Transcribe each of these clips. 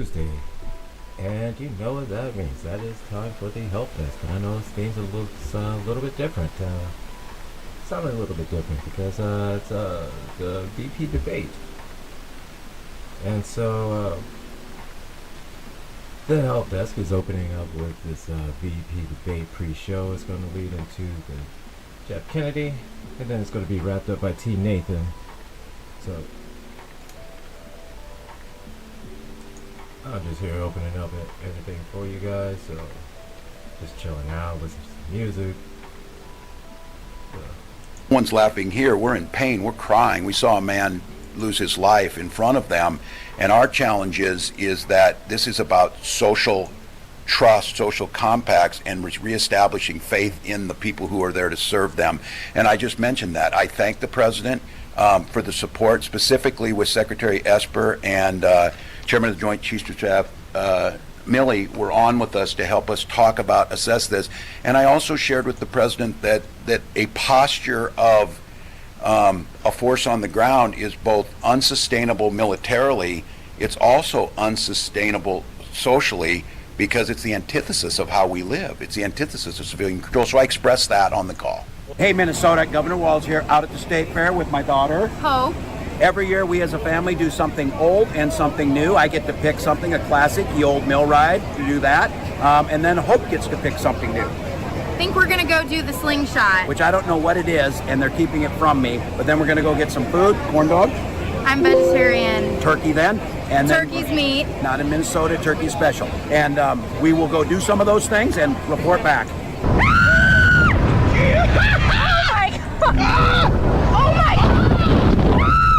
Tuesday. And you know what that means. That is time for the help desk. And I know this means it looks a little bit different. Sounding a little bit different because it's the VP debate. And so the help desk is opening up with this VP debate pre-show. It's going to lead into the Jeff Kennedy, and then it's going to be wrapped up by T. Nathan. So I'm just here opening up everything for you guys. So just chilling out, listening to some music. No one's laughing here. We're in pain. We're crying. We saw a man lose his life in front of them, and our challenge is that this is about social trust, social compacts, and reestablishing faith in the people who are there to serve them. And I just mentioned that. I thank the president for the support, specifically with Secretary Esper and Chairman of the Joint Chiefs of Staff Milley were on with us to help us talk about, assess this. And I also shared with the president that a posture of a force on the ground is both unsustainable militarily, it's also unsustainable socially, because it's the antithesis of how we live. It's the antithesis of civilian control. So I expressed that on the call. Hey, Minnesota, Governor Walz here, out at the State Fair with my daughter. Hope. Every year we as a family do something old and something new. I get to pick something, a classic, the old mill ride, to do that. And then Hope gets to pick something new. I think we're gonna go do the slingshot. Which I don't know what it is, and they're keeping it from me. But then we're gonna go get some food, corn dog. I'm vegetarian. Turkey then. And Turkey's meat. Not in Minnesota, turkey special. And we will go do some of those things and report back. Oh my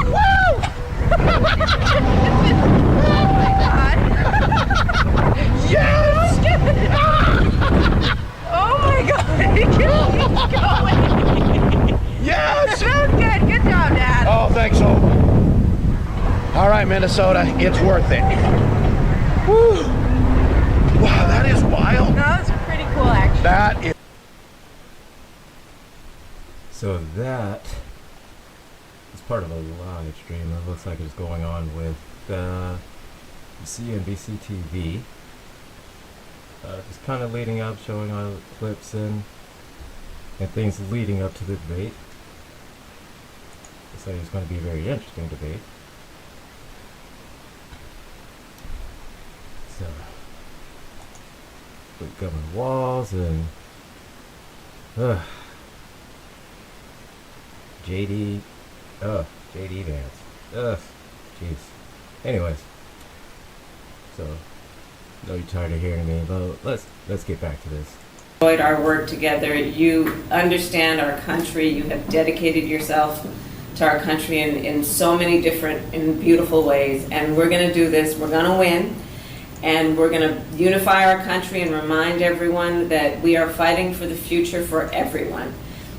Woo! Yes! Oh my god! Keep going! Yes! That was good. Good job, Dad. Oh, thanks, Hope. All right, Minnesota, it's worth it. Woo! Wow, that is wild. No, that was pretty cool, actually. That is. So that is part of a live stream that looks like it's going on with CNBC TV. It's kind of leading up, showing all the clips and things leading up to the debate. Looks like it's going to be a very interesting debate. So, with Governor Walz and JD Vance. Jeez. Anyways, so I know you're tired of hearing me, but let's get back to this. Enjoyed our work together. You understand our country. You have dedicated yourself to our country in so many different and beautiful ways. And we're going to do this. We're going to win. And we're going to unify our country and remind everyone that we are fighting for the future for everyone.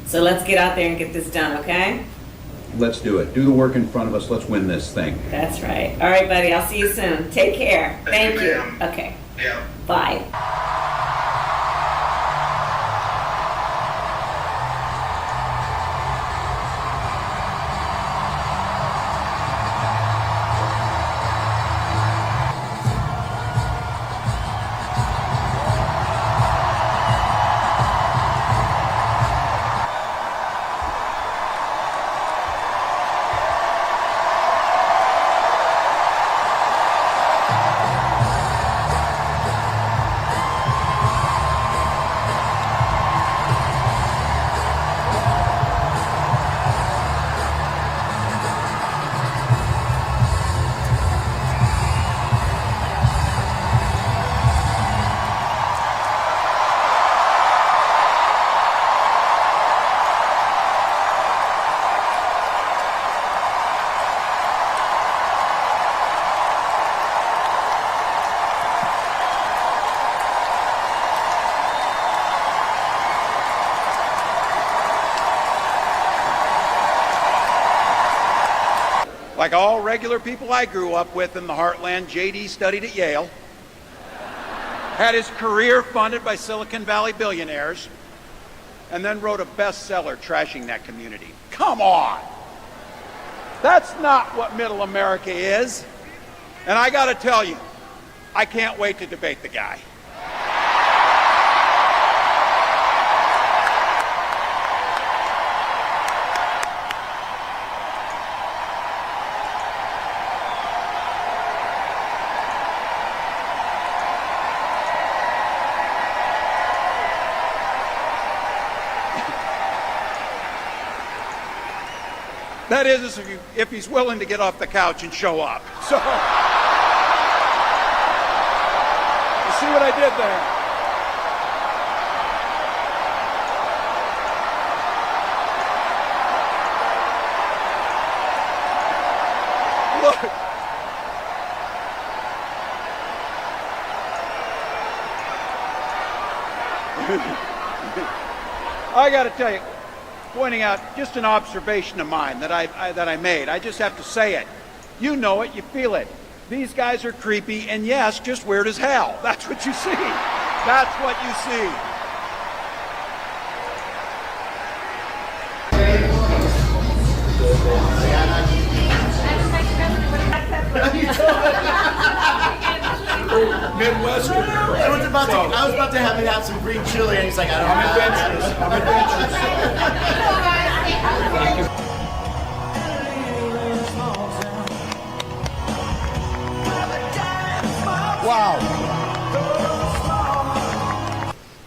So let's get out there and get this done, okay? Let's do it. Do the work in front of us. Let's win this thing. That's right. All right, buddy. I'll see you soon. Take care. Thank you. Okay. Yeah. Bye. Like all regular people I grew up with in the heartland, JD studied at Yale, had his career funded by Silicon Valley billionaires, and then wrote a bestseller trashing that community. Come on! That's not what middle America is. And I gotta tell you, I can't wait to debate the guy. That is, if he's willing to get off the couch and show up. So, you see what I did there? Look. I got to tell you, pointing out just an observation of mine that I made. I just have to say it. You know it, you feel it. These guys are creepy and yes, just weird as hell. That's what you see. That's what you see. Midwestern. I was about to have him have some green chili, and he's like, I don't have adventurous. I'm adventurous. Wow.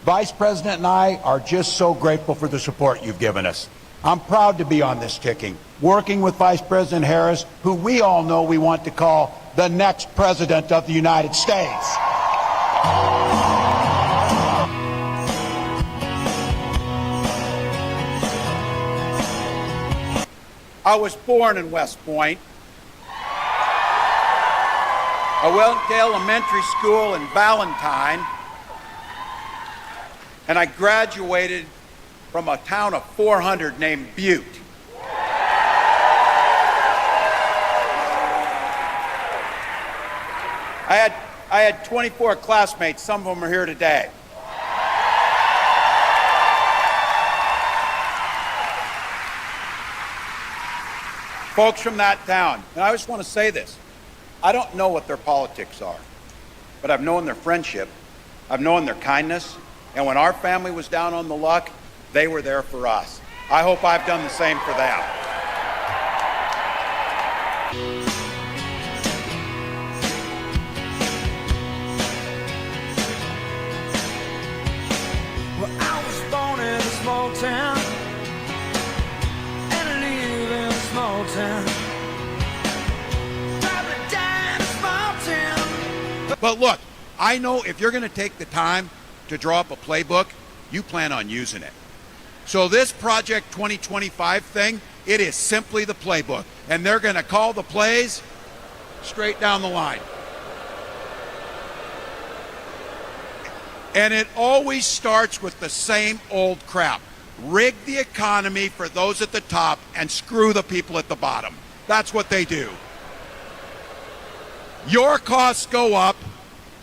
Vice President and I are just so grateful for the support you've given us. I'm proud to be on this ticking, working with Vice President Harris, who we all know we want to call the next President of the United States. I was born in West Point. I went to elementary school in Valentine, and I graduated from a town of 400 named Butte. I had 24 classmates, some of them are here today. Folks from that town, and I just want to say this. I don't know what their politics are, but I've known their friendship, I've known their kindness, and when our family was down on the luck, they were there for us. I hope I've done the same for them. Well, I was born in a small town, and I live in a small town. But look, I know if you're going to take the time to draw up a playbook, you plan on using it. So this Project 2025 thing, it is simply the playbook. And they're going to call the plays straight down the line. And it always starts with the same old crap. Rig the economy for those at the top and screw the people at the bottom. That's what they do. Your costs go up.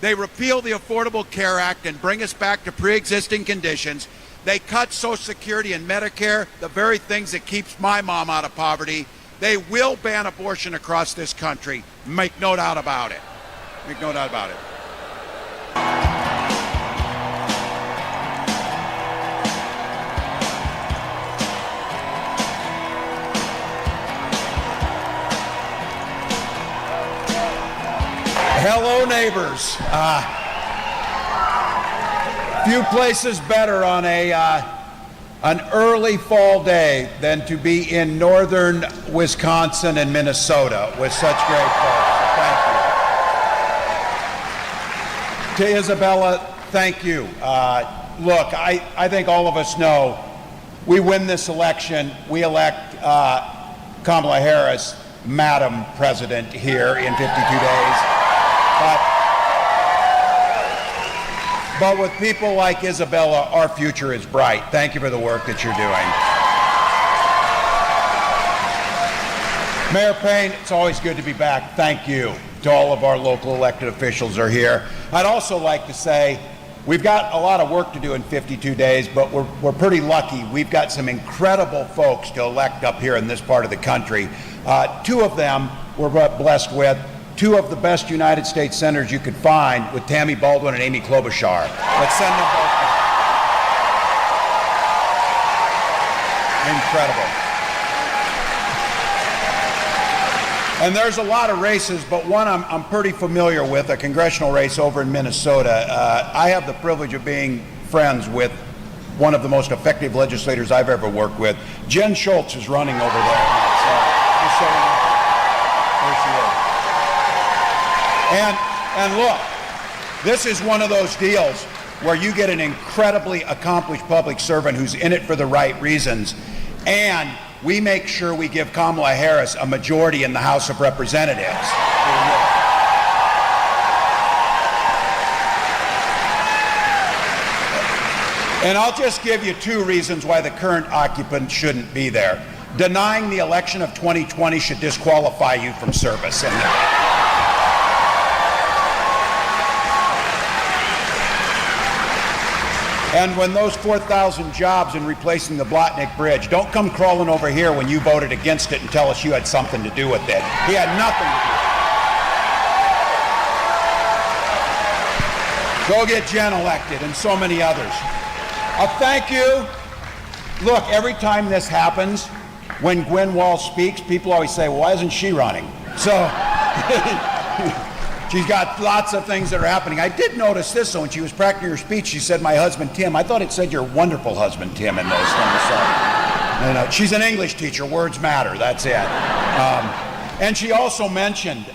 They repeal the Affordable Care Act and bring us back to pre-existing conditions. They cut Social Security and Medicare, the very things that keeps my mom out of poverty. They will ban abortion across this country. Make no doubt about it. Make no doubt about it. Hello, neighbors. Few places better on an early fall day than to be in northern Wisconsin and Minnesota with such great folks. So thank you. To Isabella, thank you. Look, I think all of us know we win this election, we elect Kamala Harris, Madam President, here in 52 days. But with people like Isabella, our future is bright. Thank you for the work that you're doing. Mayor Payne, it's always good to be back. Thank you to all of our local elected officials who are here. I'd also like to say we've got a lot of work to do in 52 days, but we're pretty lucky. We've got some incredible folks to elect up here in this part of the country. Two of them we're blessed with. two of the best United States senators you could find with Tammy Baldwin and Amy Klobuchar. Let's send them both back. Incredible. And there's a lot of races, but one I'm pretty familiar with, a congressional race over in Minnesota. I have the privilege of being friends with one of the most effective legislators I've ever worked with. Jen Schultz is running over there. So, just so you know. There she is. And look, this is one of those deals where you get an incredibly accomplished public servant who's in it for the right reasons, and we make sure we give Kamala Harris a majority in the House of Representatives. And I'll just give you two reasons why the current occupant shouldn't be there. Denying the election of 2020 should disqualify you from service. And when those 4,000 jobs in replacing the Blotnick Bridge, don't come crawling over here when you voted against it and tell us you had something to do with it. He had nothing to do with it. Go get Jen elected and so many others. Thank you. Look, every time this happens, when Gwen Walsh speaks, people always say, well, why isn't she running? So she's got lots of things that are happening. I did notice this, so when she was practicing her speech, she said, my husband, Tim. I thought it said your wonderful husband, Tim, in those things. So, she's an English teacher. Words matter. That's it. And she also mentioned,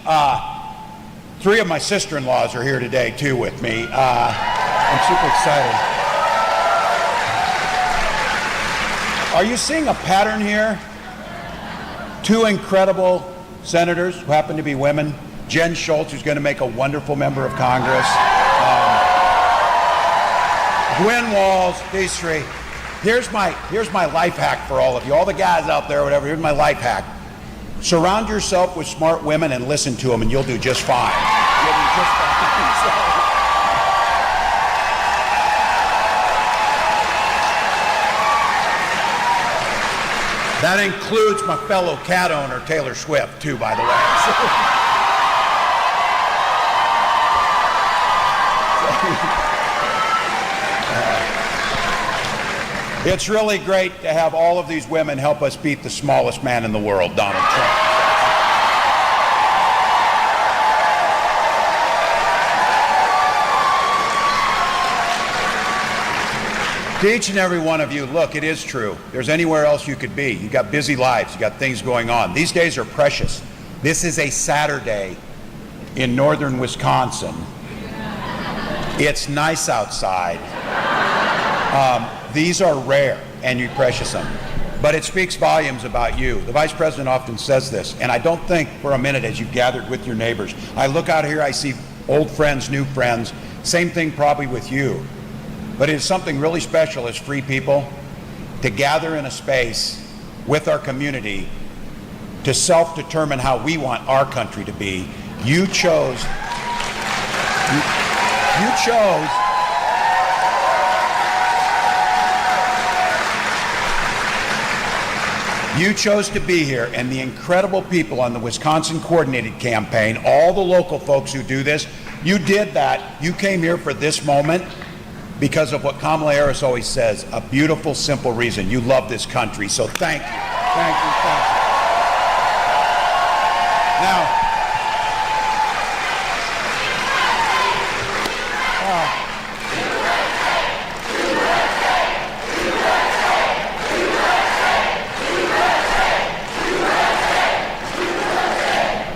three of my sister-in-laws are here today, too, with me. I'm super excited. Are you seeing a pattern here? Two incredible senators who happen to be women. Jen Schultz, who's going to make a wonderful member of Congress. Gwen Walsh, these three. Here's my life hack for all of you. All the guys out there, whatever, here's my life hack. Surround yourself with smart women and listen to them, and you'll do just fine. You'll do just fine. That includes my fellow cat owner, Taylor Swift, too, by the way. It's really great to have all of these women help us beat the smallest man in the world, Donald Trump. To each and every one of you, look, it is true. There's anywhere else you could be. You got busy lives. You got things going on. These days are precious. This is a Saturday in northern Wisconsin. It's nice outside. These are rare, and you precious them. But it speaks volumes about you. The Vice President often says this, and I don't think for a minute as you gathered with your neighbors. I look out here, I see old friends, new friends. Same thing probably with you. But it is something really special as free people to gather in a space with our community to self-determine how we want our country to be. You chose to be here, and the incredible people on the Wisconsin Coordinated Campaign, all the local folks who do this, you did that. You came here for this moment because of what Kamala Harris always says, a beautiful, simple reason. You love this country, so thank you. Thank you, thank you. Now,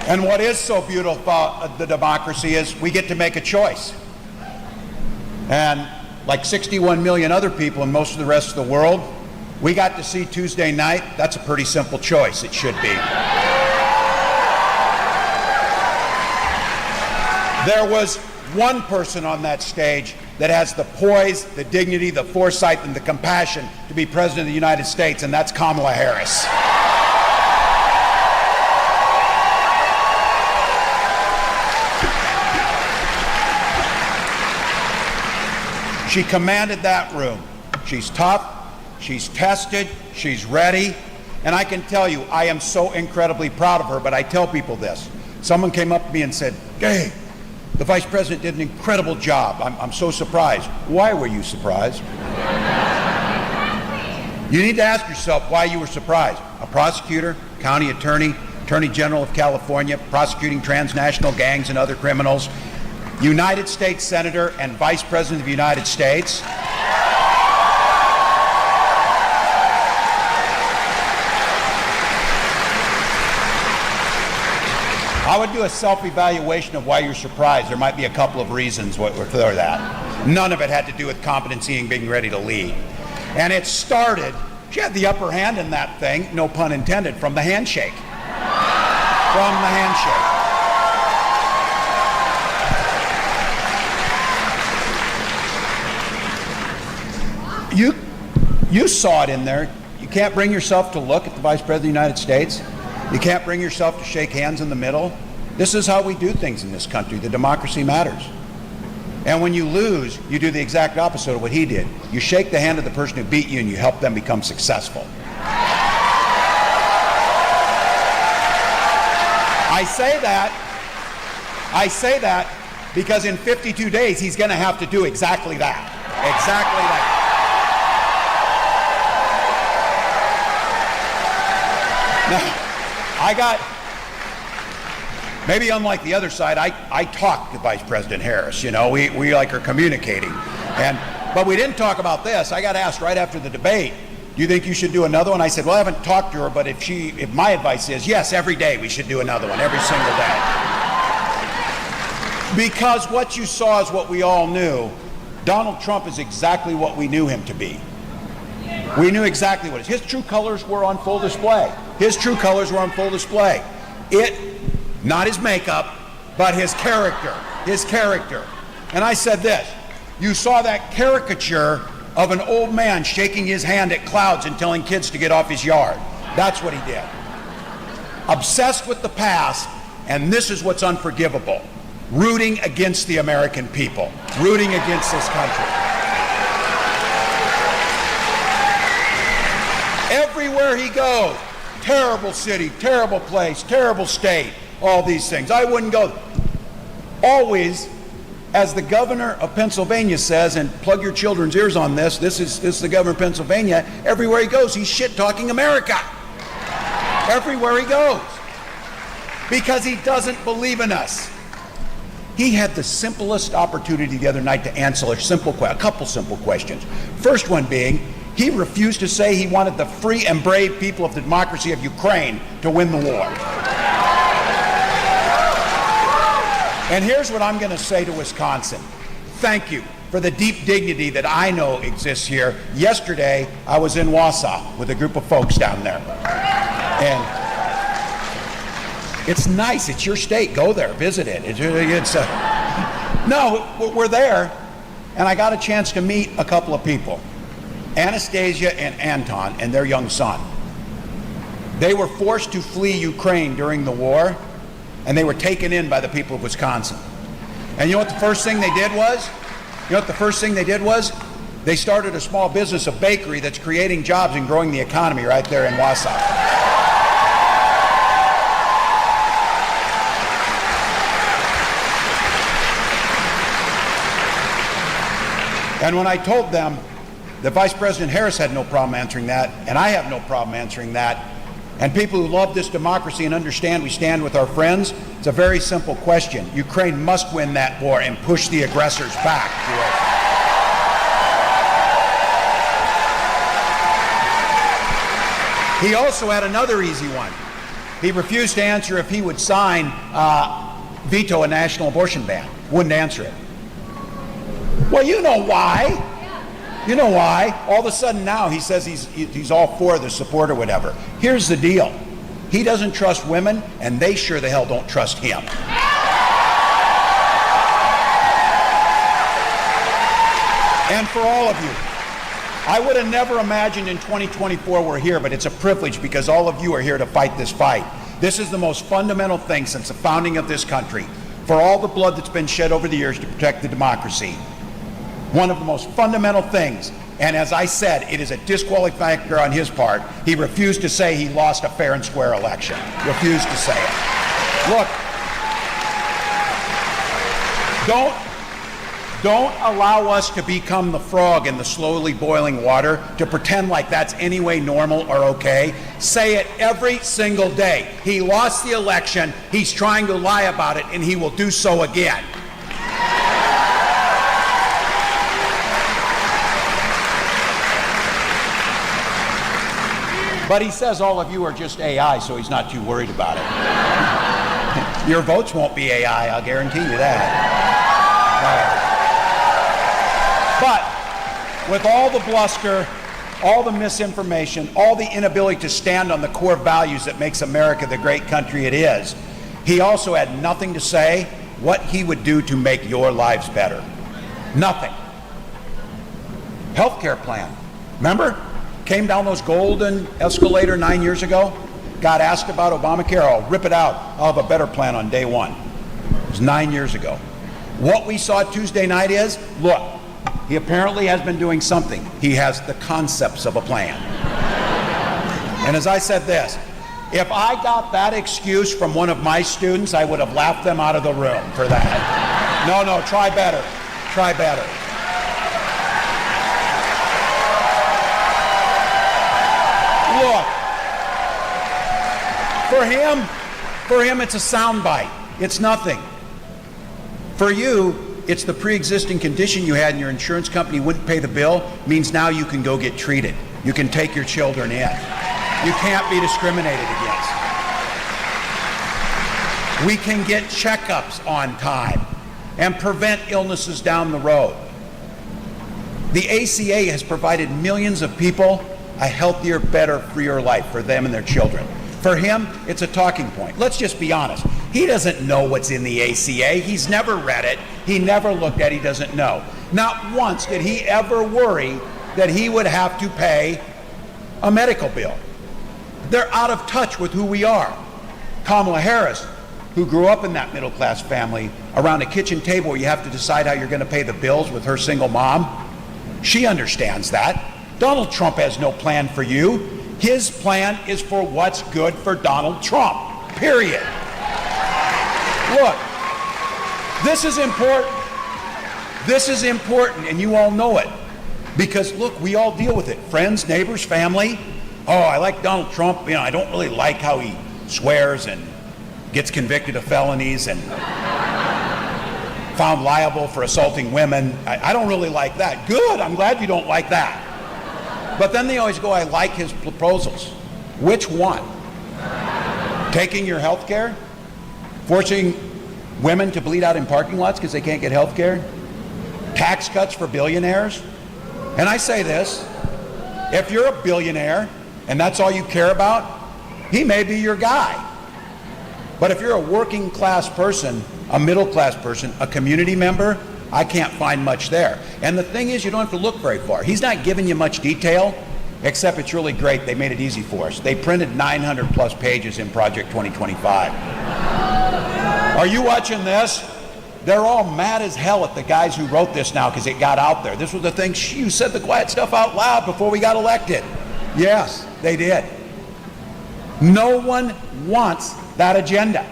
and what is so beautiful about the democracy is we get to make a choice. And like 61 million other people in most of the rest of the world, we got to see Tuesday night. That's a pretty simple choice. It should be. There was one person on that stage that has the poise, the dignity, the foresight, and the compassion to be President of the United States, and that's Kamala Harris. She commanded that room. She's tough, she's tested, she's ready, and I can tell you, I am so incredibly proud of her, but I tell people this. Someone came up to me and said, "Hey, the vice president did an incredible job. I'm so surprised." Why were you surprised? You need to ask yourself why you were surprised. A prosecutor, county attorney, Attorney General of California, prosecuting transnational gangs and other criminals, United States Senator and Vice President of the United States. I would do a self-evaluation of why you're surprised. There might be a couple of reasons for that. None of it had to do with competency and being ready to lead. And it started, she had the upper hand in that thing, no pun intended, from the handshake. From the handshake. You saw it in there. You can't bring yourself to look at the Vice President of the United States. You can't bring yourself to shake hands in the middle. This is how we do things in this country. The democracy matters. And when you lose, you do the exact opposite of what he did. You shake the hand of the person who beat you and you help them become successful. I say that because in 52 days he's going to have to do exactly that. Exactly that. Now, maybe unlike the other side, I talked to Vice President Harris. You know, we like are communicating. But we didn't talk about this. I got asked right after the debate, "Do you think you should do another one?" I said, "Well, I haven't talked to her, but if my advice is, yes, every day we should do another one, every single day." Because what you saw is what we all knew. Donald Trump is exactly what we knew him to be. We knew exactly what his true colors were on full display. His true colors were on full display. Not his makeup, but his character. His character. And I said this, you saw that caricature of an old man shaking his hand at clouds and telling kids to get off his yard. That's what he did. Obsessed with the past, and this is what's unforgivable. Rooting against the American people. Rooting against this country. Everywhere he goes, terrible city, terrible place, terrible state, all these things. I wouldn't go. Always, as the governor of Pennsylvania says, and plug your children's ears on this, this is the governor of Pennsylvania, everywhere he goes, he's shit-talking America. Everywhere he goes. Because he doesn't believe in us. He had the simplest opportunity the other night to answer a couple simple questions. First one being, he refused to say he wanted the free and brave people of the democracy of Ukraine to win the war. And here's what I'm going to say to Wisconsin. Thank you for the deep dignity that I know exists here. Yesterday, I was in Wausau with a group of folks down there. And it's nice. It's your state. Go there. Visit it. No, we're there. And I got a chance to meet a couple of people. Anastasia and Anton and their young son. They were forced to flee Ukraine during the war, and they were taken in by the people of Wisconsin. And you know what the first thing they did was? They started a small business, a bakery that's creating jobs and growing the economy right there in Wausau. And when I told them that Vice President Harris had no problem answering that, and I have no problem answering that, and people who love this democracy and understand we stand with our friends, it's a very simple question. Ukraine must win that war and push the aggressors back to it. He also had another easy one. He refused to answer if he would veto a national abortion ban. Wouldn't answer it. Well, you know why. You know why? All of a sudden now he says he's all for the support or whatever. Here's the deal. He doesn't trust women, and they sure the hell don't trust him. And for all of you, I would have never imagined in 2024 we're here, but it's a privilege because all of you are here to fight this fight. This is the most fundamental thing since the founding of this country. For all the blood that's been shed over the years to protect the democracy. One of the most fundamental things, and as I said, it is a disqualifying factor on his part. He refused to say he lost a fair and square election. Refused to say it. Look, Don't allow us to become the frog in the slowly boiling water, to pretend like that's any way normal or okay. Say it every single day. He lost the election, he's trying to lie about it, and he will do so again. But he says all of you are just AI, so he's not too worried about it. Your votes won't be AI, I'll guarantee you that. But with all the bluster, all the misinformation, all the inability to stand on the core values that makes America the great country it is, he also had nothing to say what he would do to make your lives better. Nothing. Healthcare plan. Remember? Came down those golden escalator 9 years ago. Got asked about Obamacare. I'll rip it out. I'll have a better plan on day one. It was 9 years ago. What we saw Tuesday night is, look, he apparently has been doing something. He has the concepts of a plan. And as I said this, if I got that excuse from one of my students, I would have laughed them out of the room for that. No, try better. Try better. Look, for him, it's a soundbite. It's nothing. For you, it's the pre-existing condition you had and your insurance company wouldn't pay the bill, means now you can go get treated. You can take your children in. You can't be discriminated against. We can get checkups on time and prevent illnesses down the road. The ACA has provided millions of people a healthier, better, freer life for them and their children. For him, it's a talking point. Let's just be honest. He doesn't know what's in the ACA. He's never read it. He never looked at it. He doesn't know. Not once did he ever worry that he would have to pay a medical bill. They're out of touch with who we are. Kamala Harris, who grew up in that middle-class family around a kitchen table where you have to decide how you're going to pay the bills with her single mom, she understands that. Donald Trump has no plan for you. His plan is for what's good for Donald Trump, period. Look, this is important. This is important, and you all know it. Because, look, we all deal with it. Friends, neighbors, family. Oh, I like Donald Trump. You know, I don't really like how he swears and gets convicted of felonies and found liable for assaulting women. I don't really like that. Good, I'm glad you don't like that. But then they always go, I like his proposals. Which one? Taking your health care? Forcing women to bleed out in parking lots because they can't get health care? Tax cuts for billionaires? And I say this, if you're a billionaire and that's all you care about, he may be your guy. But if you're a working class person, a middle class person, a community member, I can't find much there. And the thing is, you don't have to look very far. He's not giving you much detail, except it's really great. They made it easy for us. They printed 900 plus pages in Project 2025. Are you watching this? They're all mad as hell at the guys who wrote this now because it got out there. This was the thing, you said the quiet stuff out loud before we got elected. Yes, they did. No one wants that agenda.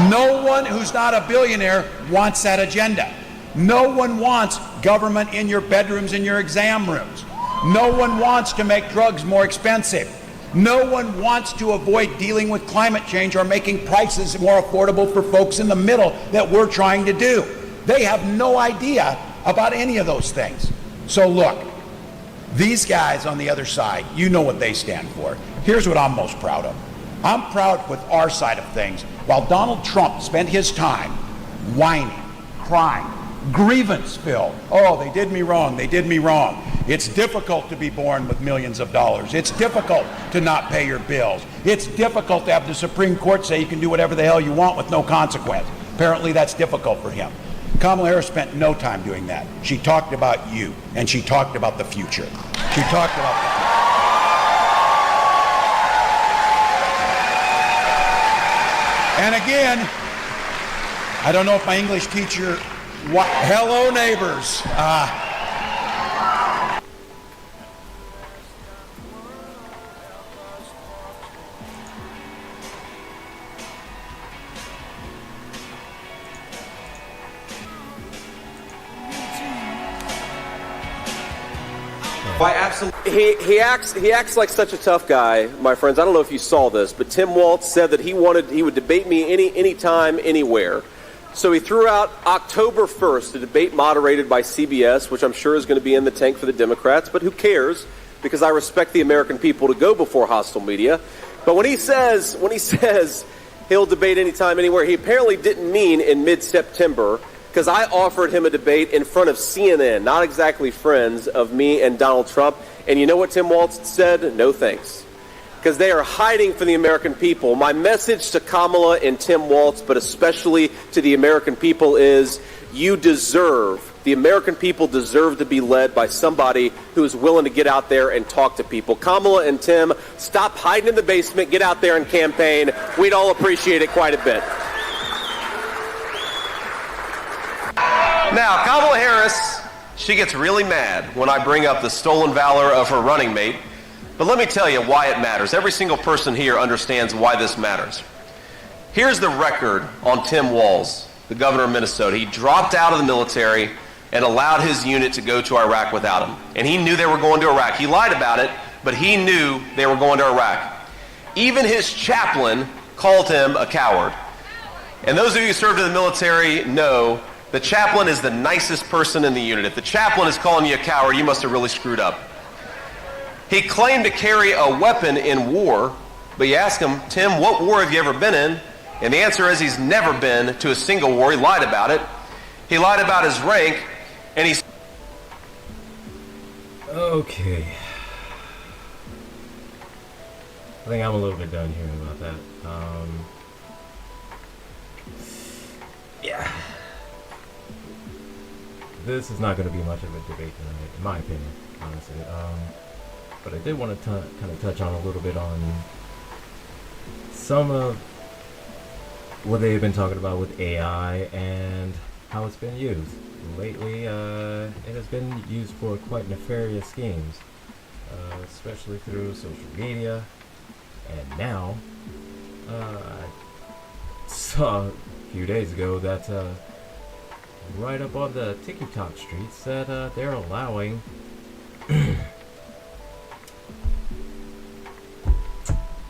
No one who's not a billionaire wants that agenda. No one wants government in your bedrooms and your exam rooms. No one wants to make drugs more expensive. No one wants to avoid dealing with climate change or making prices more affordable for folks in the middle that we're trying to do. They have no idea about any of those things. So look, these guys on the other side, you know what they stand for. Here's what I'm most proud of. I'm proud with our side of things. While Donald Trump spent his time whining, crying, grievance-filled. Oh, they did me wrong, they did me wrong. It's difficult to be born with millions of dollars. It's difficult to not pay your bills. It's difficult to have the Supreme Court say you can do whatever the hell you want with no consequence. Apparently that's difficult for him. Kamala Harris spent no time doing that. She talked about you, and she talked about the future. She talked about the future. And again, I don't know if my English teacher, hello neighbors. He acts like such a tough guy, my friends. I don't know if you saw this, but Tim Walz said that he would debate me anytime, anywhere. So he threw out October 1st, a debate moderated by CBS, which I'm sure is going to be in the tank for the Democrats, but who cares? Because I respect the American people to go before hostile media. But when he says he'll debate anytime, anywhere, he apparently didn't mean in mid-September, because I offered him a debate in front of CNN, not exactly friends of me and Donald Trump. And you know what Tim Walz said? No thanks. Because they are hiding from the American people. My message to Kamala and Tim Walz, but especially to the American people, is the American people deserve to be led by somebody who is willing to get out there and talk to people. Kamala and Tim, stop hiding in the basement, get out there and campaign. We'd all appreciate it quite a bit. Now, Kamala Harris, she gets really mad when I bring up the stolen valor of her running mate. But let me tell you why it matters. Every single person here understands why this matters. Here's the record on Tim Walz, the governor of Minnesota. He dropped out of the military and allowed his unit to go to Iraq without him. And he knew they were going to Iraq. He lied about it, but he knew they were going to Iraq. Even his chaplain called him a coward. And those of you who served in the military know the chaplain is the nicest person in the unit. If the chaplain is calling you a coward, you must have really screwed up. He claimed to carry a weapon in war, but you ask him, Tim, what war have you ever been in? And the answer is he's never been to a single war. He lied about it. He lied about his rank, and he's... Okay. I think I'm a little bit done hearing about that. Yeah. This is not going to be much of a debate tonight, in my opinion, honestly. But I did want to kind of touch on a little bit on some of what they've been talking about with AI and how it's been used. Lately, it has been used for quite nefarious schemes, especially through social media. And now, I saw a few days ago that right up on the TikTok streets that they're allowing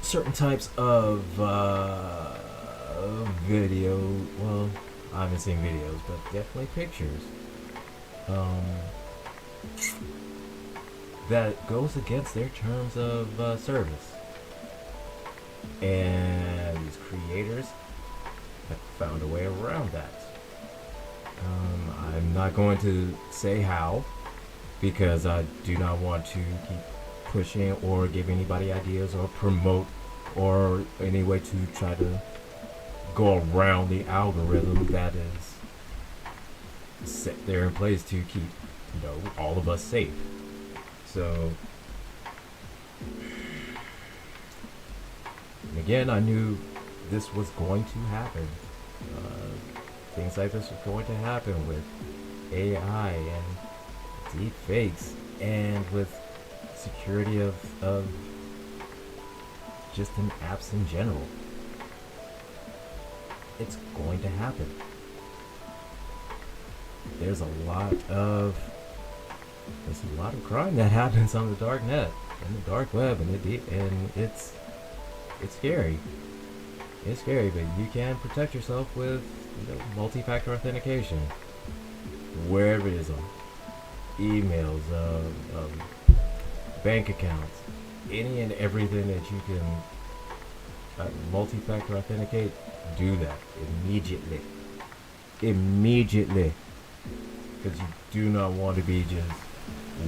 certain types of video, well, I haven't seen videos, but definitely pictures, that goes against their terms of service. And these creators have found a way around that. I'm not going to say how, because I do not want to keep pushing or give anybody ideas or promote or any way to try to go around the algorithm that is set there in place to keep, all of us safe. So, again, I knew this was going to happen. Things like this were going to happen with AI and deep fakes and with security of just in apps in general. It's going to happen. There's a lot of crime that happens on the dark net and the dark web, and it's scary. It's scary, but you can protect yourself with multi-factor authentication, wherever it is, on emails, bank accounts, any and everything that you can multi-factor authenticate. Do that immediately, because you do not want to be just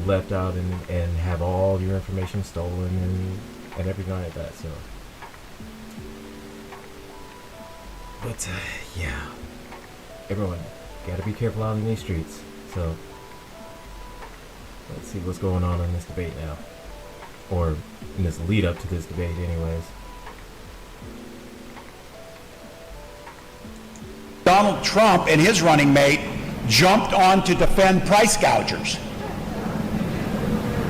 left out and have all your information stolen and everything like that. So, but yeah, everyone gotta be careful out in these streets. So let's see what's going on in this debate now, or in this lead up to this debate anyways. Donald Trump and his running mate jumped on to defend price gougers.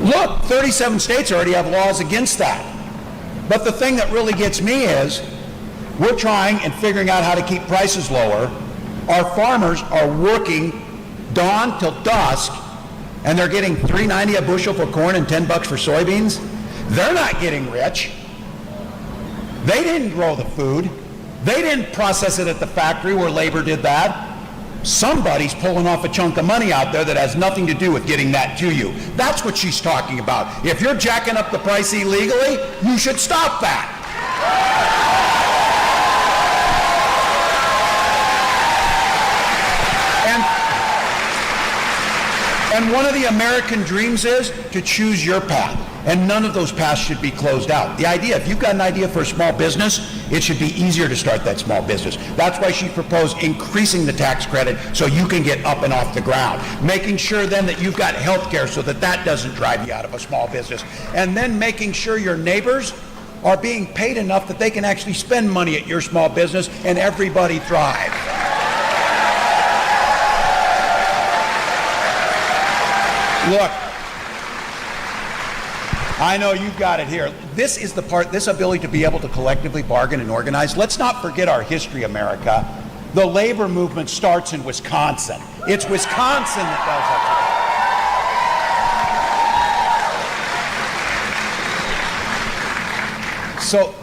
Look, 37 states already have laws against that. But the thing that really gets me is we're trying and figuring out how to keep prices lower. Our farmers are working dawn till dusk and they're getting $3.90 a bushel for corn and $10 for soybeans, they're not getting rich. They didn't grow the food. They didn't process it at the factory where labor did that. Somebody's pulling off a chunk of money out there that has nothing to do with getting that to you. That's what she's talking about. If you're jacking up the price illegally, you should stop that. And one of the American dreams is to choose your path. And none of those paths should be closed out. The idea, if you've got an idea for a small business, it should be easier to start that small business. That's why she proposed increasing the tax credit so you can get up and off the ground. Making sure then that you've got health care so that that doesn't drive you out of a small business. And then making sure your neighbors are being paid enough that they can actually spend money at your small business and everybody thrive. Look, I know you've got it here. This is the part, this ability to be able to collectively bargain and organize. Let's not forget our history, America. The labor movement starts in Wisconsin. It's Wisconsin that does that. So,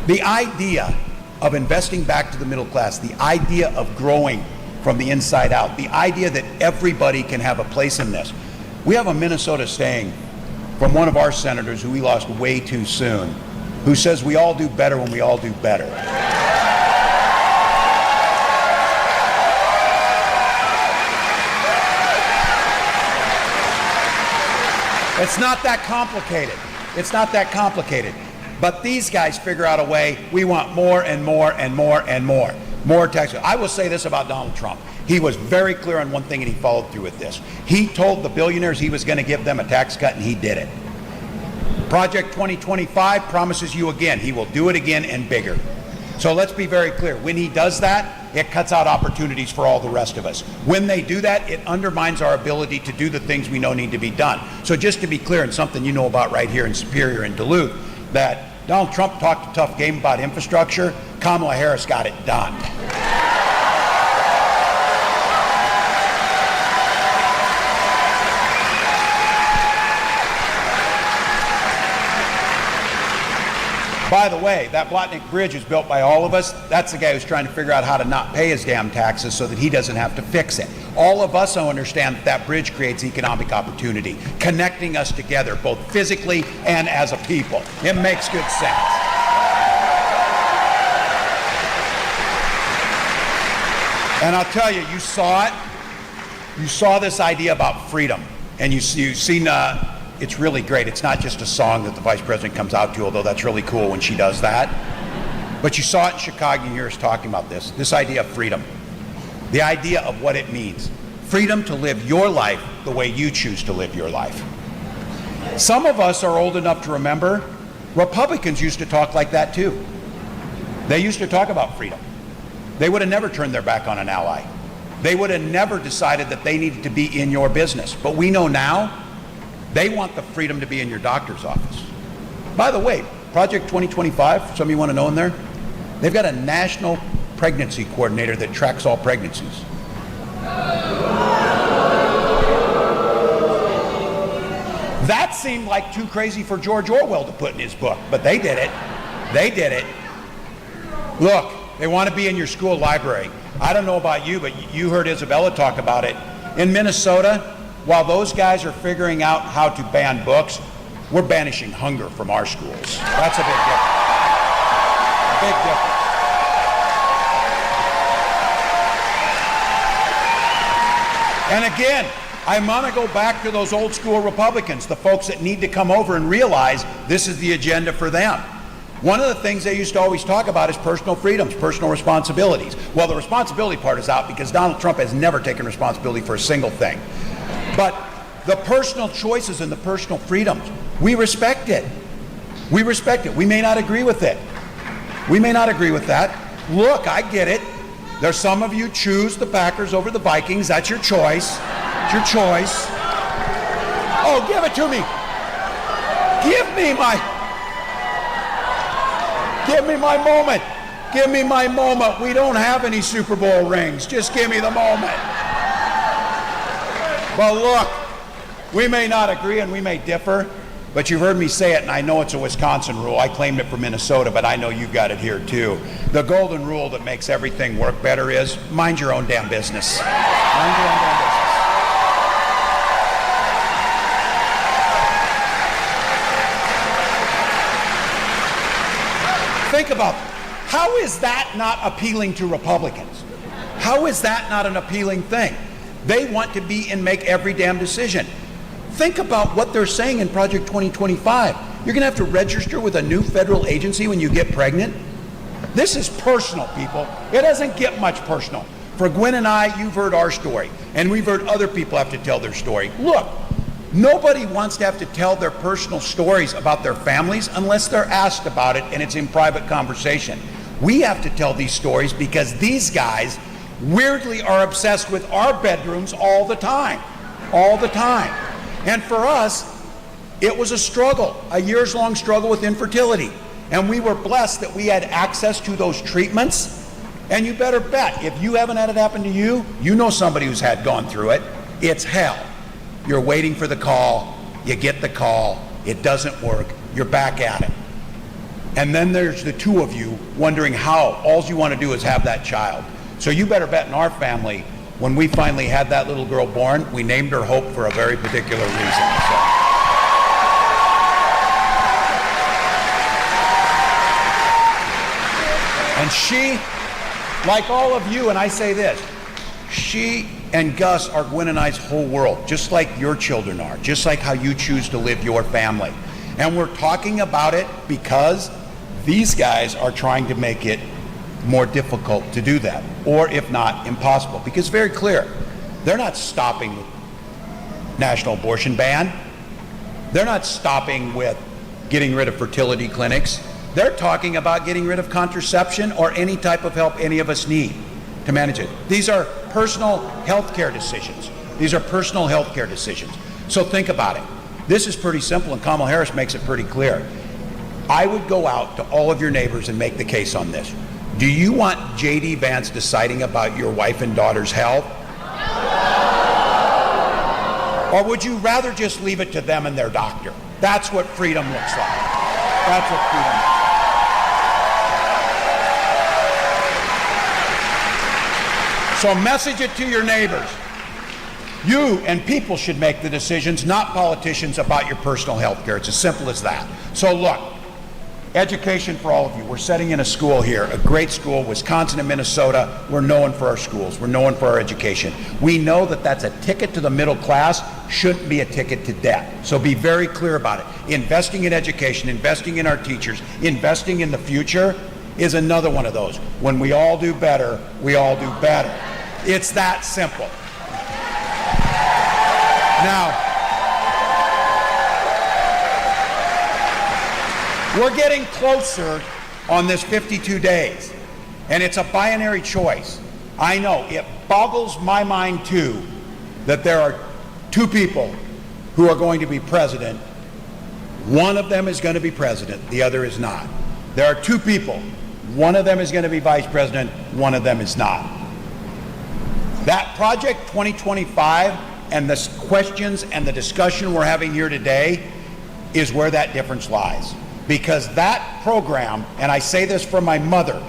the idea of investing back to the middle class, the idea of growing from the inside out, the idea that everybody can have a place in this. We have a Minnesota saying from one of our senators who we lost way too soon, who says we all do better when we all do better. It's not that complicated. It's not that complicated. But these guys figure out a way. We want more and more and more and more. More tax. I will say this about Donald Trump. He was very clear on one thing and he followed through with this. He told the billionaires he was going to give them a tax cut and he did it. Project 2025 promises you again, he will do it again and bigger. So let's be very clear. When he does that, it cuts out opportunities for all the rest of us. When they do that, it undermines our ability to do the things we know need to be done. So just to be clear, and something you know about right here in Superior and Duluth, that Donald Trump talked a tough game about infrastructure. Kamala Harris got it done. By the way, that Blotnick Bridge is built by all of us. That's the guy who's trying to figure out how to not pay his damn taxes so that he doesn't have to fix it. All of us understand that that bridge creates economic opportunity, connecting us together both physically and as a people. It makes good sense. And I'll tell you, you saw it. You saw this idea about freedom. And you've seen, it's really great. It's not just a song that the vice president comes out to, although that's really cool when she does that. But you saw it in Chicago, and you're talking about this idea of freedom. The idea of what it means. Freedom to live your life the way you choose to live your life. Some of us are old enough to remember Republicans used to talk like that too. They used to talk about freedom. They would have never turned their back on an ally. They would have never decided that they needed to be in your business. But we know now they want the freedom to be in your doctor's office. By the way, Project 2025, some of you want to know in there, they've got a national pregnancy coordinator that tracks all pregnancies. That seemed like too crazy for George Orwell to put in his book, but they did it. They did it. Look, they want to be in your school library. I don't know about you, but you heard Isabella talk about it. In Minnesota, while those guys are figuring out how to ban books, we're banishing hunger from our schools. That's a big difference. A big difference. And again, I want to go back to those old school Republicans, the folks that need to come over and realize this is the agenda for them. One of the things they used to always talk about is personal freedoms, personal responsibilities. Well, the responsibility part is out because Donald Trump has never taken responsibility for a single thing. But the personal choices and the personal freedoms, we respect it. We respect it. We may not agree with it. We may not agree with that. Look, I get it. There's some of you choose the Packers over the Vikings. That's your choice. It's your choice. Oh, give it to me. Give me my moment. Give me my moment. We don't have any Super Bowl rings. Just give me the moment. But look, we may not agree and we may differ, but you've heard me say it, and I know it's a Wisconsin rule. I claimed it for Minnesota, but I know you've got it here too. The golden rule that makes everything work better is mind your own damn business. Mind your own damn business. Think about it. How is that not appealing to Republicans? How is that not an appealing thing? They want to be and make every damn decision. Think about what they're saying in Project 2025. You're going to have to register with a new federal agency when you get pregnant. This is personal, people. It doesn't get much personal. For Gwen and I, you've heard our story, and we've heard other people have to tell their story. Look, nobody wants to have to tell their personal stories about their families unless they're asked about it and it's in private conversation. We have to tell these stories because these guys weirdly are obsessed with our bedrooms all the time. All the time. And for us, it was a struggle, a years-long struggle with infertility. And we were blessed that we had access to those treatments. And you better bet, if you haven't had it happen to you, you know somebody who's gone through it. It's hell. You're waiting for the call, you get the call, it doesn't work, you're back at it. And then there's the two of you wondering how. All you want to do is have that child. So you better bet in our family, when we finally had that little girl born, we named her Hope for a very particular reason. And she, like all of you, and I say this, she and Gus are Gwen and I's whole world, just like your children are, just like how you choose to live your family. And we're talking about it because these guys are trying to make it more difficult to do that, or if not, impossible. Because very clear, they're not stopping with national abortion ban. They're not stopping with getting rid of fertility clinics. They're talking about getting rid of contraception or any type of help any of us need to manage it. These are personal health care decisions. These are personal health care decisions. So think about it. This is pretty simple, and Kamala Harris makes it pretty clear. I would go out to all of your neighbors and make the case on this. Do you want J.D. Vance deciding about your wife and daughter's health? Or would you rather just leave it to them and their doctor? That's what freedom looks like. That's what freedom looks like. So message it to your neighbors. You and people should make the decisions, not politicians, about your personal health care. It's as simple as that. So look, education for all of you. We're setting in a school here, a great school, Wisconsin and Minnesota. We're known for our schools. We're known for our education. We know that that's a ticket to the middle class, shouldn't be a ticket to debt. So be very clear about it. Investing in education, investing in our teachers, investing in the future is another one of those. When we all do better, we all do better. It's that simple. Now, we're getting closer on this 52 days, and it's a binary choice. I know, it boggles my mind too that there are two people who are going to be president. One of them is going to be president, the other is not. There are two people. One of them is going to be vice president, one of them is not. That Project 2025 and the questions and the discussion we're having here today is where that difference lies. Because that program, and I say this from my mother,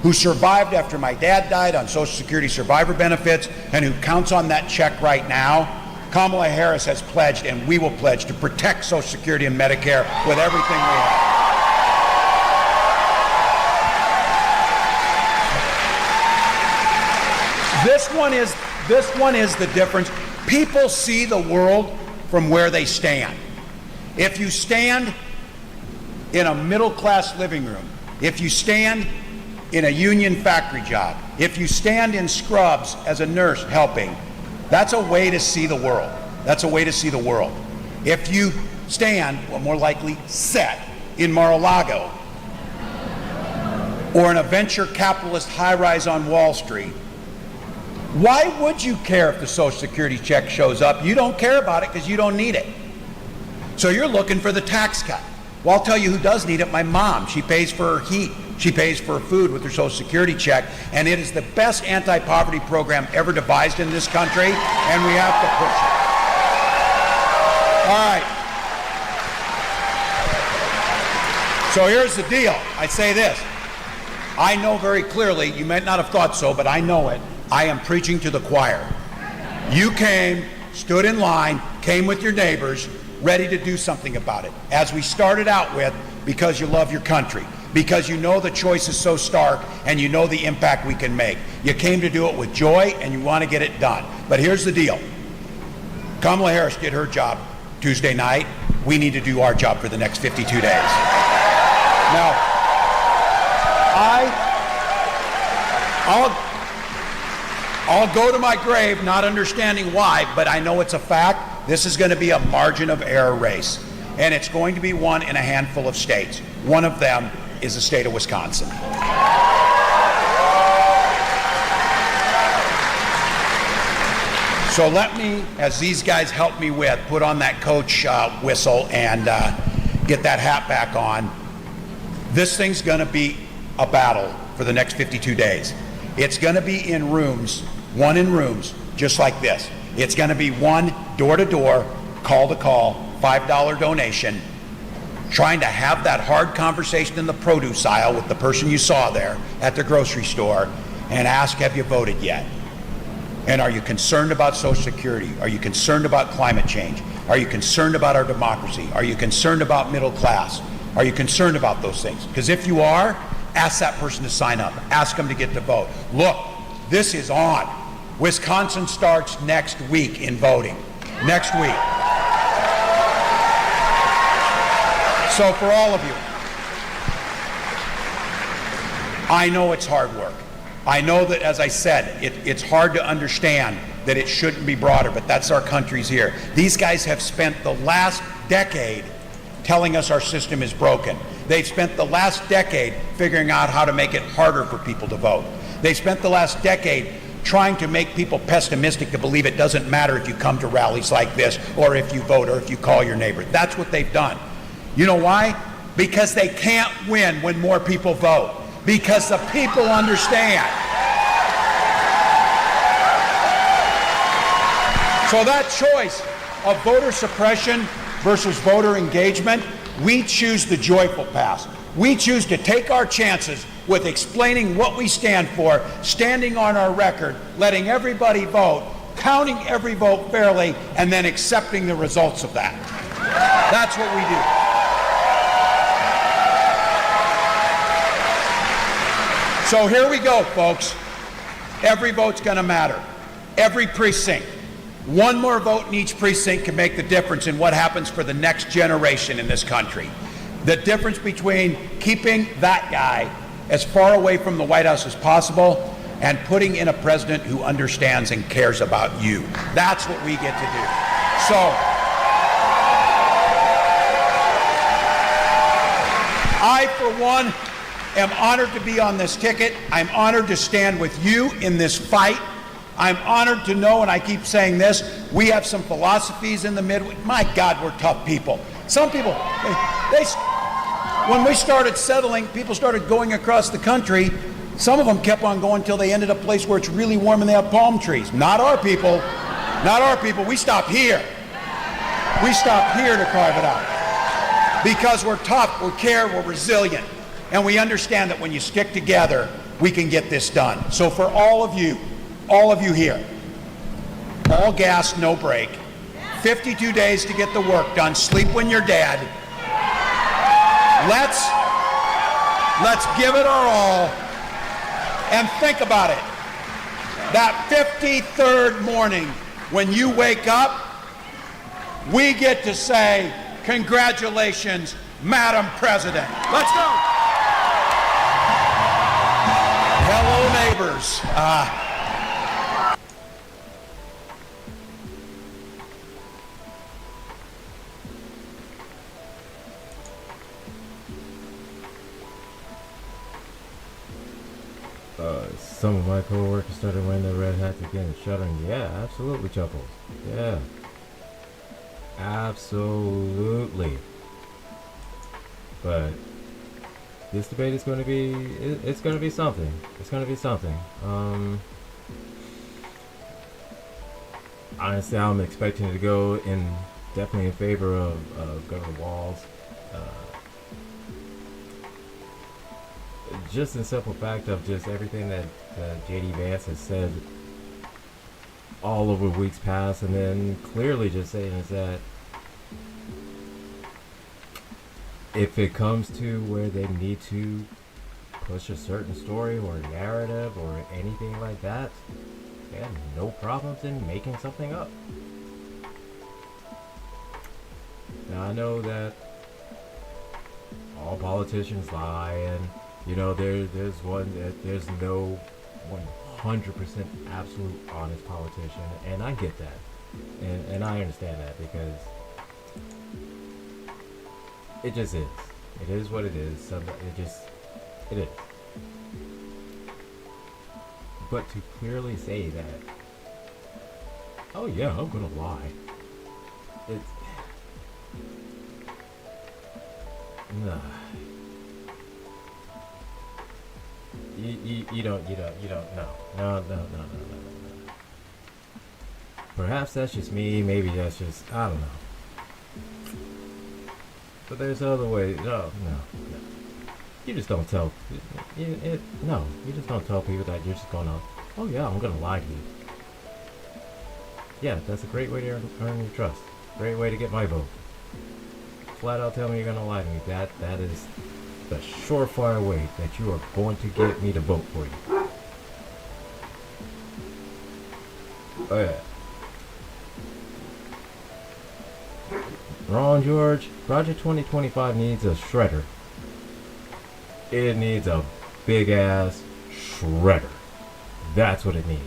who survived after my dad died on Social Security survivor benefits and who counts on that check right now, Kamala Harris has pledged, and we will pledge, to protect Social Security and Medicare with everything we have. This one is the difference. People see the world from where they stand. If you stand in a middle-class living room, if you stand in a union factory job, if you stand in scrubs as a nurse helping, that's a way to see the world. That's a way to see the world. If you stand, or more likely sit, in Mar-a-Lago or in a venture capitalist high-rise on Wall Street, why would you care if the Social Security check shows up? You don't care about it because you don't need it. So you're looking for the tax cut. Well, I'll tell you who does need it, my mom. She pays for her heat. She pays for her food with her Social Security check, and it is the best anti-poverty program ever devised in this country, and we have to push it. So here's the deal. I say this. I know very clearly, you might not have thought so, but I know it. I am preaching to the choir. You came, stood in line, came with your neighbors, ready to do something about it. As we started out with, because you love your country, because you know the choice is so stark and you know the impact we can make. You came to do it with joy and you want to get it done. But here's the deal. Kamala Harris did her job Tuesday night. We need to do our job for the next 52 days. Now, I'll go to my grave not understanding why, but I know it's a fact. This is going to be a margin of error race, and it's going to be won in a handful of states. One of them is the state of Wisconsin. So let me, as these guys help me with, put on that coach whistle and get that hat back on. This thing's going to be a battle for the next 52 days. It's going to be in rooms, one in rooms, just like this. It's going to be one door-to-door, call-to-call, $5 donation, trying to have that hard conversation in the produce aisle with the person you saw there at the grocery store and ask, have you voted yet? And are you concerned about Social Security? Are you concerned about climate change? Are you concerned about our democracy? Are you concerned about middle class? Are you concerned about those things? Because if you are, ask that person to sign up. Ask them to get to vote. Look, this is on. Wisconsin starts next week in voting. Next week. So for all of you, I know it's hard work. I know that, as I said, it's hard to understand that it shouldn't be broader, but that's our country's here. These guys have spent the last decade telling us our system is broken. They've spent the last decade figuring out how to make it harder for people to vote. They spent the last decade trying to make people pessimistic to believe it doesn't matter if you come to rallies like this or if you vote or if you call your neighbor. That's what they've done. You know why? Because they can't win when more people vote. Because the people understand. So that choice of voter suppression versus voter engagement, we choose the joyful path. We choose to take our chances with explaining what we stand for, standing on our record, letting everybody vote, counting every vote fairly, and then accepting the results of that. That's what we do. So here we go, folks. Every vote's going to matter. Every precinct. One more vote in each precinct can make the difference in what happens for the next generation in this country. The difference between keeping that guy as far away from the White House as possible and putting in a president who understands and cares about you. That's what we get to do. So, I, for one, am honored to be on this ticket. I'm honored to stand with you in this fight. I'm honored to know, and I keep saying this, we have some philosophies in the Midwest. My God, we're tough people. Some people, when we started settling, people started going across the country. Some of them kept on going until they ended up a place where it's really warm and they have palm trees. Not our people. Not our people. We stop here. We stop here to carve it out. Because we're tough, we care, we're resilient. And we understand that when you stick together, we can get this done. So for all of you here, all gas, no brake, 52 days to get the work done, sleep when you're dead. Let's give it our all and think about it. That 53rd morning when you wake up, we get to say, congratulations, Madam President. Let's go. Hello, neighbors. Some of my co-workers started wearing their red hats again and shuddering. Yeah, absolutely, Chuckles. Yeah. Absolutely. But this debate is going to be, it's going to be something. It's going to be something. Honestly, I'm expecting it to go definitely in favor of Governor Walz. just in simple fact of just everything that J.D. Vance has said all over weeks past, and then clearly just saying is that if it comes to where they need to push a certain story or narrative or anything like that, they have no problems in making something up. Now, I know that all politicians lie, and you know there's no 100% absolute honest politician, and I get that, and I understand that, because it just is. It is what it is. It is. But to clearly say that, oh yeah, I'm gonna lie, it's nah. You don't no. Perhaps that's just me, maybe that's just, I don't know. But there's other ways. No. You just don't tell. You just don't tell people that you're just gonna, oh yeah, I'm gonna lie to you. Yeah, that's a great way to earn your trust. Great way to get my vote. Flat out tell me you're gonna lie to me. That is the surefire way that you are going to get me to vote for you. Oh yeah. Ron George, Project 2025 needs a shredder. It needs a big ass shredder. That's what it needs.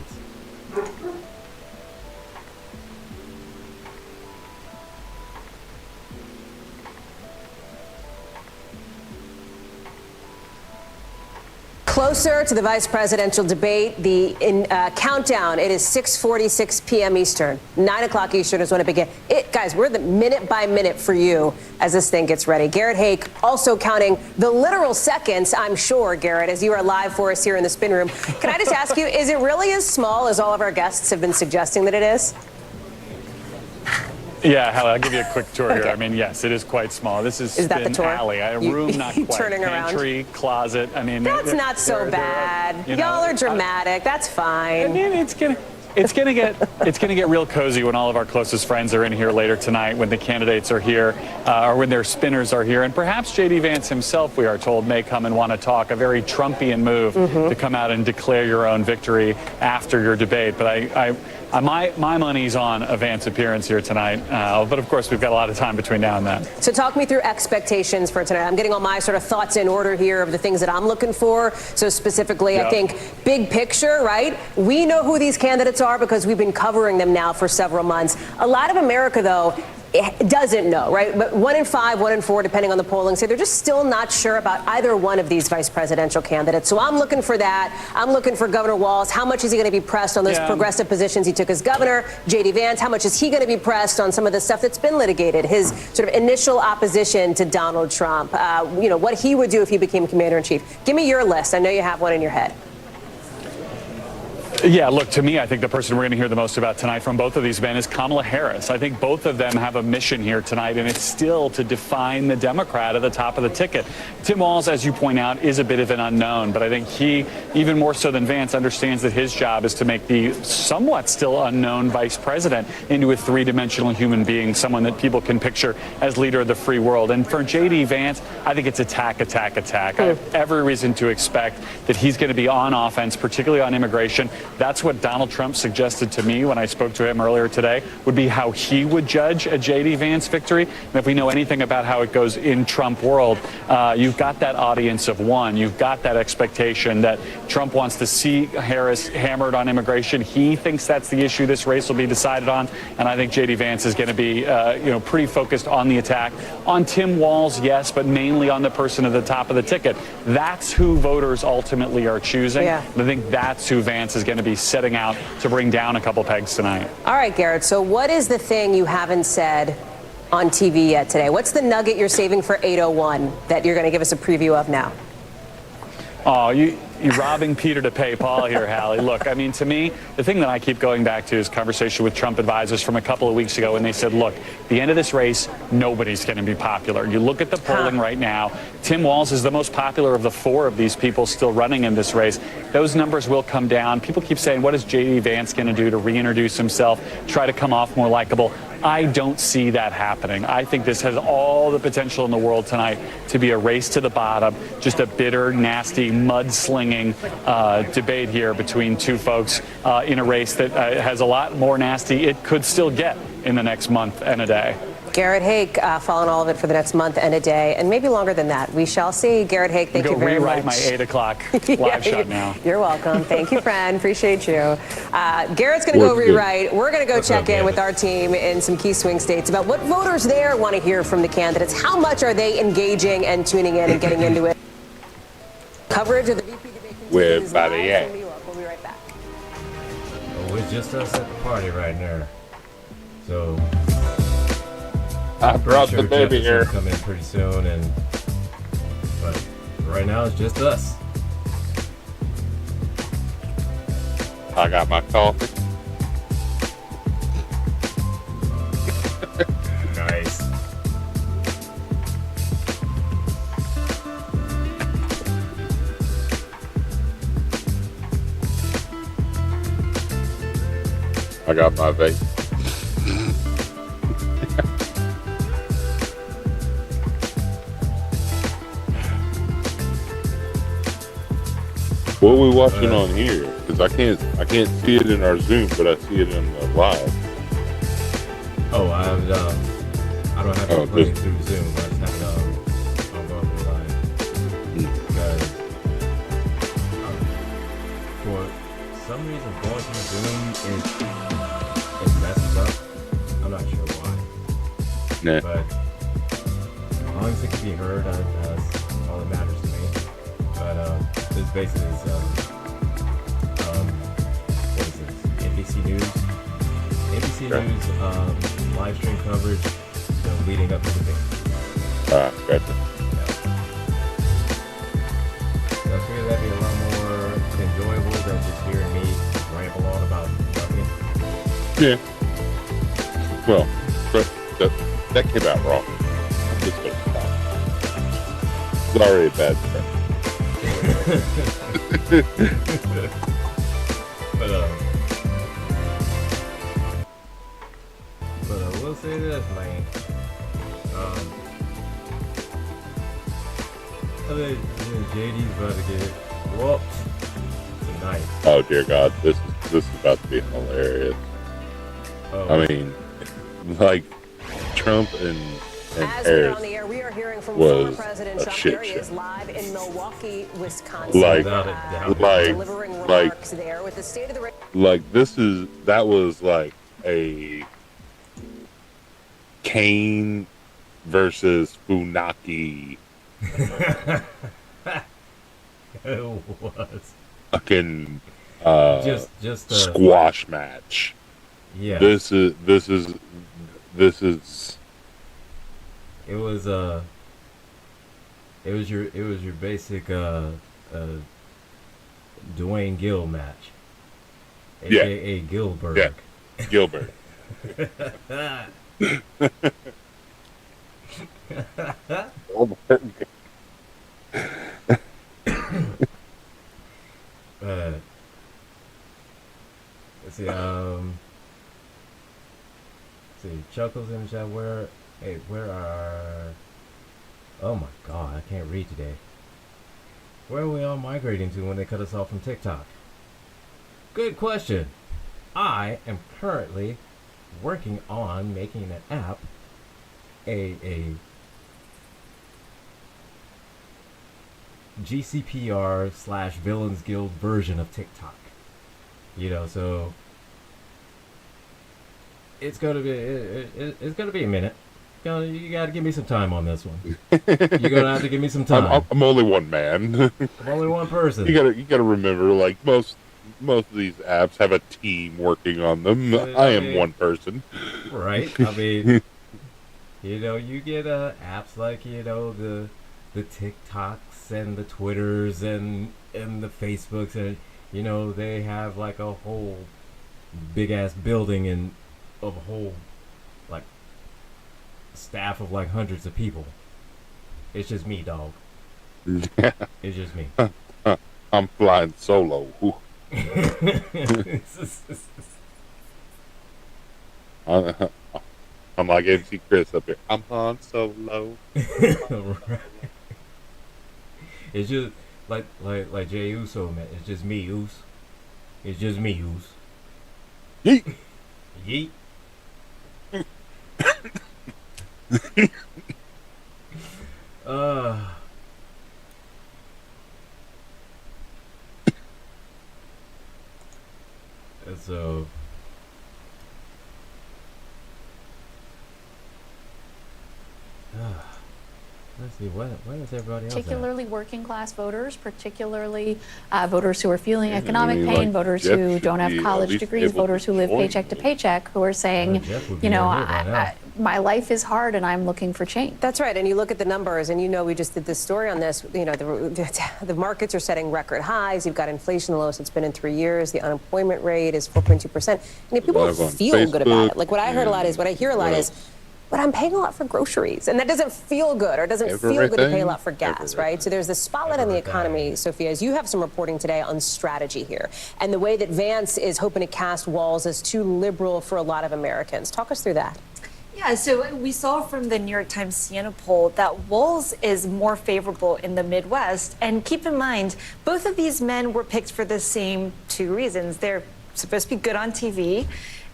Closer to the vice presidential debate, the countdown, it is 6:46 p.m. Eastern. 9 o'clock Eastern is when it begins. Guys, we're the minute by minute for you as this thing gets ready. Garrett Haake also counting the literal seconds, I'm sure, Garrett, as you are live for us here in the spin room. Can I just ask you, is it really as small as all of our guests have been suggesting that it is? Yeah, Hallie, I'll give you a quick tour here. I mean, yes, it is quite small. This is that the tour? Alley. A room not quite. Turning Pantry, around. Closet. I mean, that's not so bad. Y'all are dramatic. That's fine. I mean, it's gonna get real cozy when all of our closest friends are in here later tonight, when the candidates are here, or when their spinners are here, and perhaps J.D. Vance himself, we are told, may come and want to talk. A very Trumpian move to come out and declare your own victory after your debate. But my money's on a Vance appearance here tonight, but of course we've got a lot of time between now and then. So talk me through expectations for tonight. I'm getting all my sort of thoughts in order here of the things that I'm looking for. So specifically, I think big picture, right? We know who these candidates are because we've been covering them now for several months. A lot of America, though, doesn't know, right? But 1 in 5, 1 in 4, depending on the polling, say they're just still not sure about either one of these vice presidential candidates. So I'm looking for that. I'm looking for Governor Walz. How much is he going to be pressed on those progressive positions he took as governor? J.D. Vance, how much is he going to be pressed on some of the stuff that's been litigated? His sort of initial opposition to Donald Trump, what he would do if he became commander in chief. Give me your list. I know you have one in your head. Yeah, look, to me, I think the person we're going to hear the most about tonight from both of these men is Kamala Harris. I think both of them have a mission here tonight, and it's still to define the Democrat at the top of the ticket. Tim Walz, as you point out, is a bit of an unknown, but I think he, even more so than Vance, understands that his job is to make the somewhat still unknown vice president into a three-dimensional human being, someone that people can picture as leader of the free world. And for J.D. Vance, I think it's attack. I have every reason to expect that he's going to be on offense, particularly on immigration. That's what Donald Trump suggested to me when I spoke to him earlier today, would be how he would judge a J.D. Vance victory. And if we know anything about how it goes in Trump world, you've got that audience of one. You've got that expectation that Trump wants to see Harris hammered on immigration. He thinks that's the issue this race will be decided on. And I think J.D. Vance is going to be, pretty focused on the attack. On Tim Walz, yes, but mainly on the person at the top of the ticket. That's who voters ultimately are choosing. Yeah. And I think that's who Vance is going to be setting out to bring down a couple pegs tonight. All right, Garrett. So what is the thing you haven't said on TV yet today? What's the nugget you're saving for 8:01 that you're going to give us a preview of now? Oh, You're robbing Peter to pay Paul here, Hallie. Look, I mean, to me, the thing that I keep going back to is conversation with Trump advisors from a couple of weeks ago, and they said, look, the end of this race, nobody's going to be popular. You look at the polling right now, Tim Walz is the most popular of the four of these people still running in this race. Those numbers will come down. People keep saying, what is J.D. Vance going to do to reintroduce himself, try to come off more likable? I don't see that happening. I think this has all the potential in the world tonight to be a race to the bottom, just a bitter, nasty, mudslinging debate here between two folks in a race that has a lot more nasty it could still get in the next month and a day. Garrett Haake following all of it for the next month and a day, and maybe longer than that. We shall see. Garrett Haake, thank you very much. Rewrite my 8 o'clock live shot now. You're welcome. Thank you, friend. Appreciate you. Garrett's going to go rewrite. We're going to go check in with our team in some key swing states about what voters there want to hear from the candidates. How much are they engaging and tuning in and getting into it? Coverage of the VP debate continues live in New York. We'll be right back. Oh, it's just us at the party right there. So I brought the baby here. Come in pretty soon, but right now it's just us. I got my coffee. Nice. I got my vape. What are we watching on here? Because I can't see it in our Zoom, but I see it in the live. Oh, I don't have it playing through Zoom. I just have it on going through live. Because for some reason going through Zoom it messes up. I'm not sure why. Nah. But as long as it can be heard, that's all that matters to me. But this basically is what is this? NBC News. NBC News live stream coverage, leading up to the debate. Gotcha. Yeah. So I figure that'd be a lot more enjoyable than just hearing me ramble on about nothing. Yeah. Well, that came out wrong. I'm just gonna stop. Sorry, bad friend. But I will say this, man. I think JD's about to get whooped tonight. Oh dear God, this is about to be hilarious. Oh. I mean, like Trump and As Harris we're on the air, we are hearing from was former President a Trump. shit Here he is show. live in Milwaukee, Wisconsin. Delivering remarks there with the state of the race. Like that was like a Kane versus Funaki. It was fucking just squash match. Yeah. This is It was your basic Dwayne Gill match, aka Gilbert. Yeah, Gilbert. Let's see. Chuckles in the chat. Where are? Oh my God, I can't read today. Where are we all migrating to when they cut us off from TikTok? Good question. I am currently working on making an app, a GCPR/Villains Guild version of TikTok. So it's gonna be a minute. You gotta give me some time on this one. You're gonna have to give me some time. I'm only one man. I'm only one person. You gotta remember, like most of these apps have a team working on them. I am one person. Right. I mean, you get apps like the TikToks and the Twitters and and the Facebooks, and you know they have like a whole big ass building and of a whole like staff of like hundreds of people. It's just me, dog. Yeah. It's just me. I'm flying solo. I'm like MC Chris up here. I'm Han Solo. Right. It's just like Jey Uso, man. It's just me, Uso. It's just me, Uso. Yeet. Yeet. So let's see, what is everybody else particularly working class voters, particularly voters who are feeling economic mean, pain, like, voters Jeff who should don't have be at college least degrees, able to voters who live join paycheck to me. paycheck, who are saying, Jeff would be you know, right here by now. my life is hard and I'm looking for change. That's right, and you look at the numbers, and you know we just did this story on this. You know, the markets are setting record highs. You've got inflation the lowest it's been in 3 years. The unemployment rate is 4.2%. And if people Live on feel good about Facebook it, like what I heard a lot is, what I hear a lot Right. is, but I'm paying a lot for groceries, and that doesn't feel good, or it doesn't feel good to pay a lot for gas, right? So there's this spotlight on the economy, Sophia, as you have some reporting today on strategy here, and the way that Vance is hoping to cast Walz as too liberal for a lot of Americans. Talk us through that. Yeah, so we saw from the New York Times Siena poll that Walz is more favorable in the Midwest. And keep in mind, both of these men were picked for the same two reasons. They're supposed to be good on TV,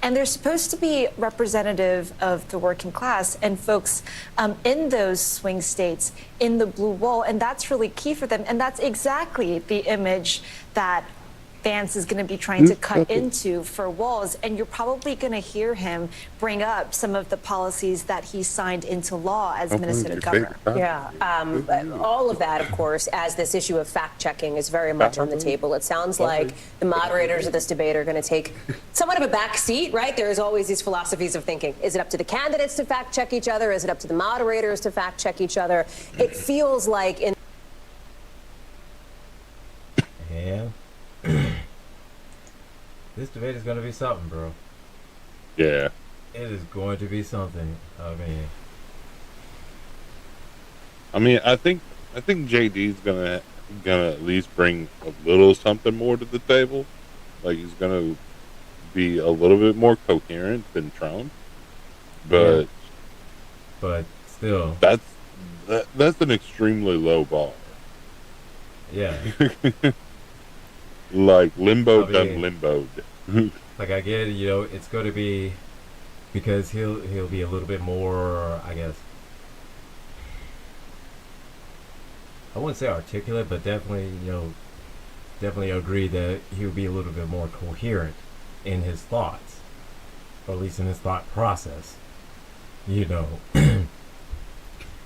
and they're supposed to be representative of the working class and folks in those swing states in the blue wall. And that's really key for them. And that's exactly the image that Vance is going to be trying to cut into for Walz, and you're probably going to hear him bring up some of the policies that he signed into law as Minnesota governor. Yeah, all of that, of course, as this issue of fact-checking is very much on the table. It sounds like the moderators of this debate are going to take somewhat of a back seat, right? There's always these philosophies of thinking, is it up to the candidates to fact-check each other? Is it up to the moderators to fact-check each other? It feels like in... Yeah. This debate is going to be something, bro. Yeah. It is going to be something. I mean, I think JD's gonna at least bring a little something more to the table. Like, he's gonna be a little bit more coherent than Trump. But Yeah. But still, that's an extremely low bar. yeah. Like limbo I done mean, limboed. Like, I get it, you know, it's going to be because he'll be a little bit more, I guess, I wouldn't say articulate, but definitely, you know, definitely agree that he'll be a little bit more coherent in his thoughts, or at least in his thought process, you know,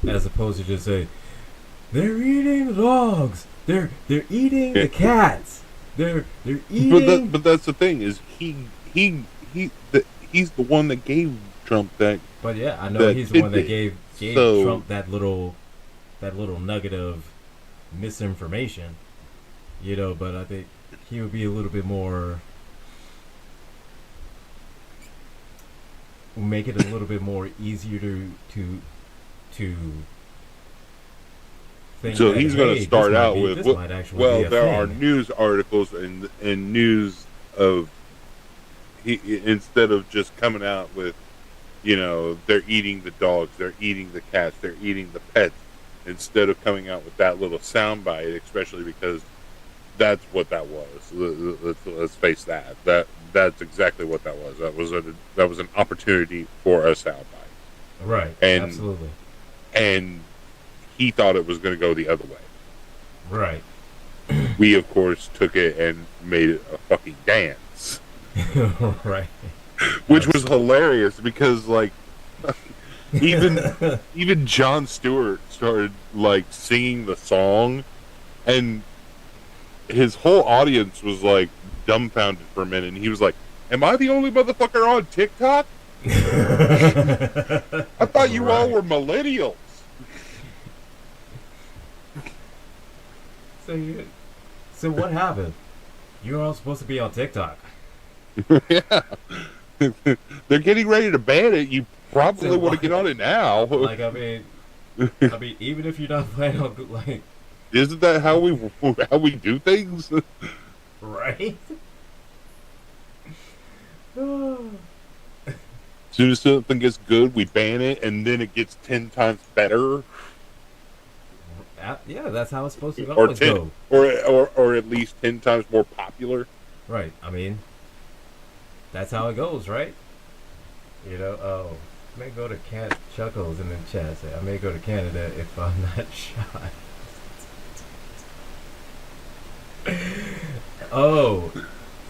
as opposed to just say, they're eating the dogs, they're eating the cats, they're eating. But that's the thing, is he's the one that gave Trump that. But yeah, I know he's the one that gave So- Trump that little nugget of misinformation, you know. But I think he would be a little bit more, make it a little bit more easier to think. So that, he's going hey, to start this might out be- with, this well, might actually be a there are thing. news articles and news of instead of just coming out with, you know, they're eating the dogs, they're eating the cats, they're eating the pets, instead of coming out with that little soundbite, especially because that's what that was. Let's face that. That's exactly what that was. That was an opportunity for a soundbite. Right. And, absolutely. And he thought it was going to go the other way. Right. We, of course, took it and made it a fucking dance. Right. Which was hilarious because, like, even Jon Stewart started, like, singing the song, and his whole audience was, like, dumbfounded for a minute, and he was like, am I the only motherfucker on TikTok? I thought you all were millennials. So what happened? You're all supposed to be on TikTok. Yeah. They're getting ready to ban it. You probably So want to what? get on it now. Like, I mean, even if you're not planning on, like, Isn't that how we do things? right? As soon as something gets good, we ban it, and then it gets 10 times better, Yeah, that's how it's supposed to or always go. or at least 10 times more popular. Right. I mean, that's how it goes, right? You know, I may go to Chuckles in the chat. Say, I may go to Canada if I'm not shot. Oh.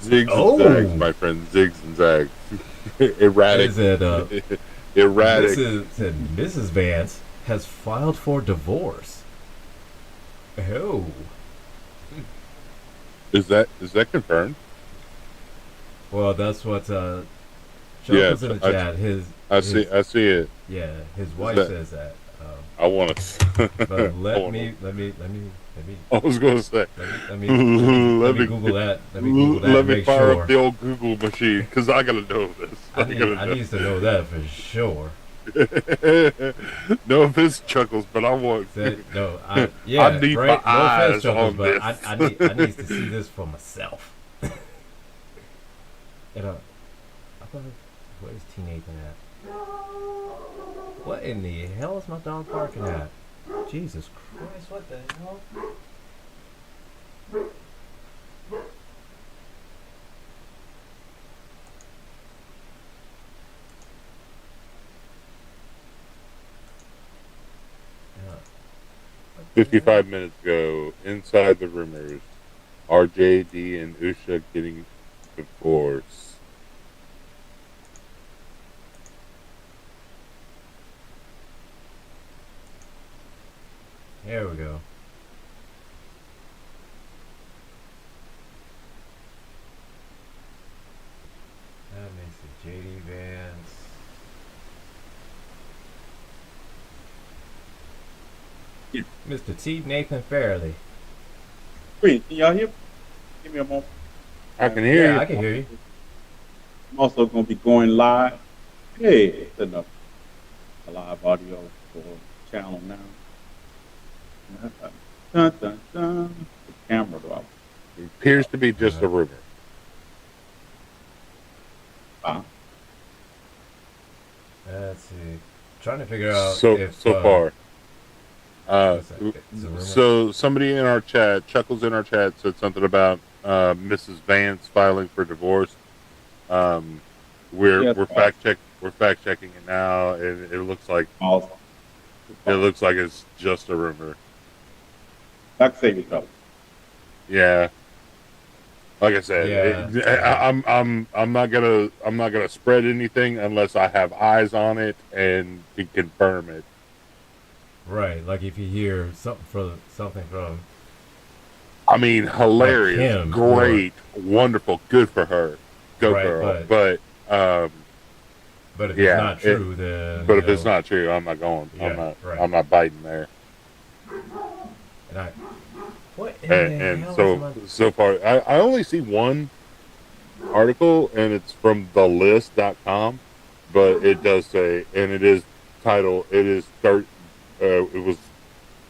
Zigs and zags, my friend. Zigs and zags. Erratic. Is it, erratic. Mrs. Vance has filed for divorce. Oh. Is that confirmed? Well, that's what Chuckles Yes, in the chat. I see it. Yeah, his wife says that. I want to. But let me. I was going to say. Let me Google that. Let me Google that. Let me make fire sure. up the old Google machine because I gotta know this. I need to know that for sure. No offense, Chuckles, but I want. No, I need right? my No eyes offense, Chuckles, on but this. I need to see this for myself. And where's T Nathan at? What in the hell is my dog barking at? Jesus Christ, what the hell? Yeah. 55 minutes ago, inside the rumors, RJD and Usha getting divorced. There we go. That makes it JD Vance. Mr. T. Nathan Fairley. Wait, can y'all hear me? Give me a moment. I can hear you. I can hear you. I'm also going to be going live. Hey, setting up a live audio for channel now. Dun, dun, dun. The camera drop. It appears to be just a rumor. Let's see. Trying to figure out So if, far. it's a rumor. So somebody in our chat, Chuckles in our chat, said something about Mrs. Vance filing for divorce. We're fact checking it now, and it looks like it's just a rumor. Like save yourself. Yeah. Like I said, I'm not gonna spread anything unless I have eyes on it and can confirm it. Right, like if you hear something from. I mean, hilarious, like him, great, wonderful, good for her, go Right, girl. but if it's not true, then. But if it's not true, I'm not going. Yeah, right. I'm not biting there. And what in the And hell so far, I only see one article, and it's from thelist.com, but it does say, and it is titled, it was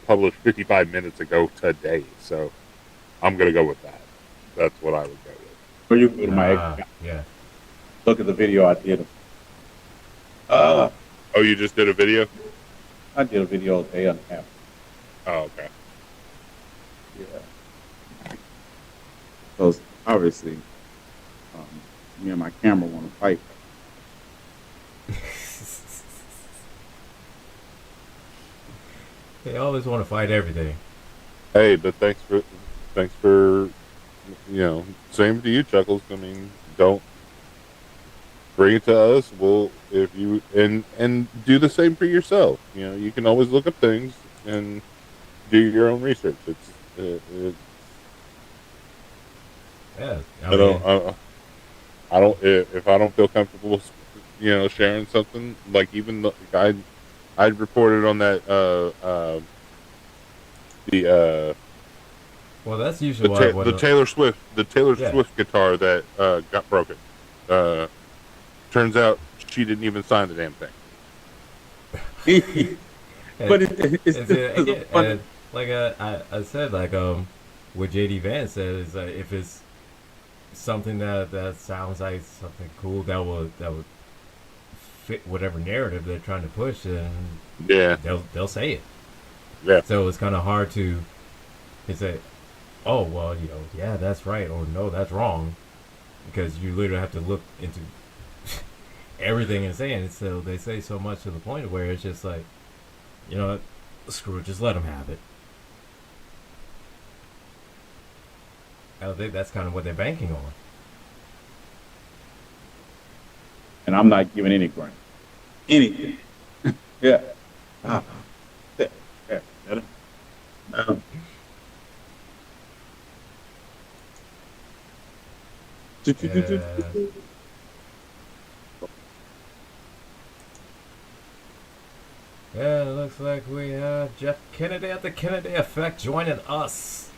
published 55 minutes ago today, so I'm going to go with that. That's what I would go with. So you go to my yeah. Look at the video I did. Oh, you just did a video? I did a video a day and a half. Oh, okay. Yeah. Because obviously, me and my camera want to fight. They always want to fight everything. Hey, but thanks for same to you, Chuckles. I mean, don't bring it to us. We'll if you and do the same for yourself. You know, you can always look up things and do your own research. Yeah, I don't if I don't feel comfortable, sharing something like even like I'd reported on that Well, that's usually why the Taylor Swift Yeah. Swift guitar that got broken. Turns out she didn't even sign the damn thing. But it's again, funny. and like I said, like what JD Vance said is like if it's something that sounds like something cool that would fit whatever narrative they're trying to push, then Yeah. they'll say it. Yeah. So it's kind of hard to say, oh well, yeah, that's right, or no, that's wrong, because you literally have to look into everything and saying it. So they say so much to the point where it's just like, you know what, screw it, just let them have it. I think that's kind of what they're banking on. And I'm not giving any grant. Anything. Yeah. Ah. There. There. Um, Yeah, it looks like we have Jeff Kennedy at the Kennedy Effect joining us.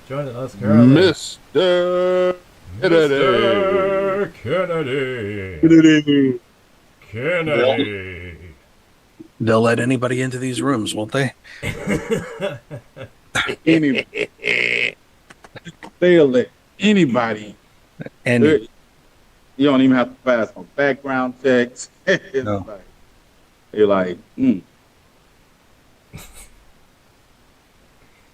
Joining us currently. Mr. Mr. Kennedy. Kennedy. They'll let anybody into these rooms, won't they? They'll let anybody. And you don't even have to pass on background checks. It's No. like, you're like,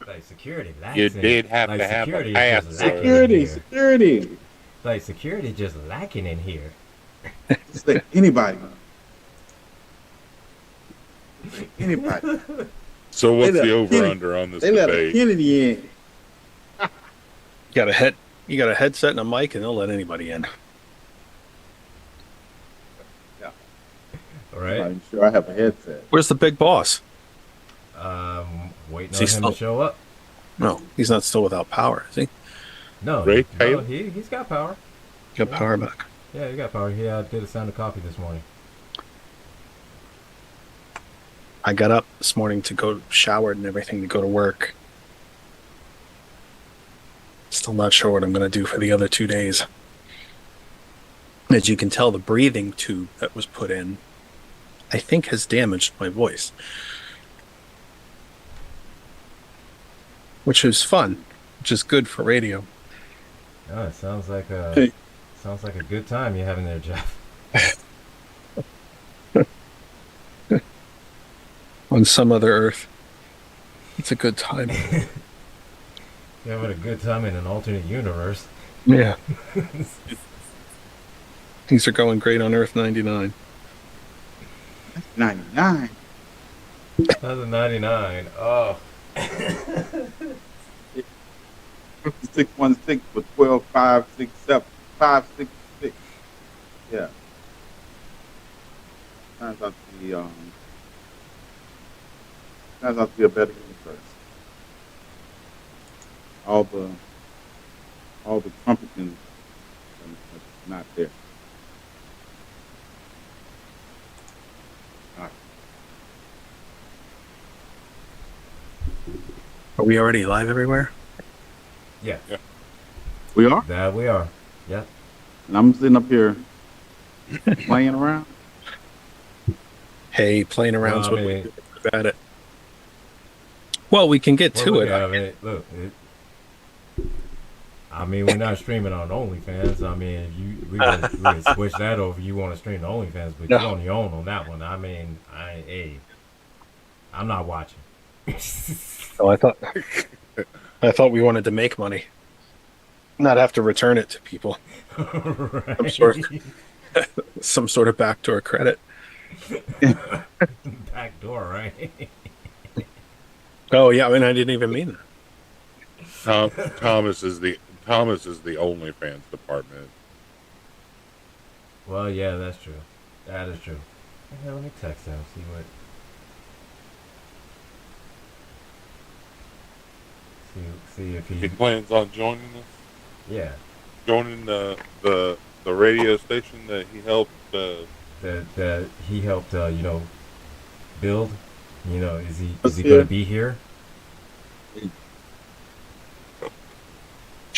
Like security. You did have to have a pass. security. Like security just lacking in here. Just let anybody. Anybody. So what's They let the a over Kennedy- under on this They let a debate? Kennedy in. you got a headset and a mic, and they'll let anybody in. All right. I'm sure I have a headset. Where's the big boss? Waiting Is on he him still- to show up. No, he's not still without power, is he? No, Ray no, Taylor? he's got power. Got power back. Yeah, he got power. He did a sound of coffee this morning. I got up this morning to go showered and everything to go to work. Still not sure what I'm going to do for the other 2 days. As you can tell, the breathing tube that was put in, I think, has damaged my voice. Which is fun, which is good for radio. Oh, it sounds like a good time you're having there, Jeff. On some other earth, it's a good time. You're having a good time in an alternate universe. Yeah. Things are going great on Earth 99. 99. That's a 99. Oh. 616 with 12, 5, 6, 7, 5, 6, 6. Yeah. Turns out to be a better universe. All the Trumpicans are not there. All right. Are we already live everywhere? Yeah. We are? That we are. Yep. And I'm sitting up here playing around. Hey, playing around's Well, I what we mean- do at it. Well, we can get to Well, it. yeah, I mean, look, I mean, we're not streaming on OnlyFans. I mean, we can switch that over. You want to stream to OnlyFans, but No. you're on your own on that one. I mean, I'm not watching. Oh, I thought we wanted to make money, not have to return it to people. Right. Some sort of backdoor credit. Back door, right? Oh yeah, I mean, I didn't even mean that. Thomas is the OnlyFans department. Well, yeah, that's true. That is true. Okay, let me text him. See what. See if He plans on joining us. Yeah. Joining the radio station that he helped. That he helped, build. Is he Let's going hear. to be here?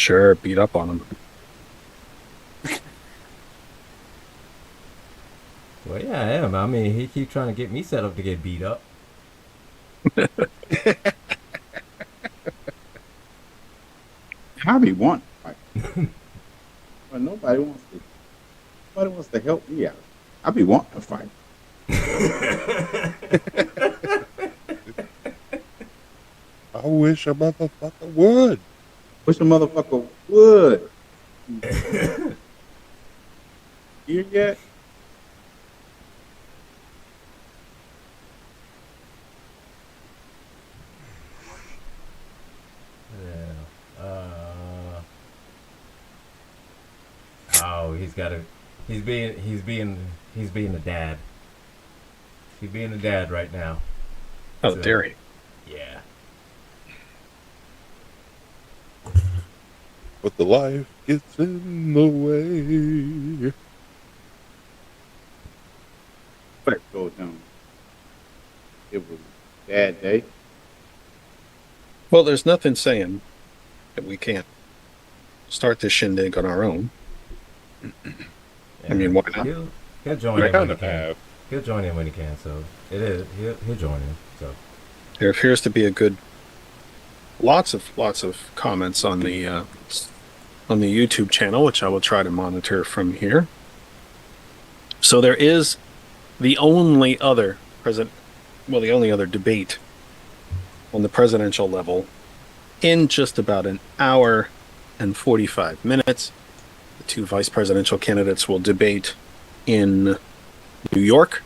Sure, beat up on him. Well, yeah, I am. I mean, he keep trying to get me set up to get beat up. I be wanting to fight. But nobody wants to help me out. I be wanting to fight. I wish a motherfucker would. Wish a motherfucker would. Here yet? Oh, he's being a dad. He's being a dad right now. Oh, dare he? Yeah. But the life gets in the way. Let's go down. It was a bad day. Well, there's nothing saying that we can't start this shindig on our own. I mean, why not? He'll join in when he can. He'll join in when he can. So it is. He'll join in. So There appears to be a good, lots of comments on the YouTube channel, which I will try to monitor from here. So there is the only other debate on the presidential level in just about an hour and 45 minutes. The two vice presidential candidates will debate in New York.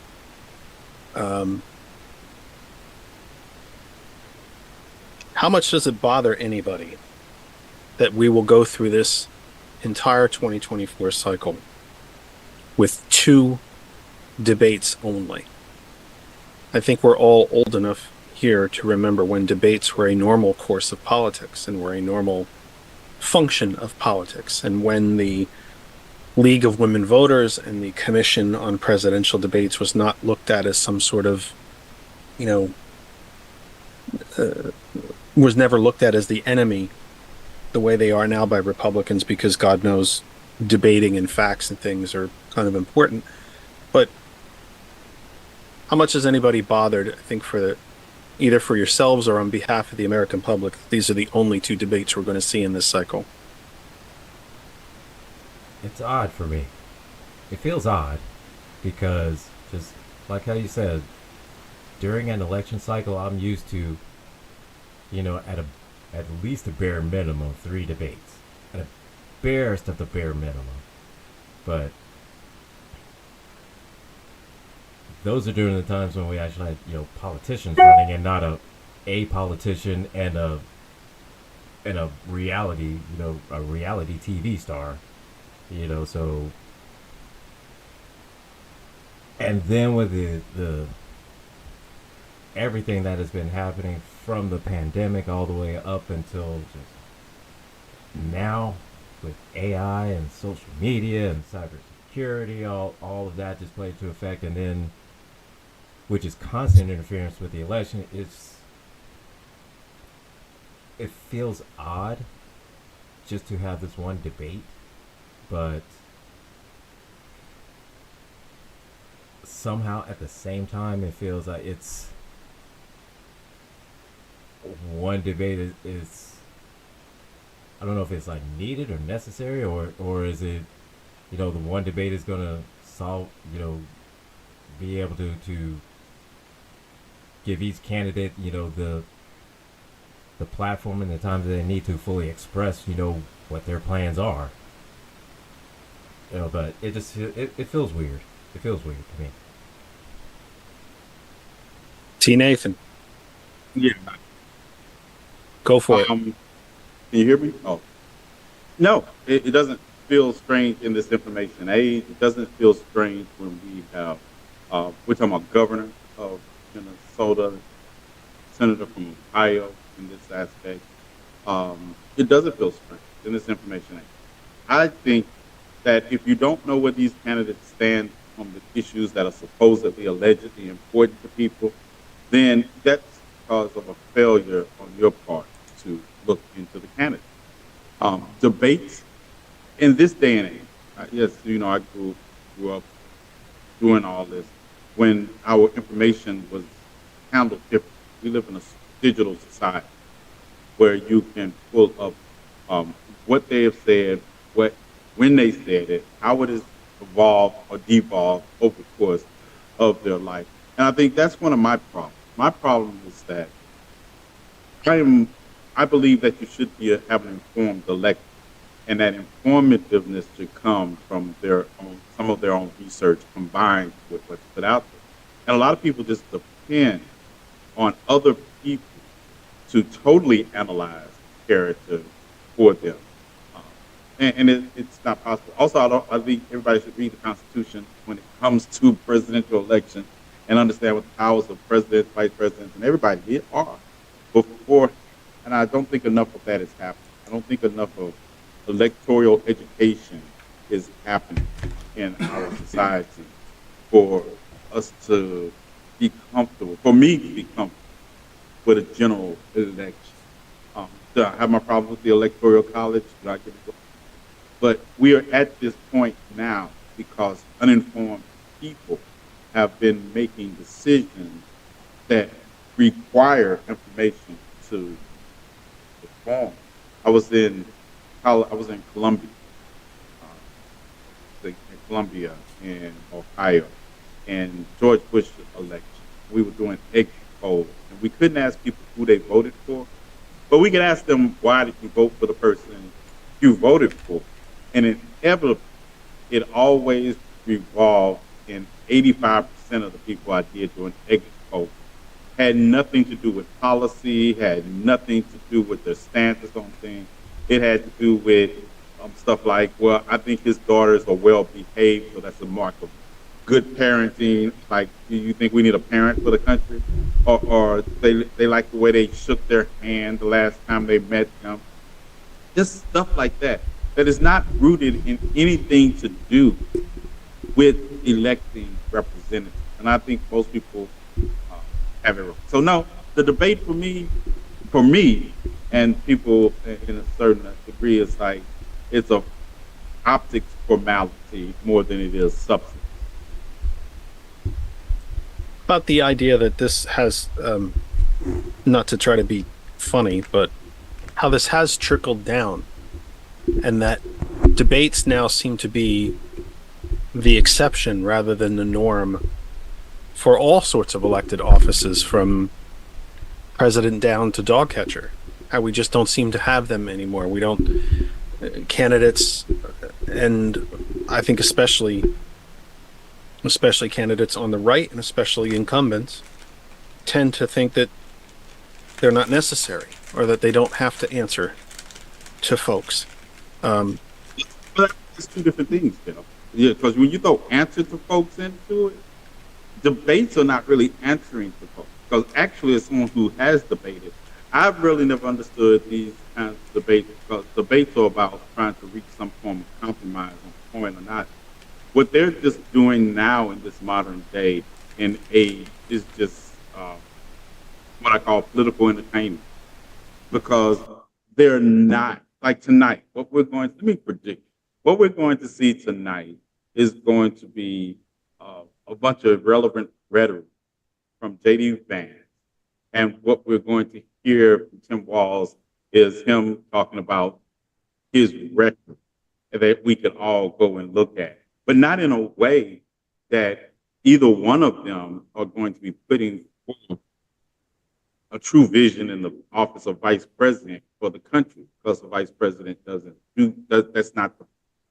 How much does it bother anybody that we will go through this entire 2024 cycle with two debates only? I think we're all old enough here to remember when debates were a normal course of politics and were a normal function of politics, and when the League of Women Voters and the Commission on Presidential Debates was not looked at as some sort of, was never looked at as the enemy the way they are now by Republicans, because God knows debating and facts and things are kind of important. But how much is anybody bothered, I think, either for yourselves or on behalf of the American public, these are the only two debates we're going to see in this cycle? it's odd for me. It feels odd because, just like how you said, during an election cycle, I'm used to, at least a bare minimum 3 debates, at a barest of the bare minimum. But those are during the times when we actually had, politicians running, and not a politician and a reality, a reality TV star, so. And then with the everything that has been happening from the pandemic all the way up until just now, with AI and social media and cybersecurity, all of that just played to effect, and then, which is constant interference with the election, it feels odd just to have this one debate, but somehow at the same time it feels like it's one debate is I don't know if it's like needed or necessary, or is it, the one debate is gonna solve, be able to give each candidate, the platform and the time that they need to fully express, what their plans are. But it just it feels weird. It feels weird to me. T. Nathan. Yeah. Go for it. Can you hear me? Oh. No, it doesn't feel strange in this information age. It doesn't feel strange when we have, we're talking about governor of Minnesota, senator from Ohio in this aspect. It doesn't feel strange in this information age. I think that if you don't know where these candidates stand on the issues that are supposedly, allegedly important to people, then that's because of a failure on your part to look into the candidate. Debates in this day and age. Yes, you know, I grew up doing all this when our information was handled differently. We live in a digital society where you can pull up what they have said, when they said it, how it has evolved or devolved over the course of their life. And I think that's one of my problems. My problem is that I believe that you should have an informed electorate, and that informativeness should come from some of their own research combined with what's put out there. And a lot of people just depend on other people to totally analyze character for them. It's not possible. Also, I think everybody should read the Constitution when it comes to presidential elections and understand what the powers of presidents, vice presidents, and everybody are before. And I don't think enough of that is happening. I don't think enough of electoral education is happening in our society for us to be comfortable, for me to be comfortable with a general election. Do I have my problem with the Electoral College? Do I get it? But we are at this point now because uninformed people have been making decisions that require information to perform. I was in Columbia, in Ohio, and George Bush's election. We were doing exit polls, and we couldn't ask people who they voted for, but we could ask them, why did you vote for the person you voted for? And inevitably, it always revolved in 85% of the people I did during exit polls had nothing to do with policy, had nothing to do with their stances on things. It had to do with stuff like, well, I think his daughters are well behaved, so that's a mark of good parenting. Like, do you think we need a parent for the country? Or they like the way they shook their hand the last time they met them. Just stuff like that. That is not rooted in anything to do with electing representatives. And I think most people have it wrong. So no, the debate for me, and people in a certain degree, is like, it's a optics formality more than it is substance. About the idea that this has, not to try to be funny, but how this has trickled down, and that debates now seem to be the exception rather than the norm for all sorts of elected offices, from president down to dog catcher. How we just don't seem to have them anymore. We don't, candidates, and I think especially candidates on the right, and especially incumbents, tend to think that they're not necessary, or that they don't have to answer to folks. But it's two different things, you know. Yeah, because when you throw answer to folks into it, debates are not really answering to folks. Because actually, as someone who has debated, I've really never understood these kinds of debates, because debates are about trying to reach some form of compromise on point or not. What they're just doing now in this modern day and age is just what I call political entertainment. Because they're not, like tonight, let me predict, what we're going to see tonight is going to be a bunch of irrelevant rhetoric from J.D. Vance. And what we're going to hear from Tim Walz is him talking about his record that we can all go and look at, but not in a way that either one of them are going to be putting forth a true vision in the office of vice president for the country, because the vice president that's not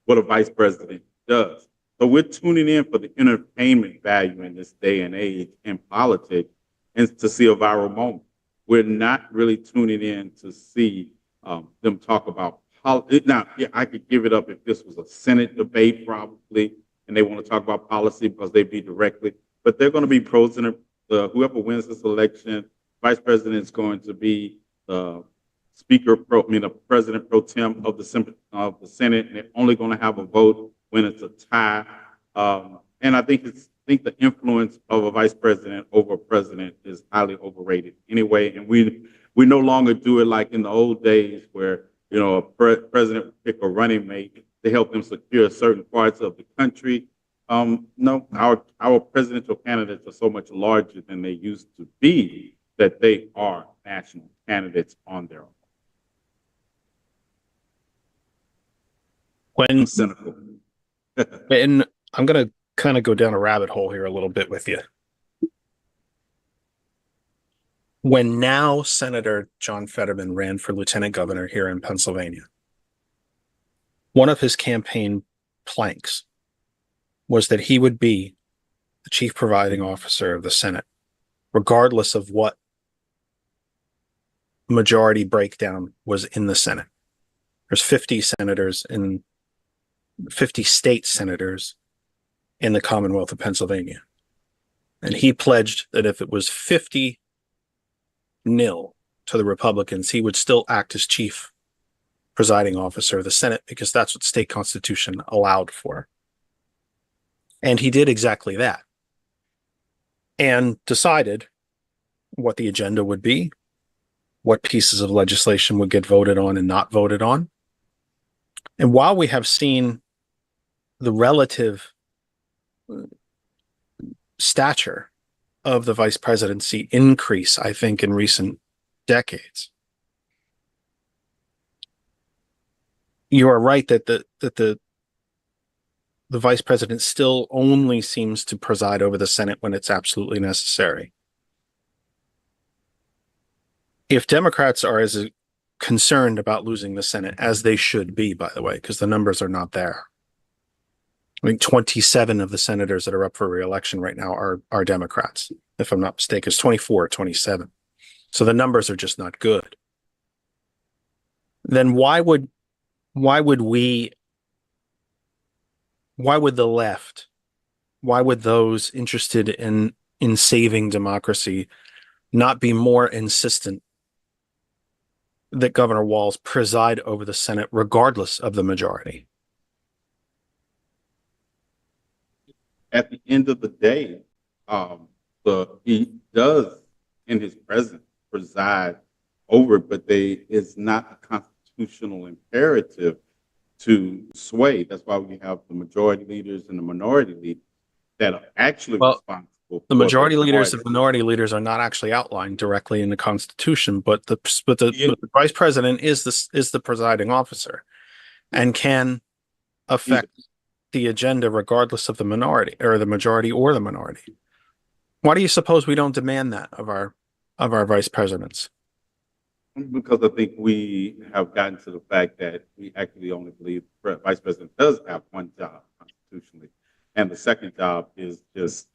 what a vice president does. So we're tuning in for the entertainment value in this day and age in politics, and to see a viral moment. We're not really tuning in to see them talk about politics. Now, yeah, I could give it up if this was a Senate debate, probably, and they want to talk about policy because they be directly. But they're going to be president. Whoever wins this election, vice president is going to be the president pro tem of the Senate, and they're only going to have a vote when it's a tie. And I think the influence of a vice president over a president is highly overrated anyway. And we no longer do it like in the old days where a president pick a running mate to help them secure certain parts of the country. No, our presidential candidates are so much larger than they used to be that they are national candidates on their own. I'm cynical. And I'm going to kind of go down a rabbit hole here a little bit with you. When now Senator John Fetterman ran for lieutenant governor here in Pennsylvania, one of his campaign planks was that he would be the chief providing officer of the Senate, regardless of what majority breakdown was in the Senate. There's 50 senators in 50 state senators in the Commonwealth of Pennsylvania. And he pledged that if it was 50-0 to the Republicans, he would still act as chief presiding officer of the Senate because that's what state constitution allowed for. And he did exactly that and decided what the agenda would be, what pieces of legislation would get voted on and not voted on. And while we have seen the relative stature of the vice presidency increase, I think, in recent decades, you are right that the vice president still only seems to preside over the Senate when it's absolutely necessary. If Democrats are as concerned about losing the Senate, as they should be, by the way, because the numbers are not there. I think 27 of the senators that are up for re-election right now are Democrats. If I'm not mistaken, it's 24 or 27. So the numbers are just not good. Then why would the left, why would those interested in saving democracy not be more insistent that Governor Walz preside over the Senate regardless of the majority? At the end of the day, he does, in his presence, preside over it, but it's not a constitutional imperative to sway. That's why we have the majority leaders and the minority leaders that are actually responsible. The majority leaders and minority leaders are not actually outlined directly in the Constitution, but the vice president is the presiding officer and can affect the agenda regardless of the minority or the majority or the minority. Why do you suppose we don't demand that of our vice presidents? Because I think we have gotten to the fact that we actually only believe the vice president does have one job constitutionally, and the second job is just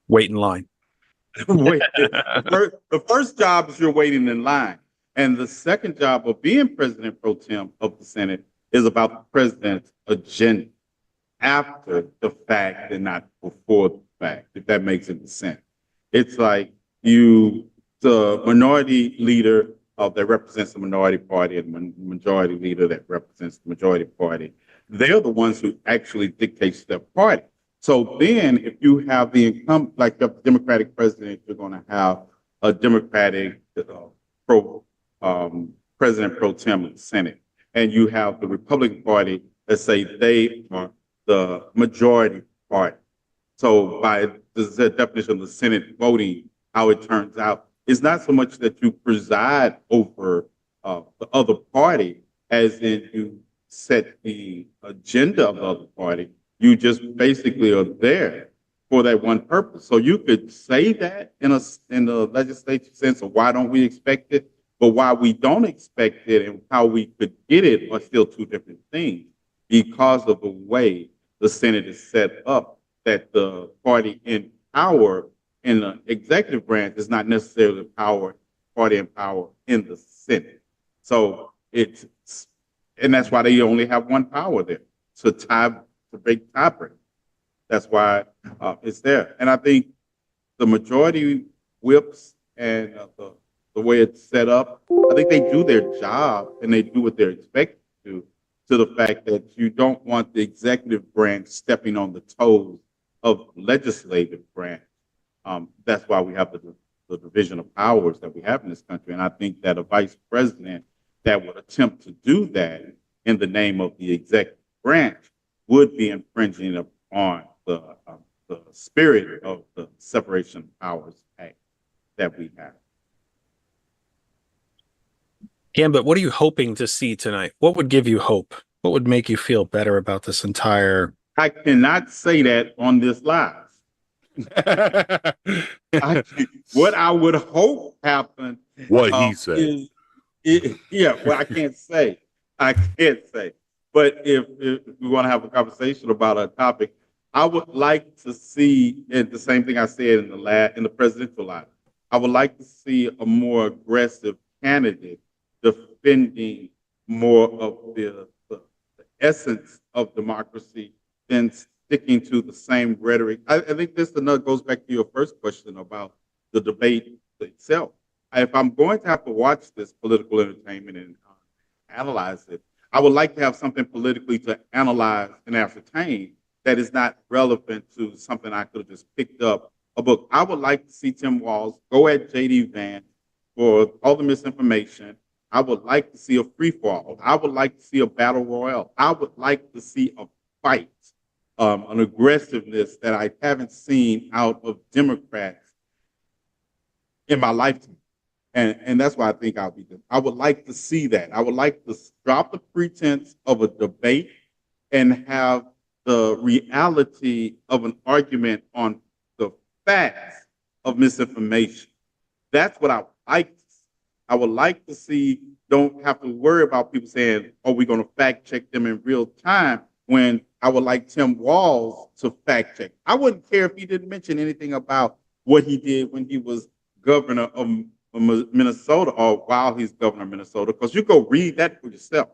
wait in line. The first job is you're waiting in line, and the second job of being president pro tem of the Senate is about the president's agenda after the fact and not before the fact, if that makes any sense. It's like the minority leader that represents the minority party and the majority leader that represents the majority party, they're the ones who actually dictate their party. So then if you have the incumbent, like the Democratic president, you're going to have a Democratic president pro tem in the Senate. And you have the Republican Party that say they are the majority party. So by the definition of the Senate voting, how it turns out, it's not so much that you preside over the other party as in you set the agenda of the other party. You just basically are there for that one purpose. So you could say that in the legislative sense of why don't we expect it, but why we don't expect it and how we could get it are still two different things because of the way the Senate is set up, that the party in power in the executive branch is not necessarily party in power in the Senate. So and that's why they only have one power there, to break tie break. That's why it's there. And I think the majority whips and the way it's set up, I think they do their job and they do what they're expected to the fact that you don't want the executive branch stepping on the toes of the legislative branch. That's why we have the division of powers that we have in this country. And I think that a vice president that would attempt to do that in the name of the executive branch would be infringing upon the spirit of the Separation of Powers Act that we have. Gambit, what are you hoping to see tonight? What would give you hope? What would make you feel better about this entire? I cannot say that on this live. What I would hope happen. What he said. Well, I can't say. But if we want to have a conversation about a topic, I would like to see, and the same thing I said in the presidential line, I would like to see a more aggressive candidate defending more of the essence of democracy than sticking to the same rhetoric. I think this goes back to your first question about the debate itself. If I'm going to have to watch this political entertainment and analyze it, I would like to have something politically to analyze and ascertain that is not relevant to something I could have just picked up a book. I would like to see Tim Walz go at J.D. Vance for all the misinformation. I would like to see a free-for-all. I would like to see a battle royale. I would like to see a fight, an aggressiveness that I haven't seen out of Democrats in my lifetime. And that's why I think I'll be good. I would like to see that. I would like to drop the pretense of a debate and have the reality of an argument on the facts of misinformation. That's what I would like to see. I would like to see, don't have to worry about people saying, oh, we're going to fact check them in real time, when I would like Tim Walz to fact check. I wouldn't care if he didn't mention anything about what he did when he was governor of Minnesota, or while he's governor of Minnesota, because you go read that for yourself.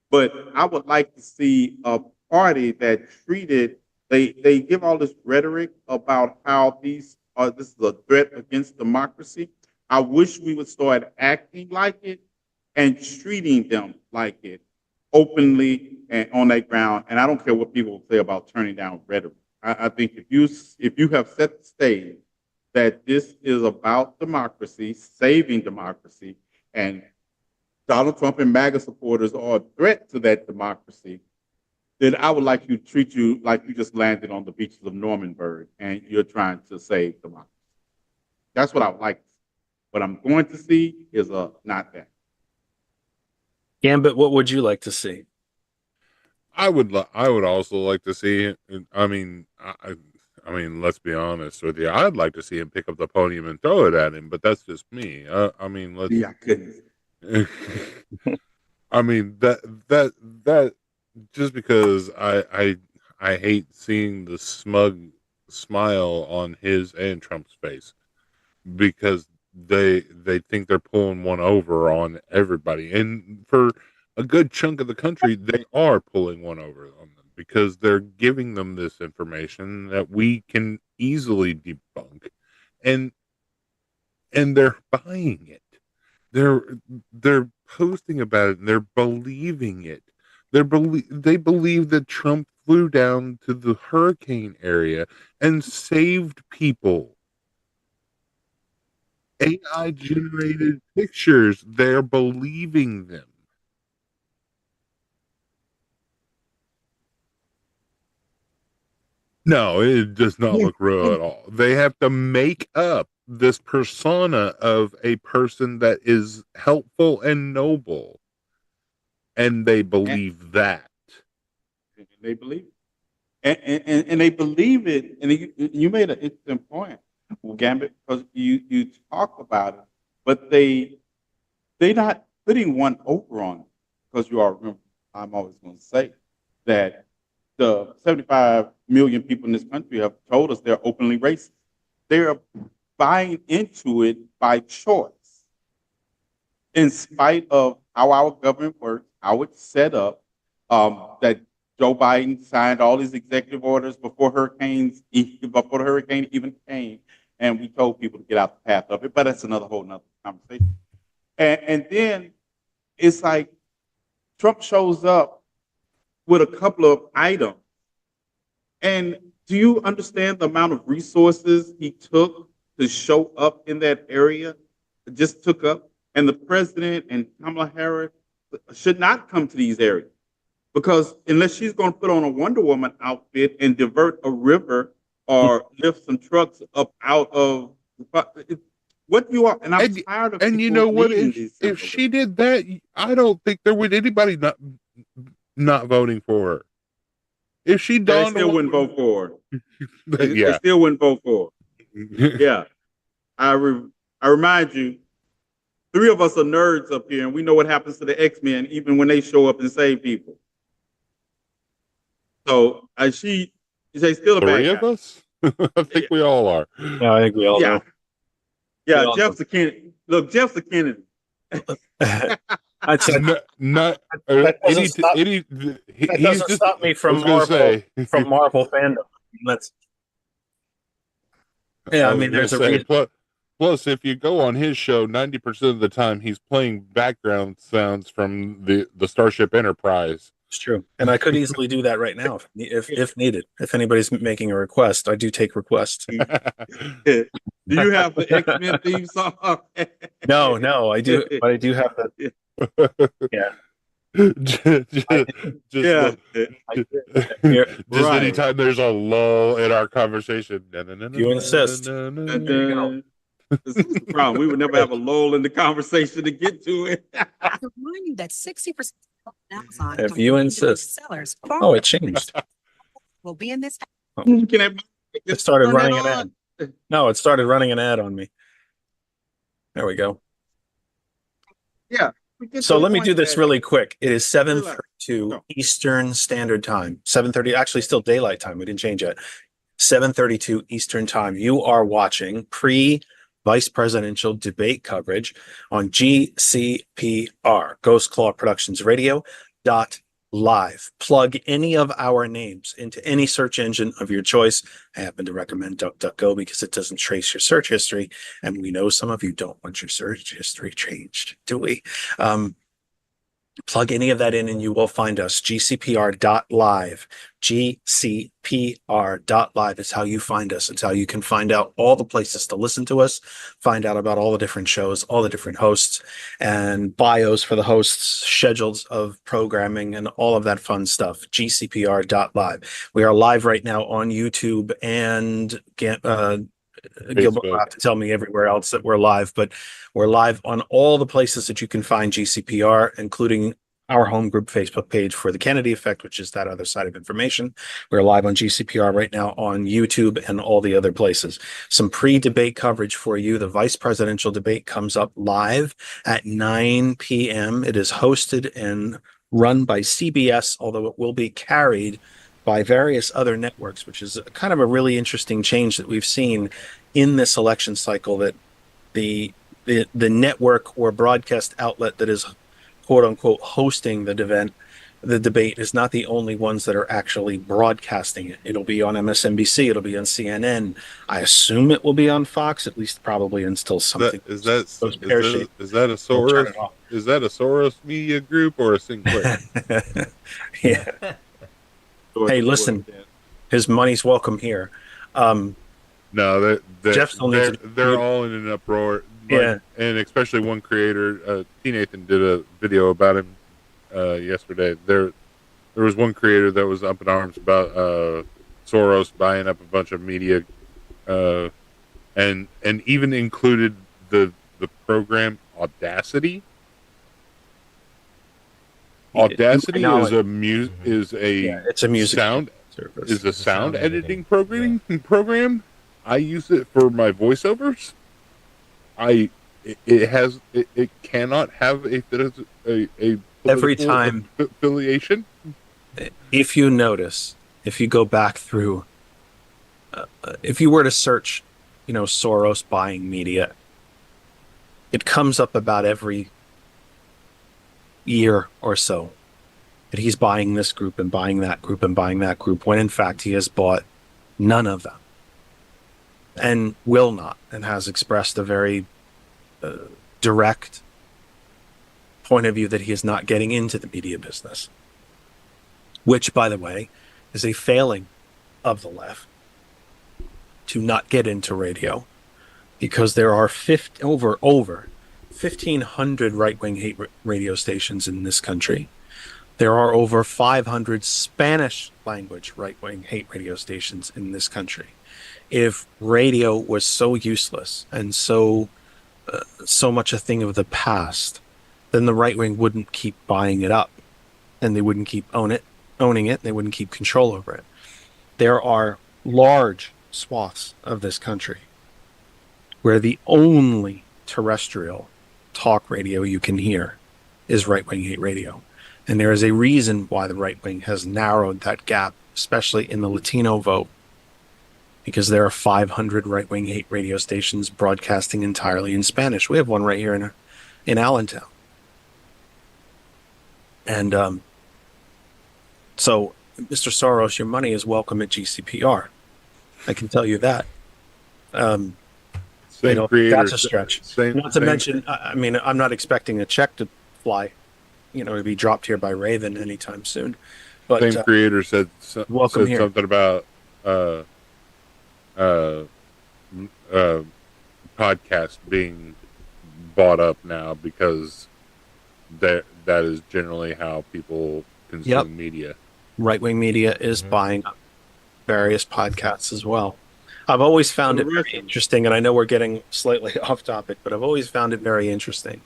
But I would like to see a party that treated, they give all this rhetoric about how this is a threat against democracy. I wish we would start acting like it and treating them like it openly and on that ground. And I don't care what people say about turning down rhetoric. I think if you have set the stage that this is about democracy, saving democracy, and Donald Trump and MAGA supporters are a threat to that democracy, then I would like to treat you like you just landed on the beaches of Normanburg and you're trying to save democracy. That's what I would like to see. What I'm going to see is not that. Gambit, what would you like to see? I would also like to see. I mean, let's be honest with you. I'd like to see him pick up the podium and throw it at him, but that's just me. I mean, let's. Yeah, goodness. I mean that just because I hate seeing the smug smile on his and Trump's face, because they think they're pulling one over on everybody, and for a good chunk of the country they are pulling one over on them, because they're giving them this information that we can easily debunk, and they're buying it. They're posting about it and they're believing it. They believe that Trump flew down to the hurricane area and saved people. AI generated pictures, they're believing them. No, it does not look real at all. They have to make up this persona of a person that is helpful and noble, and they believe that. They believe it. And they believe it. And you made an interesting point, Gambit, because you talk about it, but they're not putting one over on it, because you all remember, I'm always going to say that the 75 million people in this country have told us they're openly racist. They're buying into it by choice, in spite of how our government works, how it's set up, that Joe Biden signed all these executive orders before the hurricane even came, and we told people to get out the path of it, but that's whole nother conversation. And then it's like Trump shows up with a couple of items, and do you understand the amount of resources he took to show up in that area? Just took up And the president and Kamala Harris should not come to these areas because unless she's going to put on a Wonder Woman outfit and divert a river or lift some trucks up out of what you are, and I'm tired of. And you know what? If she did that, I don't think there would anybody not voting for her. If she donned, they still wouldn't vote for her. They Yeah. still wouldn't vote for her. Yeah, I remind you, 3 of us are nerds up here, and we know what happens to the X-Men even when they show up and save people. So she's still a bad Three guy. of us? I think we all are. Yeah, I think we all Yeah. do. Yeah, We Jeff's a Kennedy. Look, Jeff's a Kennedy. I'd say Not that doesn't stop me from Marvel fandom. Let's. Yeah, I mean, there's a reason. Plus, if you go on his show, 90% of the time he's playing background sounds from the Starship Enterprise. It's true, and I could easily do that right now if needed. If anybody's making a request, I do take requests. Do you have the X-Men theme song? No, I do, but I do have the. Just anytime there's a lull in our conversation. You insist. This is the problem. We would never have a lull in the conversation to get to it. Remind you that 60% of Amazon If you insist. sellers Oh, it changed. will be in this. It started running an ad. No, it started running an ad on me. There we go. Yeah. So let me do this really quick. It is 7:32 Eastern Standard Time. 7:30, actually still daylight time. We didn't change it. 7:32 Eastern Time. You are watching pre-vice presidential debate coverage on GCPR, Ghost Claw Productions Radio .live. Plug any of our names into any search engine of your choice. I happen to recommend DuckDuckGo because it doesn't trace your search history, and we know some of you don't want your search history changed, do we? Plug any of that in and you will find us. GCPR.live. GCPR.live is how you find us. It's how you can find out all the places to listen to us, find out about all the different shows, all the different hosts, and bios for the hosts, schedules of programming, and all of that fun stuff. GCPR.live. We are live right now on YouTube and Gilbert will have to tell me everywhere else that we're live, but we're live on all the places that you can find GCPR, including our home group Facebook page for the Kennedy Effect, which is that other side of information. We're live on GCPR right now on YouTube and all the other places. Some pre-debate coverage for you. The vice presidential debate comes up live at 9 p.m. It is hosted and run by CBS, although it will be carried by various other networks, which is kind of a really interesting change that we've seen in this election cycle, that the network or broadcast outlet that is quote unquote hosting the debate is not the only ones that are actually broadcasting it. It'll be on MSNBC, it'll be on CNN. I assume it will be on Fox, at least probably until something. Is that a Soros? Is that a Soros media group or a Sinclair? Yeah. Hey, listen, his money's welcome here. No, Jeff still needs they're all in an uproar. Yeah. And especially one creator, T. Nathan did a video about him yesterday. There was one creator that was up in arms about Soros buying up a bunch of media, and even included the program Audacity. Audacity is a music sound service. Is a sound editing program. I use it for my voiceovers. It cannot have a every time affiliation. If you notice, if you go back through, if you were to search, Soros buying media, it comes up about every year or so that he's buying this group and buying that group and buying that group, when in fact he has bought none of them and will not, and has expressed a very direct point of view that he is not getting into the media business, which, by the way, is a failing of the left to not get into radio, because there are over 1,500 right-wing hate radio stations in this country. There are over 500 Spanish language right-wing hate radio stations in this country. If radio was so useless and so much a thing of the past, then the right wing wouldn't keep buying it up, and they wouldn't keep owning it. They wouldn't keep control over it. There are large swaths of this country where the only terrestrial talk radio you can hear is right-wing hate radio. And there is a reason why the right wing has narrowed that gap, especially in the Latino vote, because there are 500 right-wing hate radio stations broadcasting entirely in Spanish. We have one right here in Allentown. And so, Mr. Soros, your money is welcome at GCPR. I can tell you that. That's a stretch. Not to mention, I mean, I'm not expecting a check to fly, to be dropped here by Raven anytime soon. But same creator said something about podcast being bought up now because that is generally how people consume media. Right-wing media is buying up various podcasts as well. I've always found it very interesting, and I know we're getting slightly off topic, but I've always found it very interesting.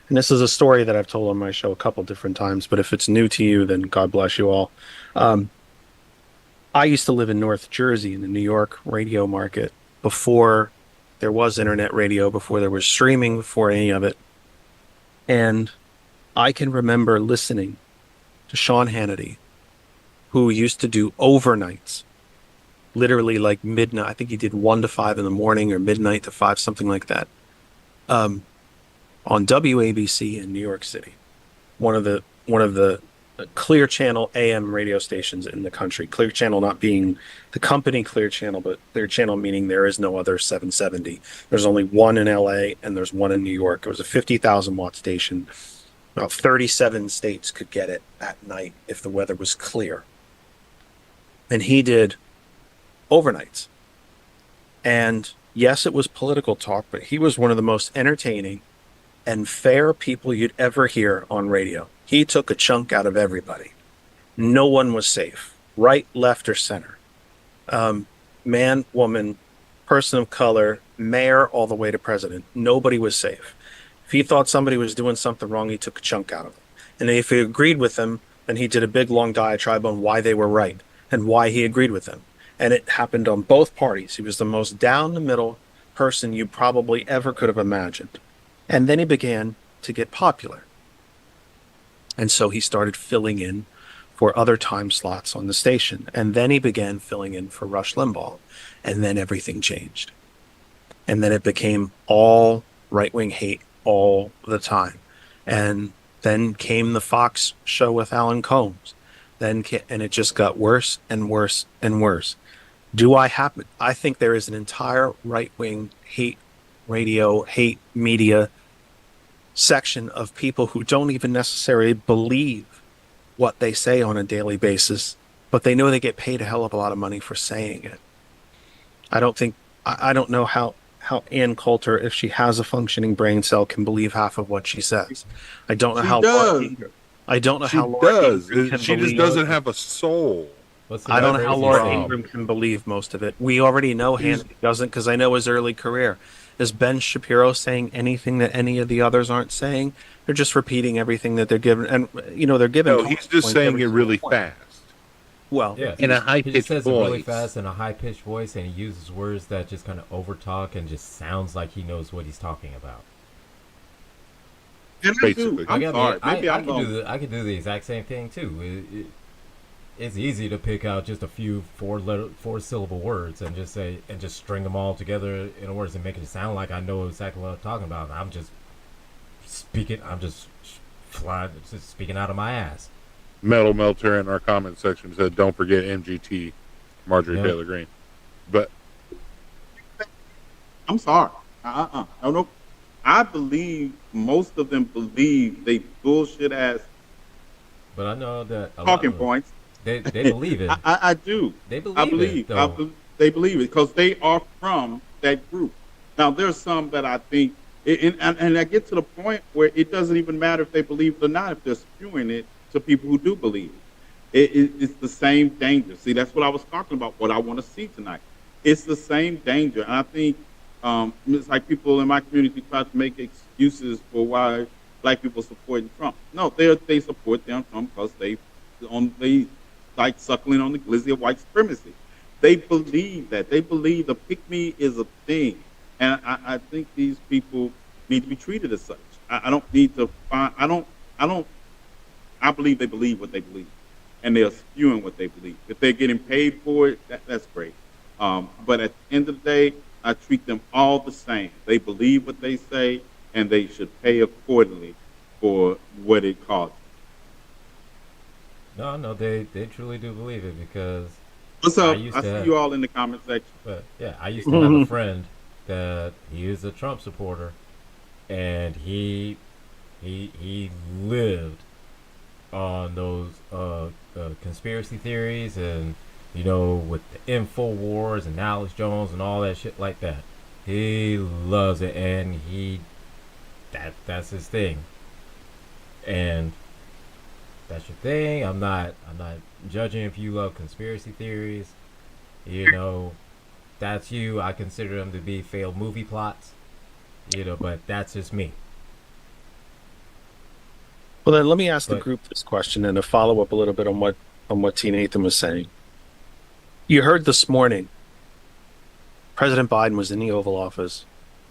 And this is a story that I've told on my show a couple different times, but if it's new to you, then God bless you all. I used to live in North Jersey in the New York radio market before there was internet radio, before there was streaming, before any of it. And I can remember listening to Sean Hannity, who used to do overnights, literally like midnight. I think he did 1 to 5 in the morning or midnight to 5, something like that. On WABC in New York City, one of the Clear Channel AM radio stations in the country. Clear Channel not being the company Clear Channel, but Clear Channel meaning there is no other 770. There's only one in LA and there's one in New York. It was a 50,000 watt station. About 37 states could get it at night if the weather was clear. And he did overnights. And yes, it was political talk, but he was one of the most entertaining and fair people you'd ever hear on radio. He took a chunk out of everybody. No one was safe, right, left, or center. Man, woman, person of color, mayor, all the way to president. Nobody was safe. If he thought somebody was doing something wrong, he took a chunk out of them. And if he agreed with them, then he did a big, long diatribe on why they were right and why he agreed with them. And it happened on both parties. He was the most down-the-middle person you probably ever could have imagined. And then he began to get popular. And so he started filling in for other time slots on the station. And then he began filling in for Rush Limbaugh. And then everything changed. And then it became all right-wing hate all the time. And then came the Fox show with Alan Combs. And it just got worse and worse and worse. I think there is an entire right-wing hate radio, hate media section of people who don't even necessarily believe what they say on a daily basis, but they know they get paid a hell of a lot of money for saying it. I don't know how Ann Coulter, if she has a functioning brain cell, can believe half of what she says. I don't know how Laura Ingraham can She just believe. doesn't have a soul. I don't know how Laura Ingraham can believe most of it. We already know Hannity doesn't, because I know his early career. Is Ben Shapiro saying anything that any of the others aren't saying? They're just repeating everything that they're given, and they're given. No, he's just saying it really fast. Well, yeah, in a high he pitched says voice. it really fast in a high pitched voice, and he uses words that just kind of overtalk and just sounds like he knows what he's talking about. Basically, I can do the exact same thing too. It's easy to pick out just a few four syllable words and just string them all together in words and make it sound like I know exactly what I'm talking about. I'm just speaking out of my ass. Metal Melter in our comment section said, "Don't forget MGT, Marjorie Taylor Greene." But I'm sorry. No. I believe most of them believe they bullshit ass. But I know that talking points. They believe it. I do. They believe they believe it because they are from that group. Now there's some that I think And I get to the point where it doesn't even matter if they believe it or not, if they're spewing it to people who do believe it. It's the same danger. See, that's what I was talking about, what I want to see tonight. It's the same danger. And I think it's like people in my community try to make excuses for why black people supporting Trump. No, they support Trump because they like suckling on the glizzy of white supremacy. They believe that. They believe the pick-me is a thing. And I think these people need to be treated as such. I don't need to find, I believe they believe what they believe. And they're spewing what they believe. If they're getting paid for it, that's great. But at the end of the day, I treat them all the same. They believe what they say, and they should pay accordingly for what it costs. No, they truly do believe it because. What's up? I see you all in the comment section. But yeah, I used to have a friend that he is a Trump supporter, and he lived on those conspiracy theories and with the InfoWars and Alex Jones and all that shit like that. He loves it, and that's his thing. And that's your thing. I'm not judging if you love conspiracy theories. That's you. I consider them to be failed movie plots. But that's just me. Well, then let me ask the group this question and to follow up a little bit on what T. Nathan was saying. You heard this morning, President Biden was in the Oval Office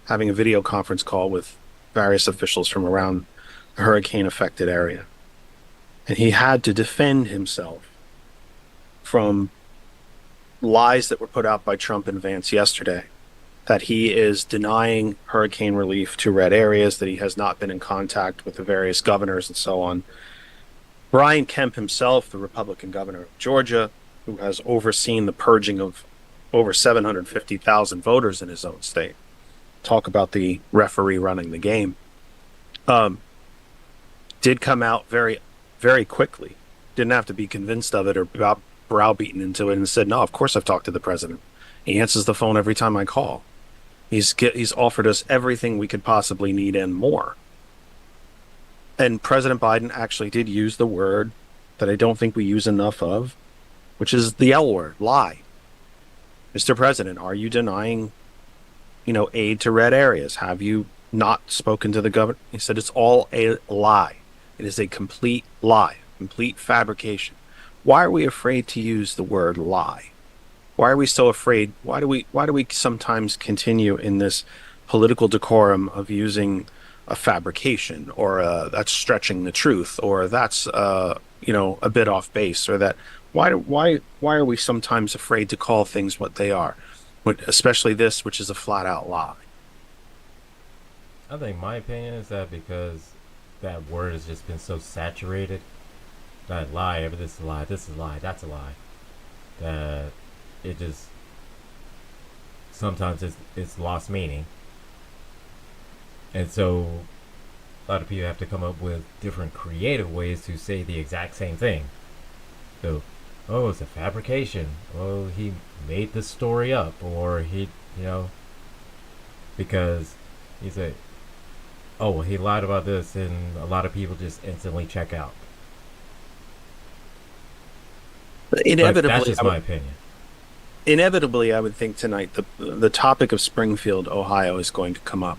having a video conference call with various officials from around the hurricane-affected area. And he had to defend himself from lies that were put out by Trump and Vance yesterday, that he is denying hurricane relief to red areas, that he has not been in contact with the various governors and so on. Brian Kemp himself, the Republican governor of Georgia, who has overseen the purging of over 750,000 voters in his own state, talk about the referee running the game, did come out very, very quickly. Didn't have to be convinced of it or browbeaten into it, and said, no, of course I've talked to the president. He answers the phone every time I call. He's offered us everything we could possibly need and more. And President Biden actually did use the word that I don't think we use enough of, which is the L word, lie. Mr. President, are you denying, aid to red areas? Have you not spoken to the governor? He said it's all a lie. It is a complete lie, complete fabrication. Why are we afraid to use the word lie? Why are we so afraid? Why do we sometimes continue in this political decorum of using a fabrication or that's stretching the truth or that's a bit off base or that? Why are we sometimes afraid to call things what they are, especially this, which is a flat out lie? I think my opinion is that because that word has just been so saturated, that lie, this is a lie, this is a lie, that's a lie, that it just sometimes it's lost meaning. And so a lot of people have to come up with different creative ways to say the exact same thing. So, oh, it's a fabrication. Oh, he made this story up, or he, because he said, oh, well, he lied about this, and a lot of people just instantly check out. Inevitably, that's just my opinion. Inevitably, I would think tonight the topic of Springfield, Ohio is going to come up.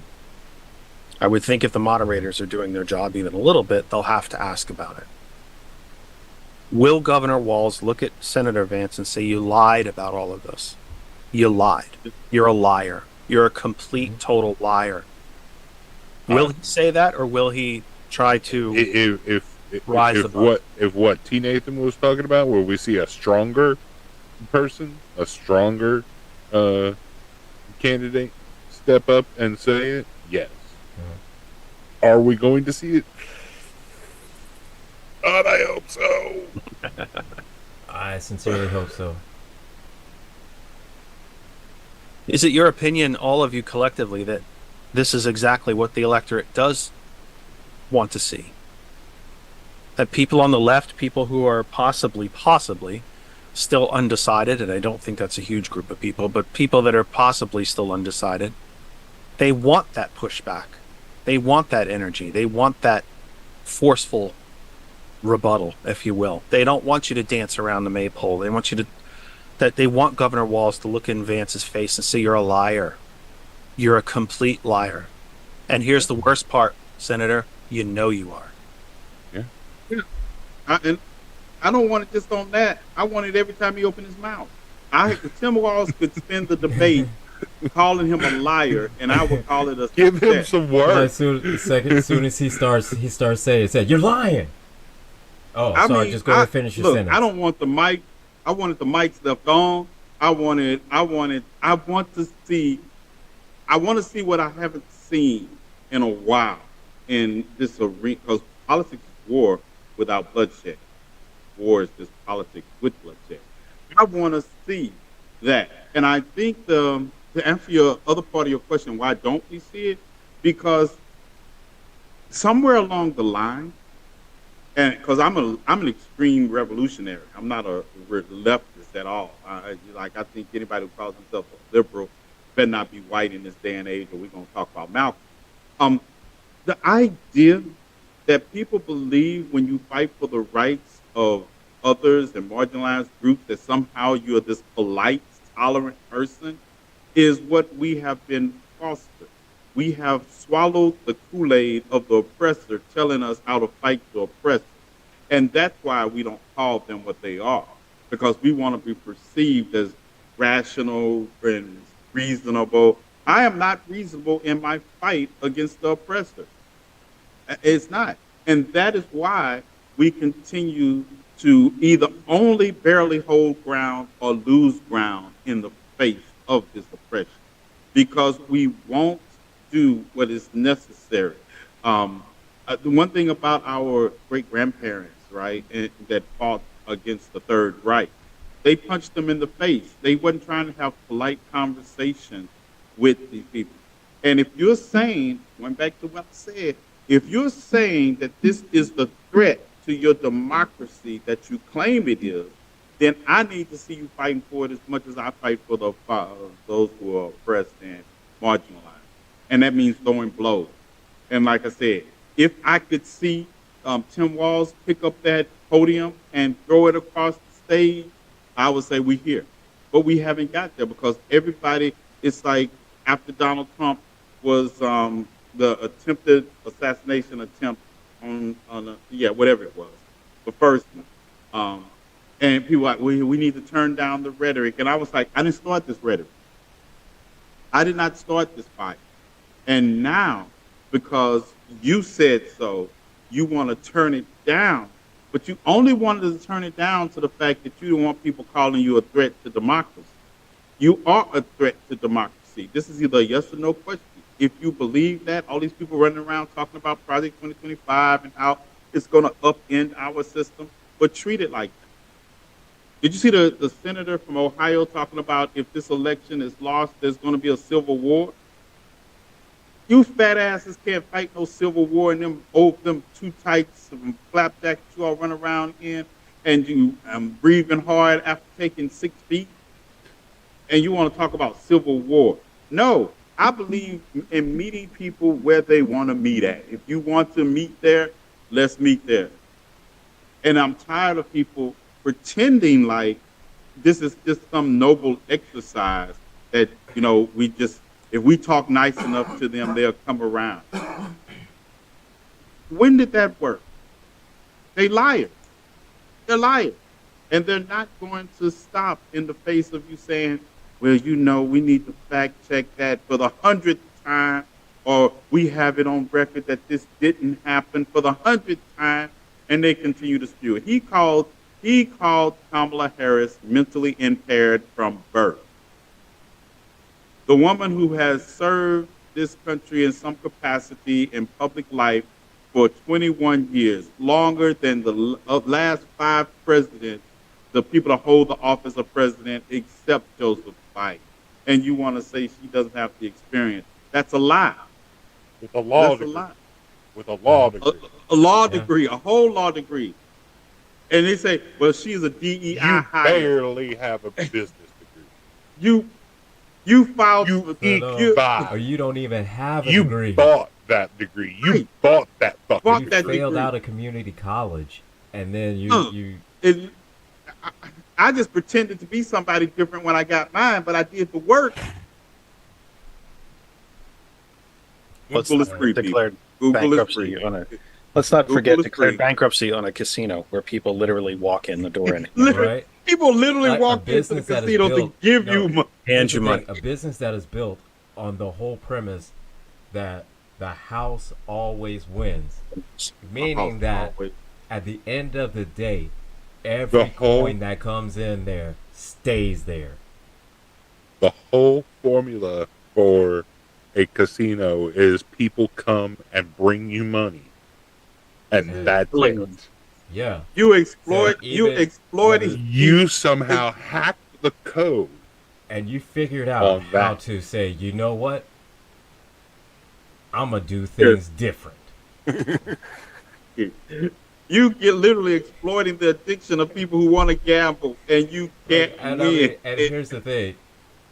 I would think if the moderators are doing their job even a little bit, they'll have to ask about it. Will Governor Walz look at Senator Vance and say, you lied about all of this? You lied. You're a liar. You're a complete, total liar. Will he say that, or will he try to rise above? If what T. Nathan was talking about, where we see a stronger person, a stronger candidate step up and say it, yes. Are we going to see it? God, I hope so. I sincerely hope so. Is it your opinion, all of you collectively, that this is exactly what the electorate does want to see? That people on the left, people who are possibly still undecided, and I don't think that's a huge group of people, but people that are possibly still undecided, they want that pushback. They want that energy. They want that forceful rebuttal, if you will. They don't want you to dance around the maypole. They want you to, they want Governor Walz to look in Vance's face and say, you're a liar. You're a complete liar. And here's the worst part, Senator, you know you are. Yeah. And I don't want it just on that. I want it every time he opens his mouth. Tim Walz could spend the debate calling him a liar, and I would call it a give him some work. As soon as he starts saying it, said, "You're lying." Oh, sorry. Just go ahead and finish your sentence. I don't want the mic. I wanted the mics left on. I want to see what I haven't seen in a while in this arena, because politics is war without bloodshed. War is just politics with bloodshed. I want to see that, and I think to answer your other part of your question, why don't we see it? Because somewhere along the line, and because I'm an extreme revolutionary, I'm not a leftist at all. I think anybody who calls himself a liberal better not be white in this day and age, or we're going to talk about Malcolm. The idea that people believe when you fight for the rights of others and marginalized groups that somehow you're this polite, tolerant person is what we have been fostered. We have swallowed the Kool-Aid of the oppressor telling us how to fight the oppressor. And that's why we don't call them what they are, because we want to be perceived as rational and reasonable. I am not reasonable in my fight against the oppressor. It's not. And that is why we continue to either only barely hold ground or lose ground in the face of this oppression, because we won't do what is necessary. The one thing about our great-grandparents, right, that fought against the Third Reich, they punched them in the face. They wasn't trying to have polite conversations with these people. And if you're saying, going back to what I said, if you're saying that this is the threat to your democracy that you claim it is, then I need to see you fighting for it as much as I fight for those who are oppressed and marginalized. And that means throwing blows. And like I said, if I could see Tim Walz pick up that podium and throw it across the stage, I would say we're here. But we haven't got there, because everybody, it's like after Donald Trump was the attempted assassination attempt on whatever it was, the first one. And people were like, we need to turn down the rhetoric. And I was like, I didn't start this rhetoric. I did not start this fight. And now, because you said so, you want to turn it down. But you only wanted to turn it down to the fact that you don't want people calling you a threat to democracy. You are a threat to democracy. This is either a yes or no question. If you believe that, all these people running around talking about Project 2025 and how it's going to upend our system, but treat it like that. Did you see the senator from Ohio talking about if this election is lost, there's going to be a civil war? You fat asses can't fight no civil war in them too tight flapjacks you all run around in, and you breathing hard after taking 6 feet, and you want to talk about civil war. No, I believe in meeting people where they want to meet at. If you want to meet there, let's meet there. And I'm tired of people pretending like this is just some noble exercise that, if we talk nice enough to them, they'll come around. When did that work? They liars. They're liars. And they're not going to stop in the face of you saying, well, we need to fact check that for the 100th time, or we have it on record that this didn't happen for the 100th time, and they continue to spew it. He called Kamala Harris mentally impaired from birth. The woman who has served this country in some capacity in public life for 21 years, longer than the last 5 presidents, the people that hold the office of president, except Joseph Biden. And you want to say she doesn't have the experience. That's a lie. With a law That's degree. A lie. With a law degree. A law degree, a whole law degree. And they say, well, she's a DEI You hire. barely have a business degree. You filed You for buy. Or you don't even have a You degree. bought that degree. You bought that fucking Bought You that failed degree. out of community college, and then you I just pretended to be somebody different when I got mine, but I did the work. Let's Google is free, declared people. Google is bankruptcy free. on a. Let's not Google forget is declared free. bankruptcy on a casino where people literally walk in the door and right. People literally A walk into the business that is casino to built- give no, you money. hand Here's you the money. thing, a business that is built on the whole premise that the house always wins, meaning that at the end of the day, every The whole- coin that comes in there stays there. The whole formula for a casino is people come and bring you money, and that's it. Yeah. You exploit. So You even exploited. You somehow hacked the code, and you figured out on how that. to say, you know what? I'm gonna do things different. You get literally exploiting the addiction of people who want to gamble, and you can't And, win. and here's the thing,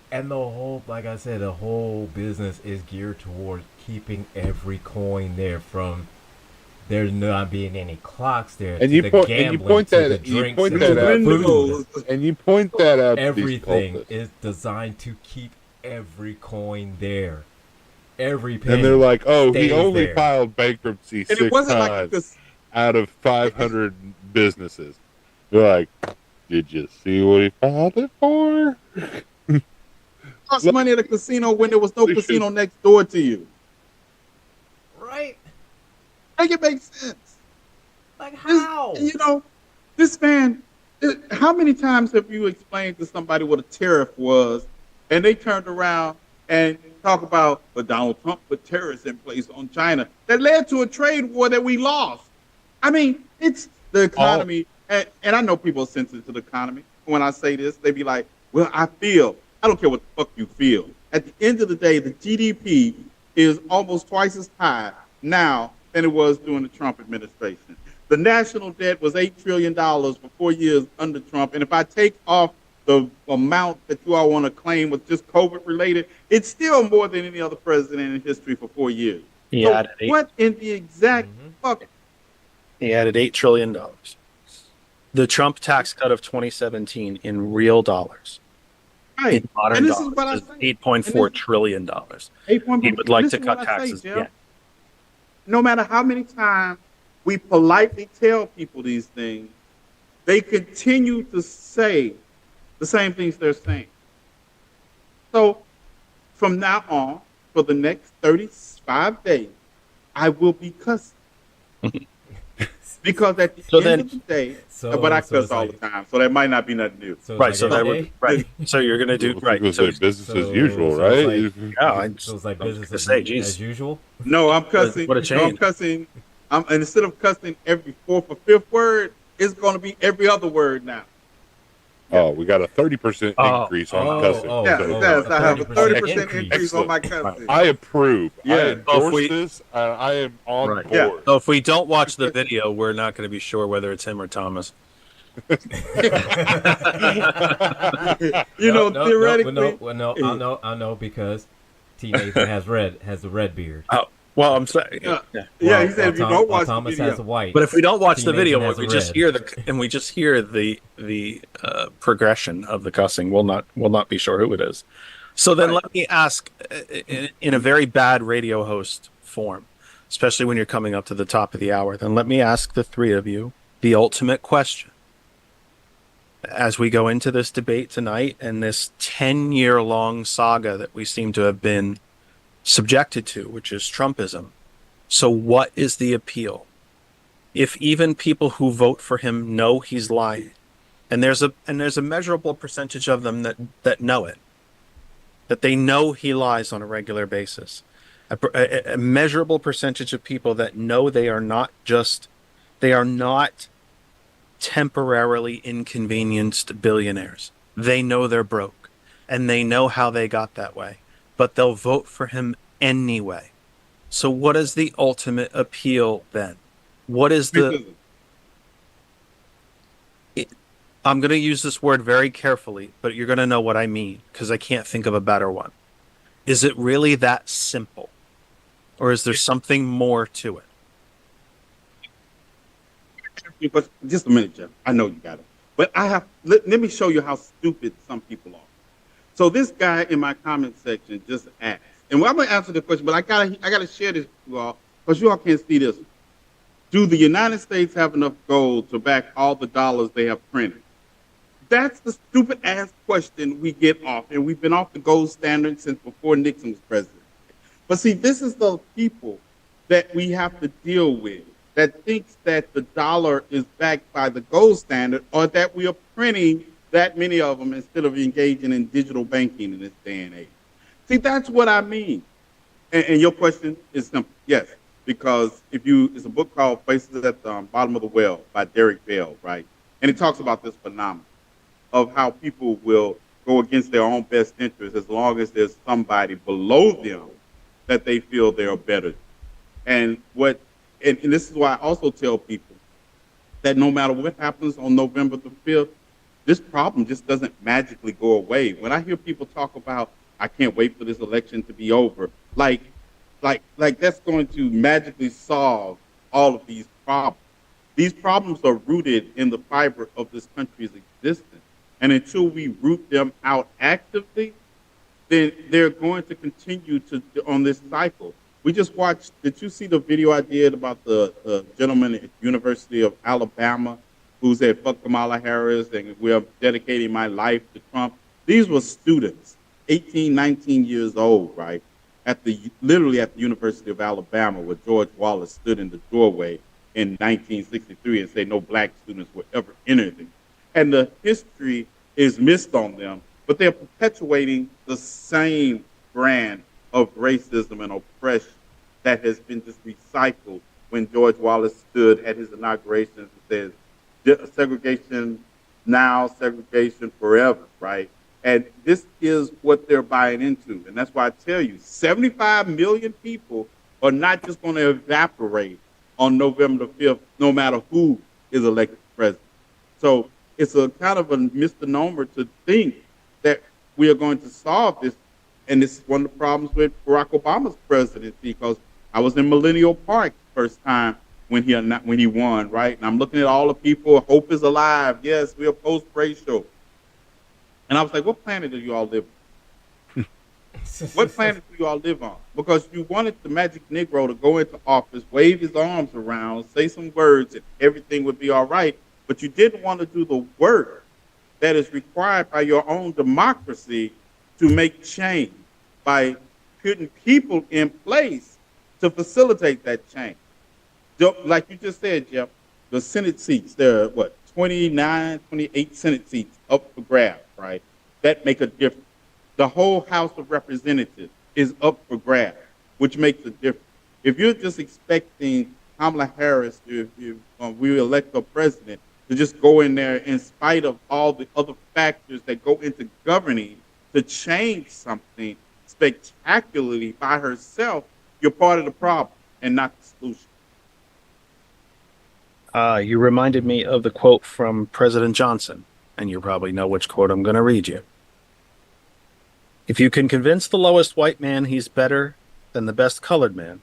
and the whole, like I said, the whole business is geared towards keeping every coin there, from there not being any clocks there, And to you the point gambling, and you point to that the you drinks, point to that the out, food. and you point that out. to these Everything cultists. is designed to keep every coin there. Every penny. And they're like, "Oh, he stays only there. filed bankruptcy And it 6 wasn't like times this. out of 500 businesses." They're like, "Did you see what he filed it for?" Cost money at a casino when there was no casino next door to you. Right? Make it make sense. Like how? You know, this man. How many times have you explained to somebody what a tariff was, and they turned around and talk about, but Donald Trump put tariffs in place on China that led to a trade war that we lost. I mean, it's the economy, and I know people are sensitive to the economy. When I say this, they be like, well, I don't care what the fuck you feel. At the end of the day, the GDP is almost twice as high now than it was during the Trump administration. The national debt was $8 trillion for 4 years under Trump. And if I take off the amount that you all want to claim was just COVID related, it's still more than any other president in history for 4 years. He So added eight- what in the exact fuck? He added $8 trillion. The Trump tax cut of 2017 in real dollars. Right. In modern And this dollars is what I is say. $8.4 trillion. He would like to cut taxes. Yeah. No matter how many times we politely tell people these things, they continue to say the same things they're saying. So from now on, for the next 35 days, I will be cussing. Because at the end of the day, but I cuss all the time, so that might not be nothing new. Right, so that would So you're gonna do right. So So business as usual, right? So it's like business as usual. No, I'm cussing. What a change. I'm cussing. And instead of cussing every fourth or fifth word, it's going to be every other word now. Oh, we got a 30% increase on cussing. Yes, I have a 30% increase on my cussing. I approve. Yeah. I So endorse if we- this. I am on board. Yeah. So if we don't watch the video, we're not going to be sure whether it's him or Thomas. Theoretically. I know because T. Nathan has the red beard. Oh, well, I'm sorry. Yeah, he said if you don't watch Thomas the video. has the white. But if we don't watch T. the video, Nathan has we the just red. hear the progression of the cussing. We'll not be sure who it is. So then let me ask, in a very bad radio host form, especially when you're coming up to the top of the hour, then let me ask the three of you the ultimate question. As we go into this debate tonight and this 10-year-long saga that we seem to have been subjected to, which is Trumpism. So what is the appeal? If even people who vote for him know he's lying, and there's a measurable percentage of them that know it, that they know he lies on a regular basis, a measurable percentage of people that know they are not temporarily inconvenienced billionaires. They know they're broke, and they know how they got that way, but they'll vote for him anyway. So what is the ultimate appeal then? What is the I'm going to use this word very carefully, but you're going to know what I mean because I can't think of a better one. Is it really that simple? Or is there something more to it? But just a minute, Jeff. I know you got it. But let me show you how stupid some people are. So this guy in my comment section just asked, and I'm going to answer the question, but I gotta share this with you all because you all can't see this. Do the United States have enough gold to back all the dollars they have printed? That's the stupid ass question we get off, and we've been off the gold standard since before Nixon was president. But see, this is the people that we have to deal with that thinks that the dollar is backed by the gold standard or that we are printing that many of them instead of engaging in digital banking in this day and age. See, that's what I mean. And your question is simple. Yes, because it's a book called Faces at the Bottom of the Well by Derek Bell, right? And it talks about this phenomenon of how people will go against their own best interests as long as there's somebody below them that they feel they're better. And this is why I also tell people that no matter what happens on November the 5th, this problem just doesn't magically go away. When I hear people talk about, I can't wait for this election to be over, like that's going to magically solve all of these problems. These problems are rooted in the fiber of this country's existence. And until we root them out actively, then they're going to continue on this cycle. We just watched, did you see the video I did about the gentleman at University of Alabama who said, fuck Kamala Harris, and we're dedicating my life to Trump? These were students, 18, 19 years old, right? Literally at the University of Alabama, where George Wallace stood in the doorway in 1963 and said no black students would ever enter them. And the history is missed on them, but they're perpetuating the same brand of racism and oppression that has been just recycled when George Wallace stood at his inauguration and said, segregation now, segregation forever, right? And this is what they're buying into. And that's why I tell you, 75 million people are not just going to evaporate on November the 5th, no matter who is elected president. So it's a kind of a misnomer to think that we are going to solve this. And this is one of the problems with Barack Obama's presidency, because I was in Millennial Park the first time when he won, right? And I'm looking at all the people, hope is alive. Yes, we are post-racial. And I was like, what planet do you all live on? What planet do you all live on? Because you wanted the magic Negro to go into office, wave his arms around, say some words, and everything would be all right. But you didn't want to do the work that is required by your own democracy to make change by putting people in place to facilitate that change. Like you just said, Jeff, the Senate seats, there are 29, 28 Senate seats up for grabs, right? That make a difference. The whole House of Representatives is up for grabs, which makes a difference. If you're just expecting Kamala Harris, if we elect a president, to just go in there in spite of all the other factors that go into governing to change something spectacularly by herself, you're part of the problem and not the solution. You reminded me of the quote from President Johnson, and you probably know which quote I'm going to read you. If you can convince the lowest white man he's better than the best colored man,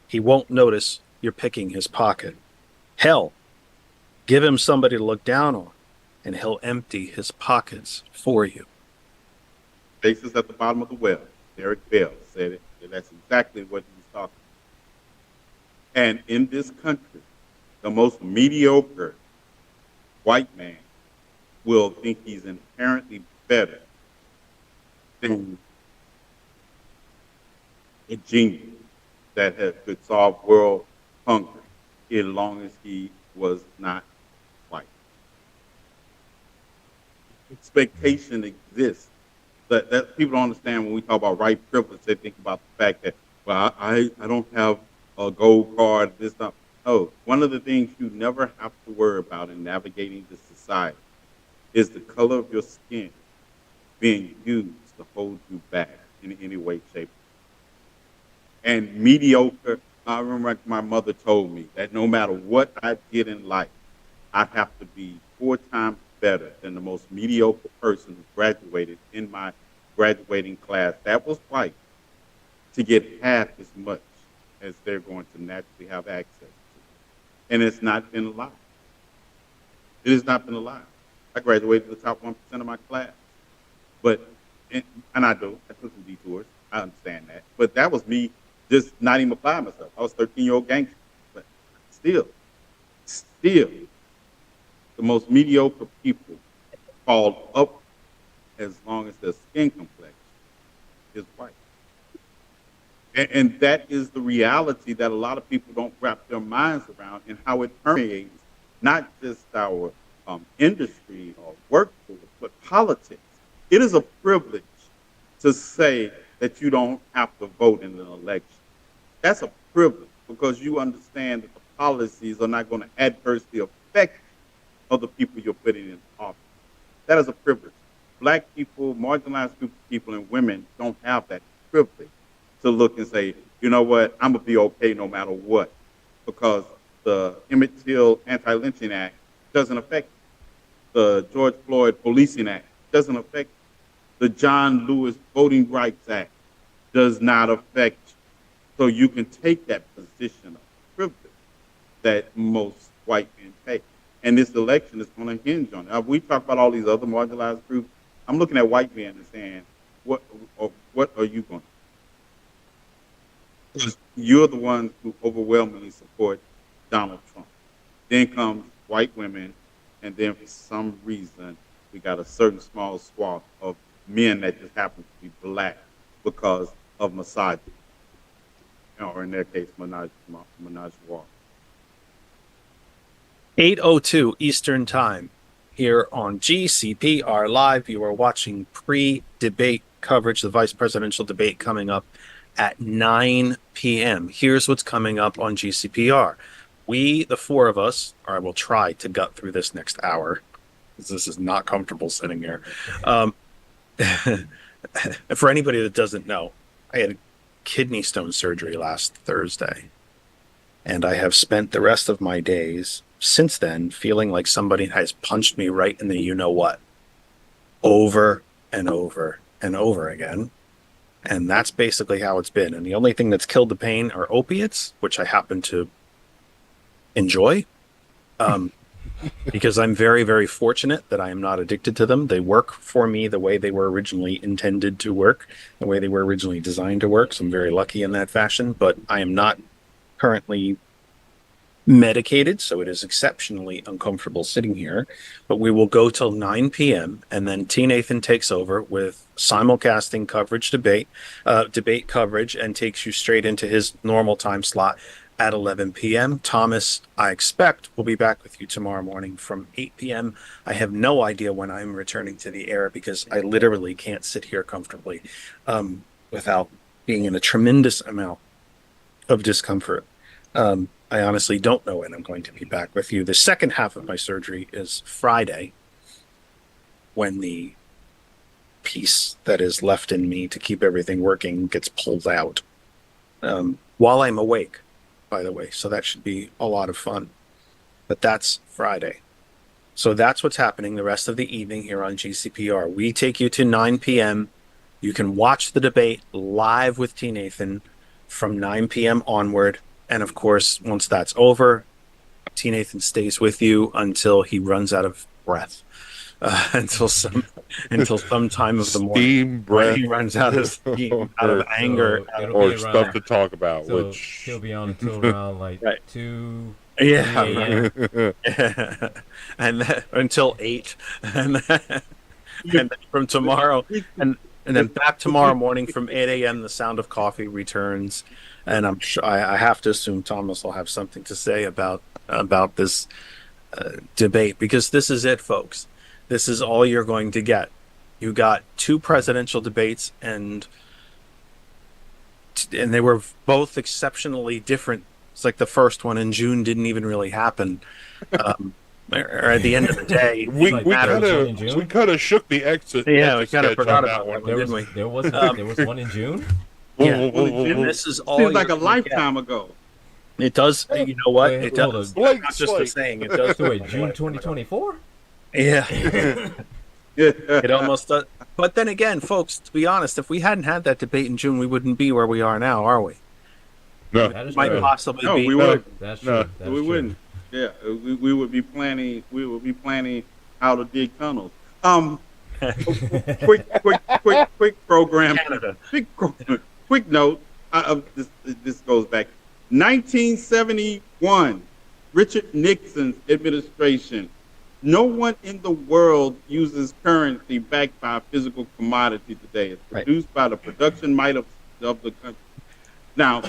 he won't notice you're picking his pocket. Hell, give him somebody to look down on, and he'll empty his pockets for you. Faces at the Bottom of the Well. Derek Bell said it, and that's exactly what he was talking about. And in this country, the most mediocre white man will think he's inherently better than a genius that could solve world hunger as long as he was not white. Expectation exists. That people don't understand when we talk about white privilege. They think about the fact that, well, I don't have a gold card, this stuff. No, one of the things you never have to worry about in navigating this society is the color of your skin being used to hold you back in any way, shape. And mediocre, I remember my mother told me that no matter what I did in life, I have to be 4 times better than the most mediocre person who graduated in my graduating class that was white to get half as much as they're going to naturally have access to. And it's not been a lie. It has not been a lie. I graduated the top 1% of my class. But, and I took some detours. I understand that. But that was me just not even applying myself. I was a 13-year-old gangster. But still, the most mediocre people fall up as long as their skin complexion is white. And that is the reality that a lot of people don't wrap their minds around, and how it permeates not just our industry or workforce, but politics. It is a privilege to say that you don't have to vote in an election. That's a privilege because you understand that the policies are not going to adversely affect other people you're putting in office. That is a privilege. Black people, marginalized groups of people, and women don't have that privilege to look and say, you know what, I'm going to be okay no matter what, because the Emmett Till Anti-Lynching Act doesn't affect you. The George Floyd Policing Act doesn't affect you. The John Lewis Voting Rights Act does not affect you. So you can take that position of privilege that most white men take. And this election is going to hinge on it. We talk about all these other marginalized groups. I'm looking at white men and saying, what are you going to do? Because you're the ones who overwhelmingly support Donald Trump. Then comes white women, and then for some reason, we got a certain small swath of men that just happen to be black because of misogyny, or in their case, menage a trois. 8:02 Eastern Time here on GCPR Live. You are watching pre-debate coverage, the vice presidential debate coming up at 9 p.m. Here's what's coming up on GCPR. We, the four of us, or I will try to gut through this next hour, because this is not comfortable sitting here. For anybody that doesn't know, I had kidney stone surgery last Thursday, and I have spent the rest of my days since then feeling like somebody has punched me right in the you-know-what over and over and over again. And that's basically how it's been. And the only thing that's killed the pain are opiates, which I happen to enjoy, because I'm very, very fortunate that I am not addicted to them. They work for me the way they were originally intended to work, the way they were originally designed to work. So I'm very lucky in that fashion, but I am not currently medicated, so it is exceptionally uncomfortable sitting here. But we will go till 9 p.m. and then T. Nathan takes over with simulcasting coverage, debate coverage, and takes you straight into his normal time slot at 11 p.m. Thomas, I expect, will be back with you tomorrow morning from 8 p.m. I have no idea when I'm returning to the air because I literally can't sit here comfortably without being in a tremendous amount of discomfort. I honestly don't know when I'm going to be back with you. The second half of my surgery is Friday, when the piece that is left in me to keep everything working gets pulled out. While I'm awake, by the way, so that should be a lot of fun. But that's Friday. So that's what's happening the rest of the evening here on GCPR. We take you to 9 p.m. You can watch the debate live with T. Nathan from 9 p.m. onward. And of course, once that's over, T. Nathan stays with you until he runs out of breath. Until some time of the morning. Steam breath. When he runs out of steam, out of anger, or stuff to talk about. So which he'll be on until around like 2. Yeah, right. And then, until 8, and then from tomorrow, and then back tomorrow morning from 8 a.m. The Sound of Coffee returns. And I'm sure I have to assume Thomas will have something to say about this debate, because this is it, folks. This is all you're going to get. You got 2 presidential debates, and they were both exceptionally different. It's like the first one in June didn't even really happen. Or at the end of the day, we kind of shook the exit. Yeah, we kind of forgot about that one, didn't we? There was one in June. Yeah, and this is all. Seems like a lifetime ago. It does. You know what? It does. Wait, not just a saying. It does. Wait, June 2024? Yeah. It almost does. But then again, folks, to be honest, if we hadn't had that debate in June, we wouldn't be where we are now, are we? No. That is Might true. possibly No, be. we would. That's No. true. That's We true. wouldn't. Yeah, we would be planning. We would be planning how to dig tunnels. Quick program. Canada. Quick note. This goes back. 1971, Richard Nixon's administration. No one in the world uses currency backed by a physical commodity today. It's produced by the production might of the country. Now,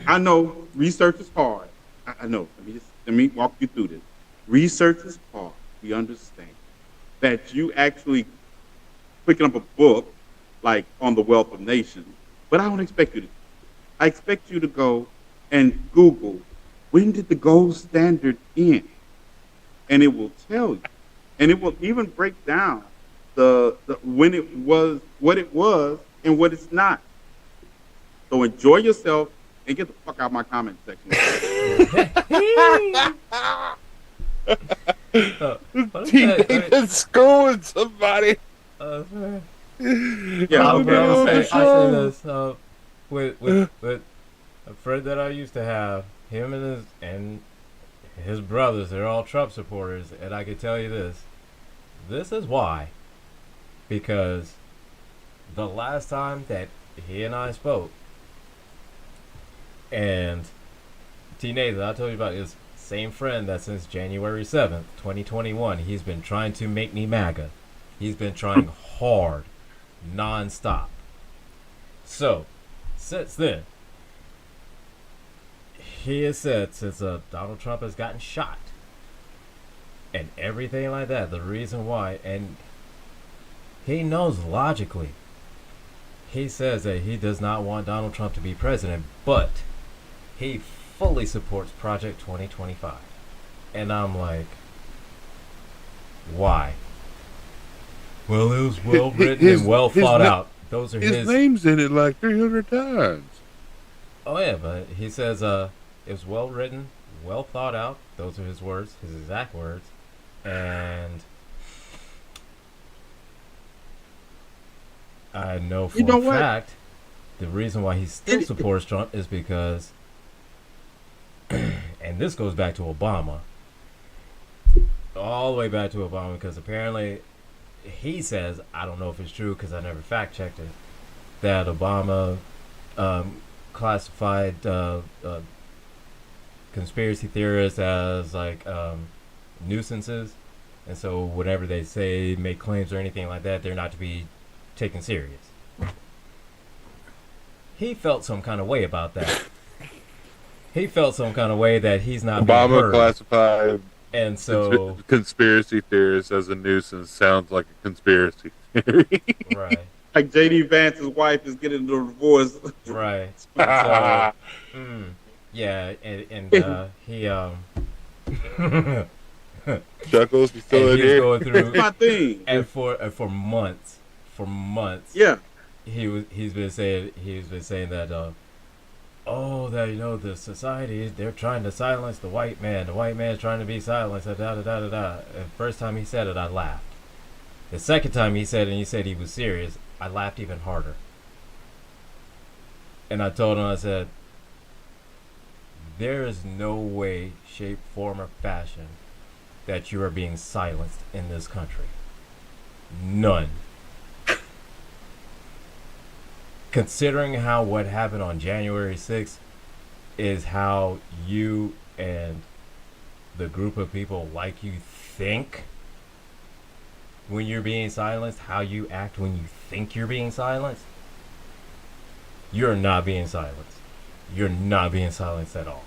I know research is hard. I know. Let me walk you through this. Research is hard. We understand that you actually picking up a book like on the wealth of nations, but I don't expect you to. I expect you to go and Google when did the gold standard end, and it will tell you, and it will even break down the when it was, what it was, and what it's not. So enjoy yourself and get the fuck out of my comment section. Teenagers schooling somebody. Yeah, I okay. say this with a friend that I used to have. Him and his brothers, they're all Trump supporters, and I can tell you this. This is why. Because the last time that he and I spoke, and T. Nathan, I told you about his same friend that since January 7th, 2021, he's been trying to make me MAGA. He's been trying hard, non-stop. So, since then, he has said since Donald Trump has gotten shot and everything like that, the reason why, and he knows logically, he says that he does not want Donald Trump to be president, but he fully supports Project 2025. And I'm like, why? Well, it was well written and well thought out. Those are his name's in it like 300 times. Oh yeah, but he says it was well written, well thought out. Those are his words, his exact words. And I know for a fact the reason why he still supports Trump is because, and this goes back to Obama, all the way back to Obama, because apparently he says, I don't know if it's true because I never fact checked it, that Obama classified conspiracy theorists as like nuisances, and so whenever they say make claims or anything like that, they're not to be taken serious. He felt some kind of way about that. He felt some kind of way that he's not being Obama heard. classified And so conspiracy theorists as a nuisance sounds like a conspiracy theory. Right. Like J.D. Vance's wife is getting a divorce. Right. So, yeah, and he Chuckles, you still in he's here? going through That's my thing. And for months, yeah, he's been saying that that the society, they're trying to silence the white man. The white man's trying to be silenced. Da da da da da. And the first time he said it, I laughed. The second time he said it, and he said he was serious, I laughed even harder. And I told him, I said, there is no way, shape, form, or fashion that you are being silenced in this country. None. Considering how what happened on January 6th is how you and the group of people like you think when you're being silenced, how you act when you think you're being silenced, you're not being silenced. You're not being silenced at all.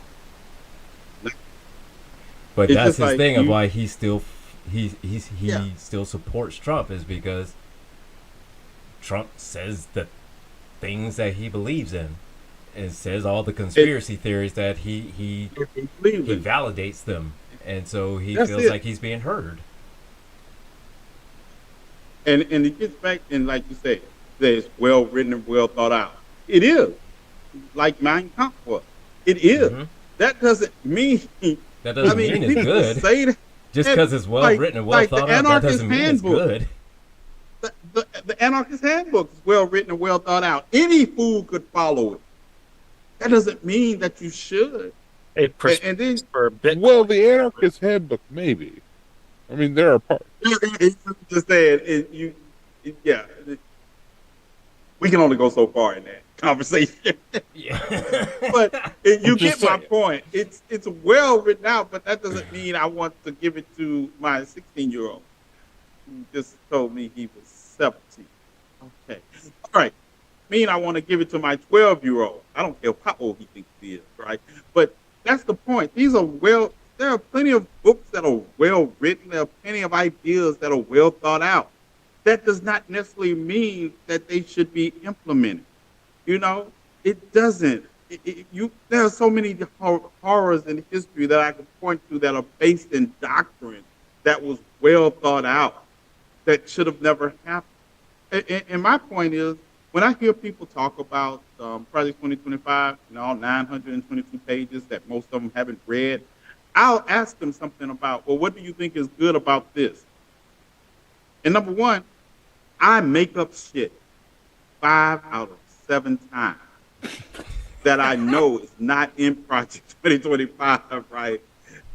But It's that's just his like thing of you- why he still Yeah. still supports Trump, is because Trump says the things that he believes in, and says all the conspiracy theories that he validates them, and so he That's feels it. like he's being heard. And it gets back, and like you said, that it's well written and well thought out. It is, like Mein Kampf was. It is. That doesn't mean. That doesn't mean it's people good. Say that. Just because it's well written and well thought out, that doesn't mean it's good. The Anarchist Handbook is well written and well thought out. Any fool could follow it. That doesn't mean that you should. And then, well, the Anarchist Handbook, maybe. I mean, there are parts. Just saying, yeah. We can only go so far in that conversation. Yeah. But you get my point. It's well written out, but that doesn't mean I want to give it to my 16-year-old who just told me he was 17. Okay. All right. I want to give it to my 12-year-old. I don't care how old he thinks he is, right? But that's the point. There are plenty of books that are well written. There are plenty of ideas that are well thought out. That does not necessarily mean that they should be implemented. It doesn't. There are so many horrors in history that I can point to that are based in doctrine that was well thought out that should have never happened. And my point is, when I hear people talk about Project 2025, all 922 pages that most of them haven't read, I'll ask them something about, well, what do you think is good about this? And number one, I make up shit 5 out of 7 times that I know is not in Project 2025, right?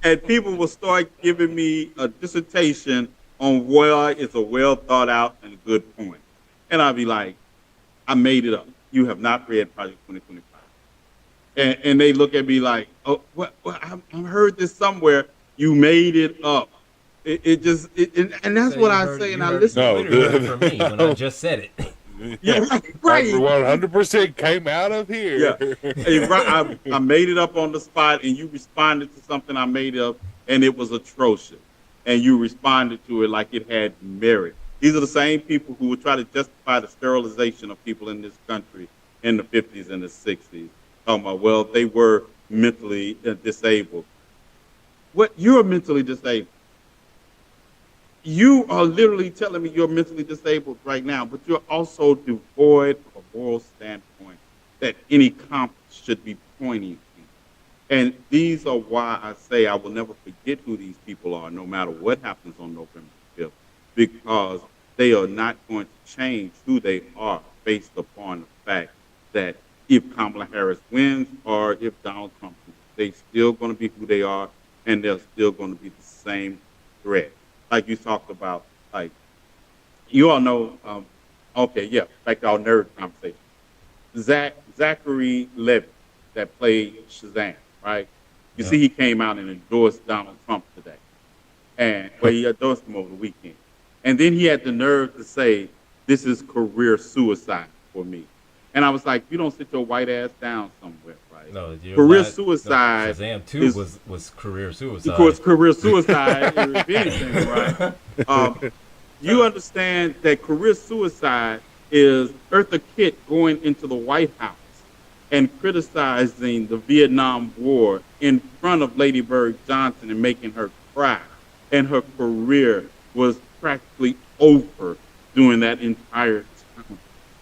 And people will start giving me a dissertation on why it's a well thought out and a good point. And I'll be like, I made it up. You have not read Project 2025. And they look at me like, oh, I've heard this somewhere. You made it up. And that's what I say, and I listen. No, for me when I just said it. Yeah, right. 100% came out of here. Yeah, I made it up on the spot, and you responded to something I made up, and it was atrocious. And you responded to it like it had merit. These are the same people who would try to justify the sterilization of people in this country in the 50s and the 60s. Talking about, well, they were mentally disabled. What? You're mentally disabled. You are literally telling me you're mentally disabled right now, but you're also devoid of a moral standpoint that any compass should be pointing to. And these are why I say I will never forget who these people are, no matter what happens on November 5th, because they are not going to change who they are based upon the fact that if Kamala Harris wins or if Donald Trump wins, they're still going to be who they are, and they're still going to be the same threat. Like you talked about, like, you all know, back to our nerd conversation. Zachary Levi, that played Shazam, right? You see he came out and endorsed Donald Trump today. And he endorsed him over the weekend. And then he had the nerve to say, this is career suicide for me. And I was like, you don't sit your white ass down somewhere, right? No, career suicide. No, Shazam 2 was career suicide. Of course, career suicide, if anything, right? You understand that career suicide is Eartha Kitt going into the White House and criticizing the Vietnam War in front of Lady Bird Johnson and making her cry. And her career was practically over during that entire time.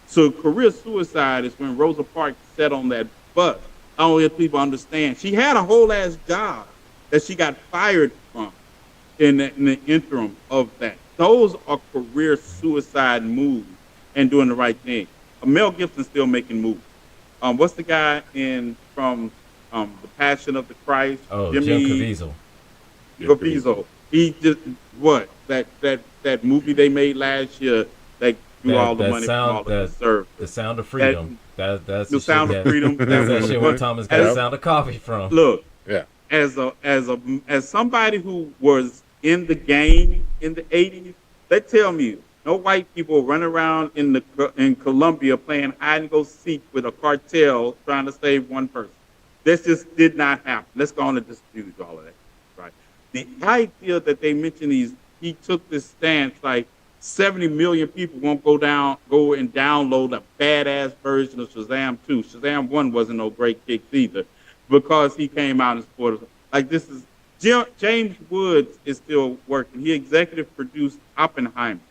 So career suicide is when Rosa Parks sat on that bus. I don't let people understand. She had a whole ass job that she got fired from in the interim of that. Those are career suicide moves and doing the right thing. Mel Gibson's still making movies. What's the guy from The Passion of the Christ? Oh, Jim Caviezel. Caviezel. He just that movie they made last year that drew all the money from all the conservatives. The Sound of Freedom. That's the Sound of Freedom. That's that shit where Thomas got the Sound of Coffee from. Look, as somebody who was in the game in the 80s, they tell me no white people run around in Colombia playing hide and go seek with a cartel trying to save one person. This just did not happen. Let's go on and dispute all of that, right? The idea that they mentioned he took this stance like 70 million people won't go and download a badass version of Shazam 2. Shazam 1 wasn't no great kicks either because he came out and supported. Like this is James Woods is still working. He executive produced Oppenheimer,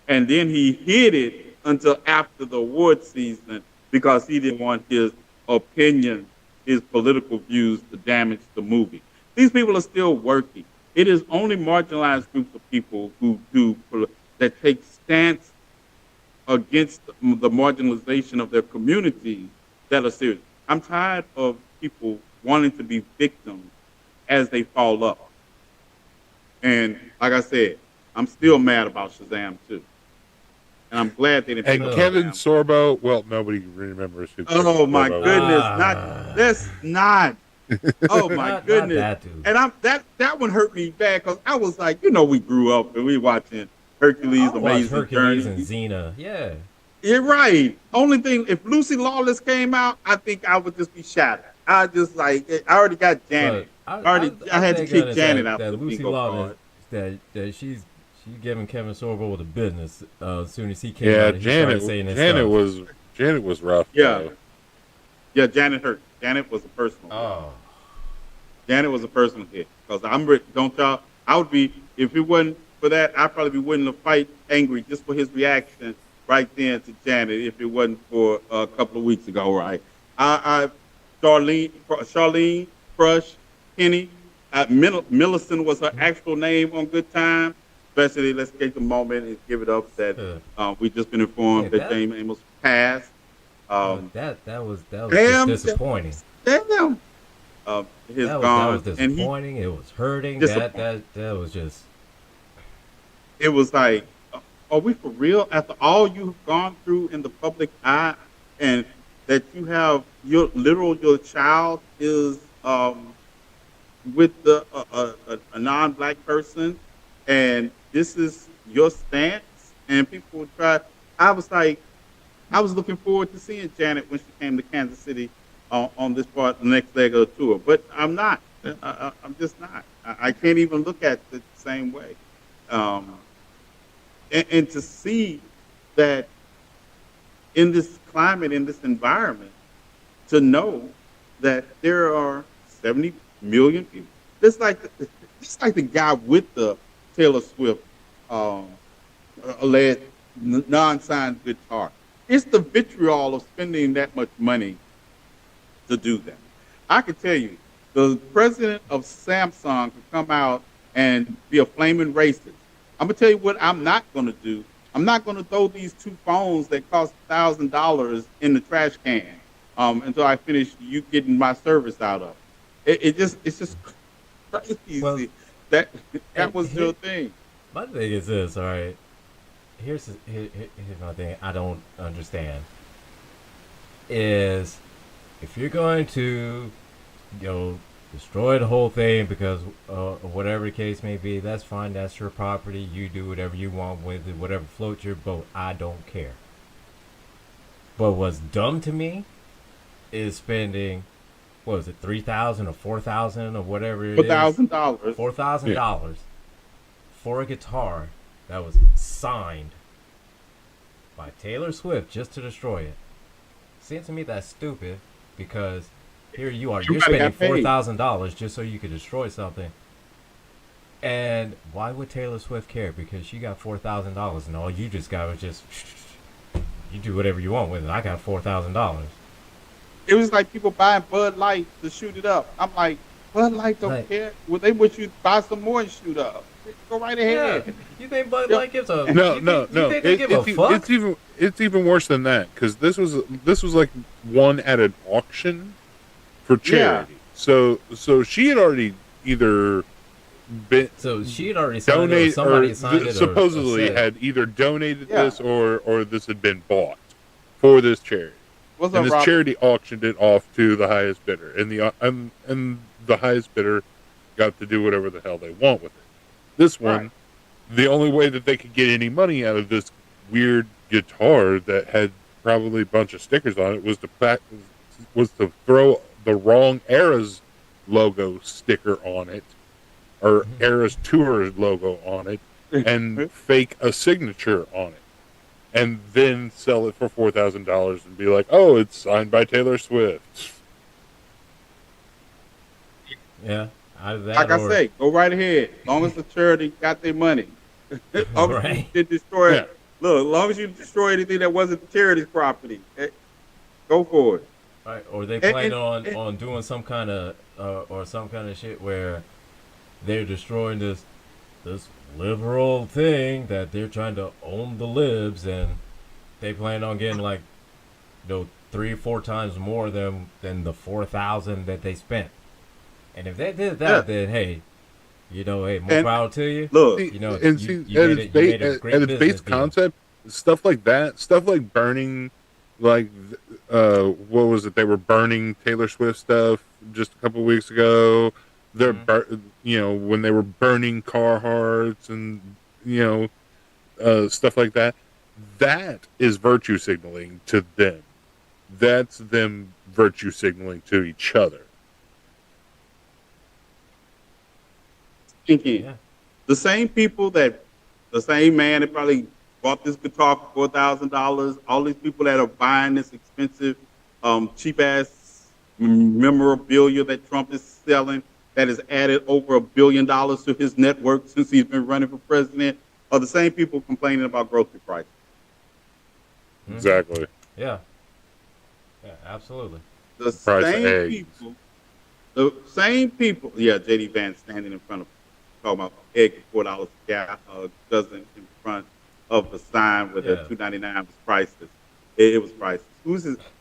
and then he hid it until after the award season because he didn't want his opinion, his political views to damage the movie. These people are still working. It is only marginalized groups of people that take stance against the marginalization of their community that are serious. I'm tired of people wanting to be victims as they fall up. And like I said, I'm still mad about Shazam too. And I'm glad they didn't. And Kevin Sorbo, well, nobody remembers who. Oh my Sorbo goodness! was. That's not. Oh my Not goodness! that dude. And that one hurt me bad because I was like, we grew up and we watching Hercules, I watched Amazing Hercules Journey. and Xena. Yeah. You're right. Only thing, if Lucy Lawless came out, I think I would just be shattered. I just I already got Janet. I had to kick Janet out. That the Lucy bingo Lawless, card. that she's giving Kevin Sorbo with the business as soon as he came Yeah, out. He started saying this stuff. Janet was rough. Yeah. though. Yeah, Janet hurt. Janet was a personal. Oh. Janet was a personal hit. Because don't y'all, I would be, if it wasn't for that, I'd probably be willing to fight angry just for his reaction right then to Janet if it wasn't for a couple of weeks ago, right? Charlene, Crush, Kenny, Millicent was her actual name on Good Time. Especially, let's take a moment and give it up that we just been informed that James Amos passed. That was damn, just disappointing. Damn. His That gone. was disappointing. It was hurting. That was just. It was like, are we for real? After all you've gone through in the public eye, and that you have your child is with a non-black person, and this is your stance, and people would try. I was looking forward to seeing Janet when she came to Kansas City on this part, the next leg of the tour, but I'm not. I'm just not. I can't even look at it the same way. And to see that in this climate, in this environment, to know that there are 70 million people. It's like the guy with the Taylor Swift alleged non-signed guitar. It's the vitriol of spending that much money to do that. I can tell you, the president of Samsung could come out and be a flaming racist. I'm gonna tell you what I'm not gonna do. I'm not gonna throw these two phones that cost $1,000 in the trash can until I finish you getting my service out of it. It's just crazy. Well, that was your thing. My thing is this, all right. Here's my thing. I don't understand. Is if you're going to, destroy the whole thing because whatever the case may be, that's fine. That's your property. You do whatever you want with it. Whatever floats your boat. I don't care. But what's dumb to me is spending, what was it, $3,000 or $4,000 or whatever it is. $4,000. $4,000 for a guitar that was signed by Taylor Swift just to destroy it. Seems to me that's stupid because here you are, you're spending $4,000 just so you could destroy something. And why would Taylor Swift care? Because she got $4,000 and all you just got was just, you do whatever you want with it. I got $4,000. It was like people buying Bud Light to shoot it up. I'm like, Bud Light don't care. Well, they wish you'd buy some more and shoot up. Go right ahead. Yeah. You think Bud Light gives a No. You think they give a fuck? It's even worse than that because this was like one at an auction for charity. Yeah. So she had already either been she had already signed it, or somebody signed it, supposedly had either donated this or this had been bought for this charity. What's and up, this Rob? charity auctioned it off to the highest bidder, and the highest bidder got to do whatever the hell they want with it. This one, the only way that they could get any money out of this weird guitar that had probably a bunch of stickers on it was to throw the wrong Eras logo sticker on it, or Eras Tour logo on it, and fake a signature on it, and then sell it for $4,000 and be like, "Oh, it's signed by Taylor Swift." Yeah. Like I say, go right ahead. As long as the charity got their money. As long as you did destroy it. Look, as long as you destroy anything that wasn't the charity's property, go for it. Right. Or they plan on doing some kind of or some kind of shit where they're destroying this liberal thing that they're trying to own the libs, and they plan on getting like 3 or 4 times more than the 4,000 that they spent. And if they did that, then hey, hey, more power to you. Look, you and see, you made a great at its business base deal. concept, stuff like that, stuff like burning, like what was it? They were burning Taylor Swift stuff just a couple of weeks ago. They're when they were burning Carhartts and stuff like that. That is virtue signaling to them. That's them virtue signaling to each other. Thinking the same man that probably bought this guitar for $4,000, all these people that are buying this expensive, cheap ass memorabilia that Trump is selling, that has added over $1 billion to his net worth since he's been running for president, are the same people complaining about grocery prices. Exactly. Yeah, absolutely. The same people. Yeah, J.D. Vance standing in front of, talking about egg for $4 a dozen in front of a sign with a $2.99 was priceless. It was priceless.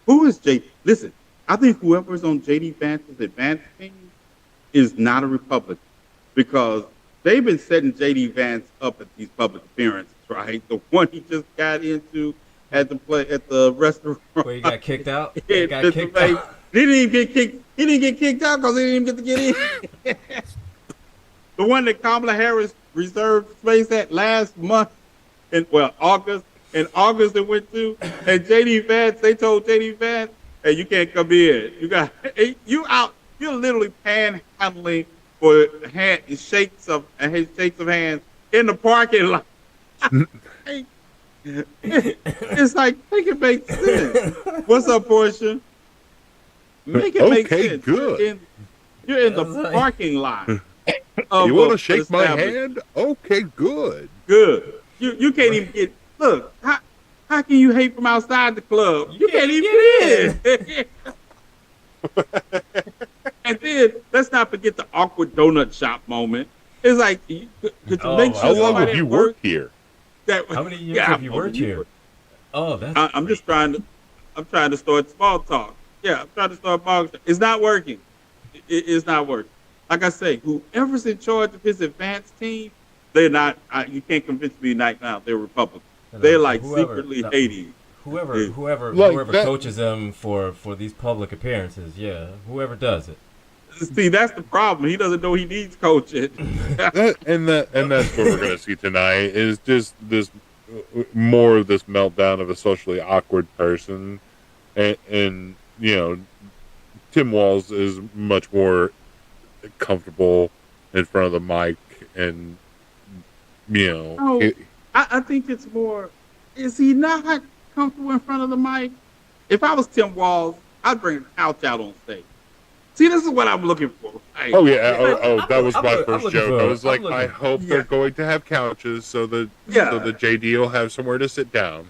Who is J.D.? Listen, I think whoever is on J.D. Vance's advance team is not a Republican, because they've been setting J.D. Vance up at these public appearances, right? The one he just got into at the restaurant. Where he got kicked out? He got kicked out. He didn't get kicked out because he didn't even get to get in. The one that Kamala Harris reserved space at last month, August. In August it went to, and J.D. Vance, they told J.D. Vance, hey, you can't come in. You out. You're literally panhandling for shakes of hands in the parking lot. It's like, make it make sense. What's up, Portia? Make it make sense. Good. You're in the parking lot. You want to shake my hand? Okay, good. Good. You can't even get. Look, how can you hate from outside the club? You can't even get in. And then let's not forget the awkward donut shop moment. It's like, could you make sure how long have you worked here? How many years have you worked here? Oh, that's. I'm trying to start small talk. Yeah, I'm trying to start small talk. It's not working. It's not working. Like I say, whoever's in charge of his advanced team, they're not. You can't convince me right now they're Republicans. They're like secretly hating. Whoever coaches them for these public appearances, whoever does it. See, that's the problem. He doesn't know he needs coaching. and that's what we're going to see tonight is just this more of this meltdown of a socially awkward person, and Tim Walz is much more comfortable in front of the mic, and I think it's more. Is he not comfortable in front of the mic? If I was Tim Walz, I'd bring a couch out on stage. See, this is what I'm looking for. Right? Oh yeah, that was my first joke. I was like, I hope they're going to have couches so that JD will have somewhere to sit down,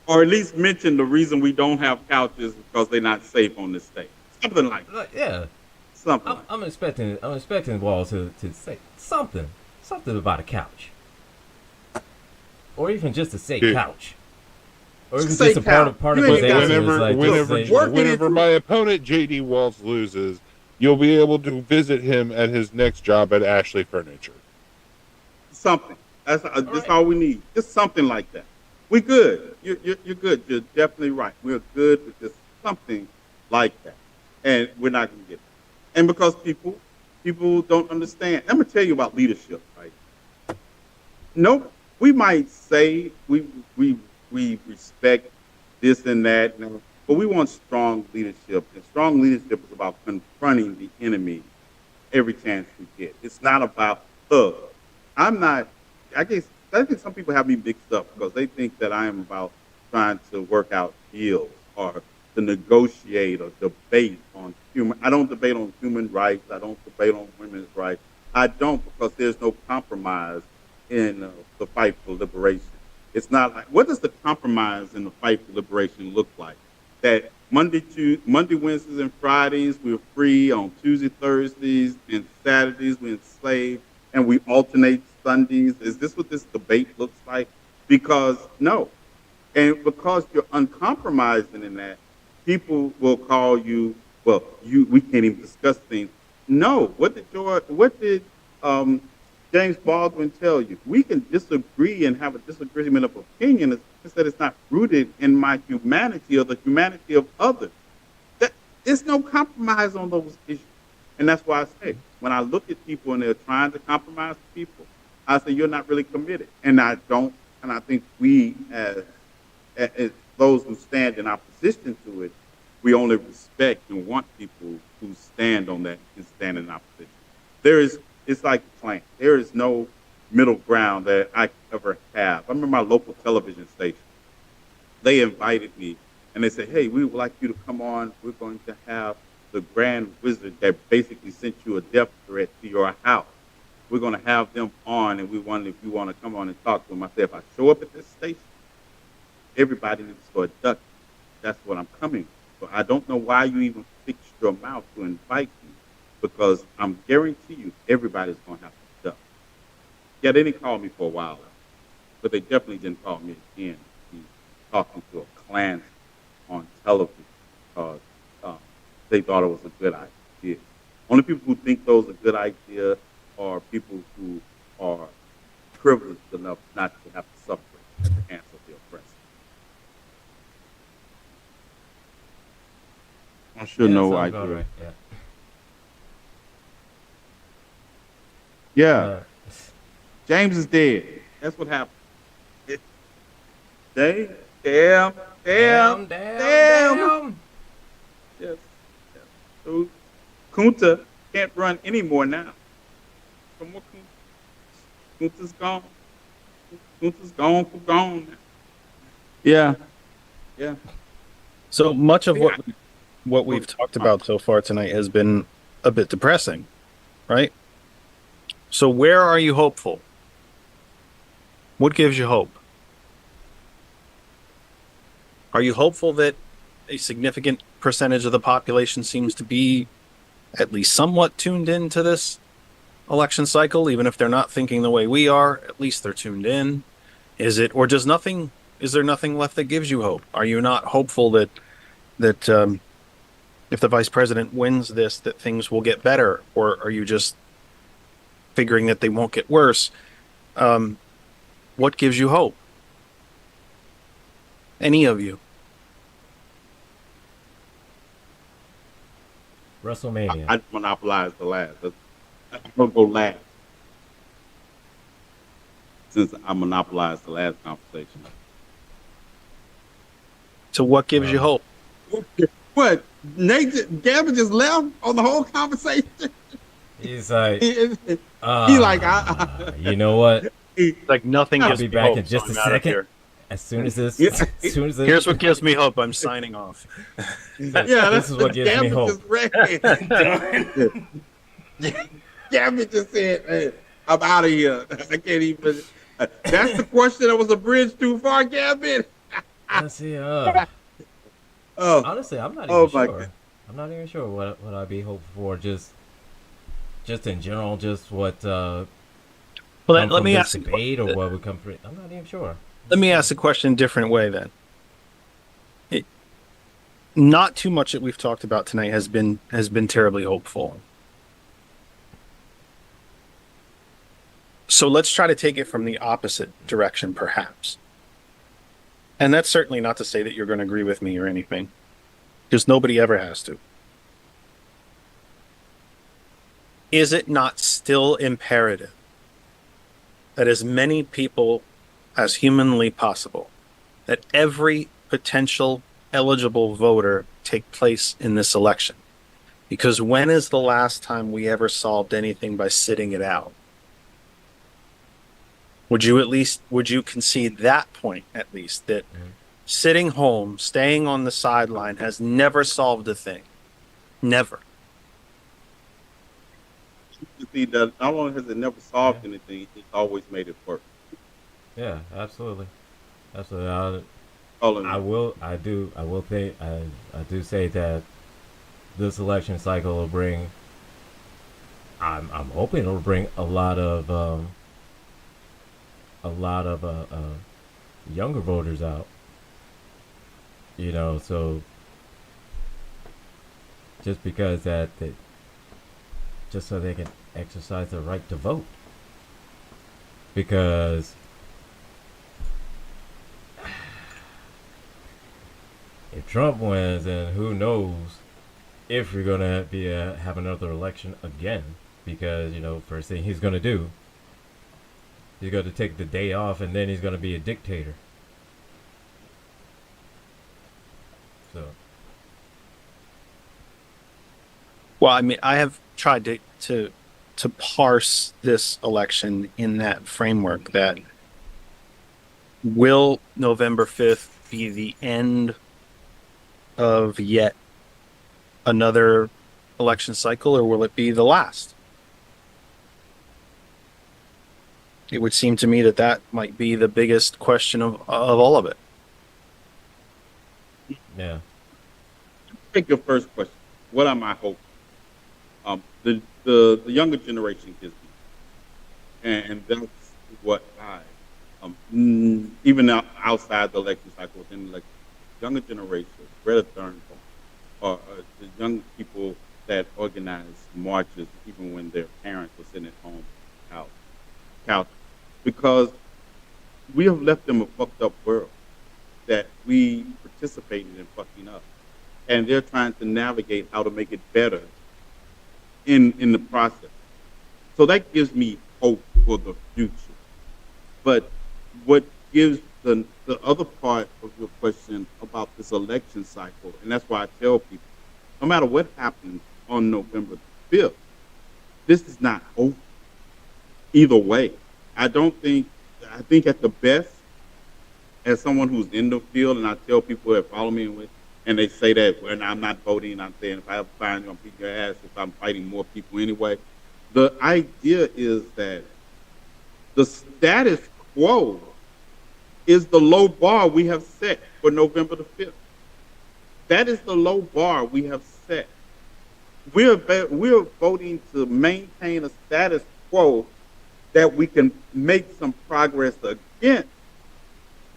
or at least mention the reason we don't have couches because they're not safe on this stage. Something like that. Yeah, something. I'm expecting Walz to say something about a couch, or even just to say couch. Or even just a part of his answer is like whenever my opponent JD Walz loses, you'll be able to visit him at his next job at Ashley Furniture. Something. That's all we need. Just something like that. We're good. You're good. You're definitely right. We're good with just something like that, and we're not going to get it. And because people don't understand. I'm going to tell you about leadership, right? No, we might say we respect this and that, but we want strong leadership. And strong leadership is about confronting the enemy every chance we get. It's not about I think some people have me mixed up because they think that I am about trying to work out deals or to negotiate or debate on I don't debate on human rights. I don't debate on women's rights. I don't, because there's no compromise in the fight for liberation. It's not like, what does the compromise in the fight for liberation look like? That Monday, Wednesdays, and Fridays we're free. On Tuesday, Thursdays, and Saturdays we're enslaved. and we alternate Sundays? Is this what this debate looks like? Because no. And because you're uncompromising in that, people will call you, well, we can't even discuss things. No. What did James Baldwin tell you? We can disagree and have a disagreement of opinion. It's just that it's not rooted in my humanity or the humanity of others. There's no compromise on those issues. And that's why I say, when I look at people and they're trying to compromise people, I say, you're not really committed. And I think we, as those who stand in opposition to it, we only respect and want people who stand on that and stand in opposition. It's like a plan. There is no middle ground that I ever have. I remember my local television station. They invited me and they said, hey, we would like you to come on. We're going to have the Grand Wizard that basically sent you a death threat to your house. We're going to have them on, and we wonder if you want to come on and talk to them. I said, if I show up at this station, everybody needs to start ducking. That's what I'm coming for. I don't know why you even fixed your mouth to invite me, because I'm guarantee you everybody's going to have to duck. Yeah, they didn't call me for a while, but they definitely didn't call me again. He's talking to a Klansman on television because they thought it was a good idea. Only people who think those are a good idea are people who are privileged enough not to have to suffer at the hands of the oppressor. I should know I do. Right. Yeah. James is dead. That's what happened. Damn. Yes. So Kunta can't run anymore now. From what Kunta's gone. Kunta's gone for gone now. Yeah. So much of what we've talked about so far tonight has been a bit depressing, right? So where are you hopeful? What gives you hope? Are you hopeful that a significant percentage of the population seems to be at least somewhat tuned into this election cycle, even if they're not thinking the way we are? At least they're tuned in. Is there nothing left that gives you hope? Are you not hopeful that if the vice president wins this, that things will get better? Or are you just figuring that they won't get worse? What gives you hope? Any of you? WrestleMania. I monopolize the last. I'm going to go last. Since I monopolized the last conversation. So what gives you hope? What? Gavin just left on the whole conversation? He's like, he you know what? Like nothing I'll gives be me back hope, in just so a I'm out of second. here. As soon as this, Here's what gives me hope. I'm signing off. This is what gives me hope. Gavin just said, hey, I'm out of here. I can't even. That's the question that was a bridge too far, Gavin. Honestly, I'm not even sure. I'm not even sure what I'd be hopeful for. Just in general, just what. Well, let me ask debate or what would come from. I'm not even sure. Let me ask the question a different way then. Not too much that we've talked about tonight has been terribly hopeful. So let's try to take it from the opposite direction, perhaps. And that's certainly not to say that you're going to agree with me or anything, because nobody ever has to. Is it not still imperative that as many people as humanly possible, that every potential eligible voter take place in this election? Because when is the last time we ever solved anything by sitting it out? Would you concede that point, at least, that sitting home, staying on the sideline has never solved a thing? Never. See, not only has it never solved anything, it's always made it worse. Yeah, absolutely. I do say that this election cycle will bring I'm hoping it'll bring a lot of younger voters out. You know, so just because just so they can exercise their right to vote. Because if Trump wins, then who knows if you're gonna have another election again? Because first thing he's gonna do, he's gonna take the day off, and then he's gonna be a dictator. So, Well, I mean, I have tried to parse this election in that framework that will November 5th be the end of yet another election cycle, or will it be the last? It would seem to me that might be the biggest question of all of it. yeah. Take your first question. What are my hopes? The younger generation gives me, and that's what I even outside the election cycle, within the election, younger generation, Greta Thunberg, or the young people that organize marches even when their parents were sitting at home couch, because we have left them a fucked up world that we participated in fucking up, and they're trying to navigate how to make it better in the process. So that gives me hope for the future. But what gives the other part of your question about this election cycle, and that's why I tell people, no matter what happens on November 5th, this is not over. Either way, I think at the best, as someone who's in the field, and I tell people that follow me and they say that when I'm not voting, I'm saying if I have to find you, I'm beating your ass if I'm fighting more people anyway. The idea is that the status quo is the low bar we have set for November the 5th. That is the low bar we have set. We're voting to maintain a status quo that we can make some progress against,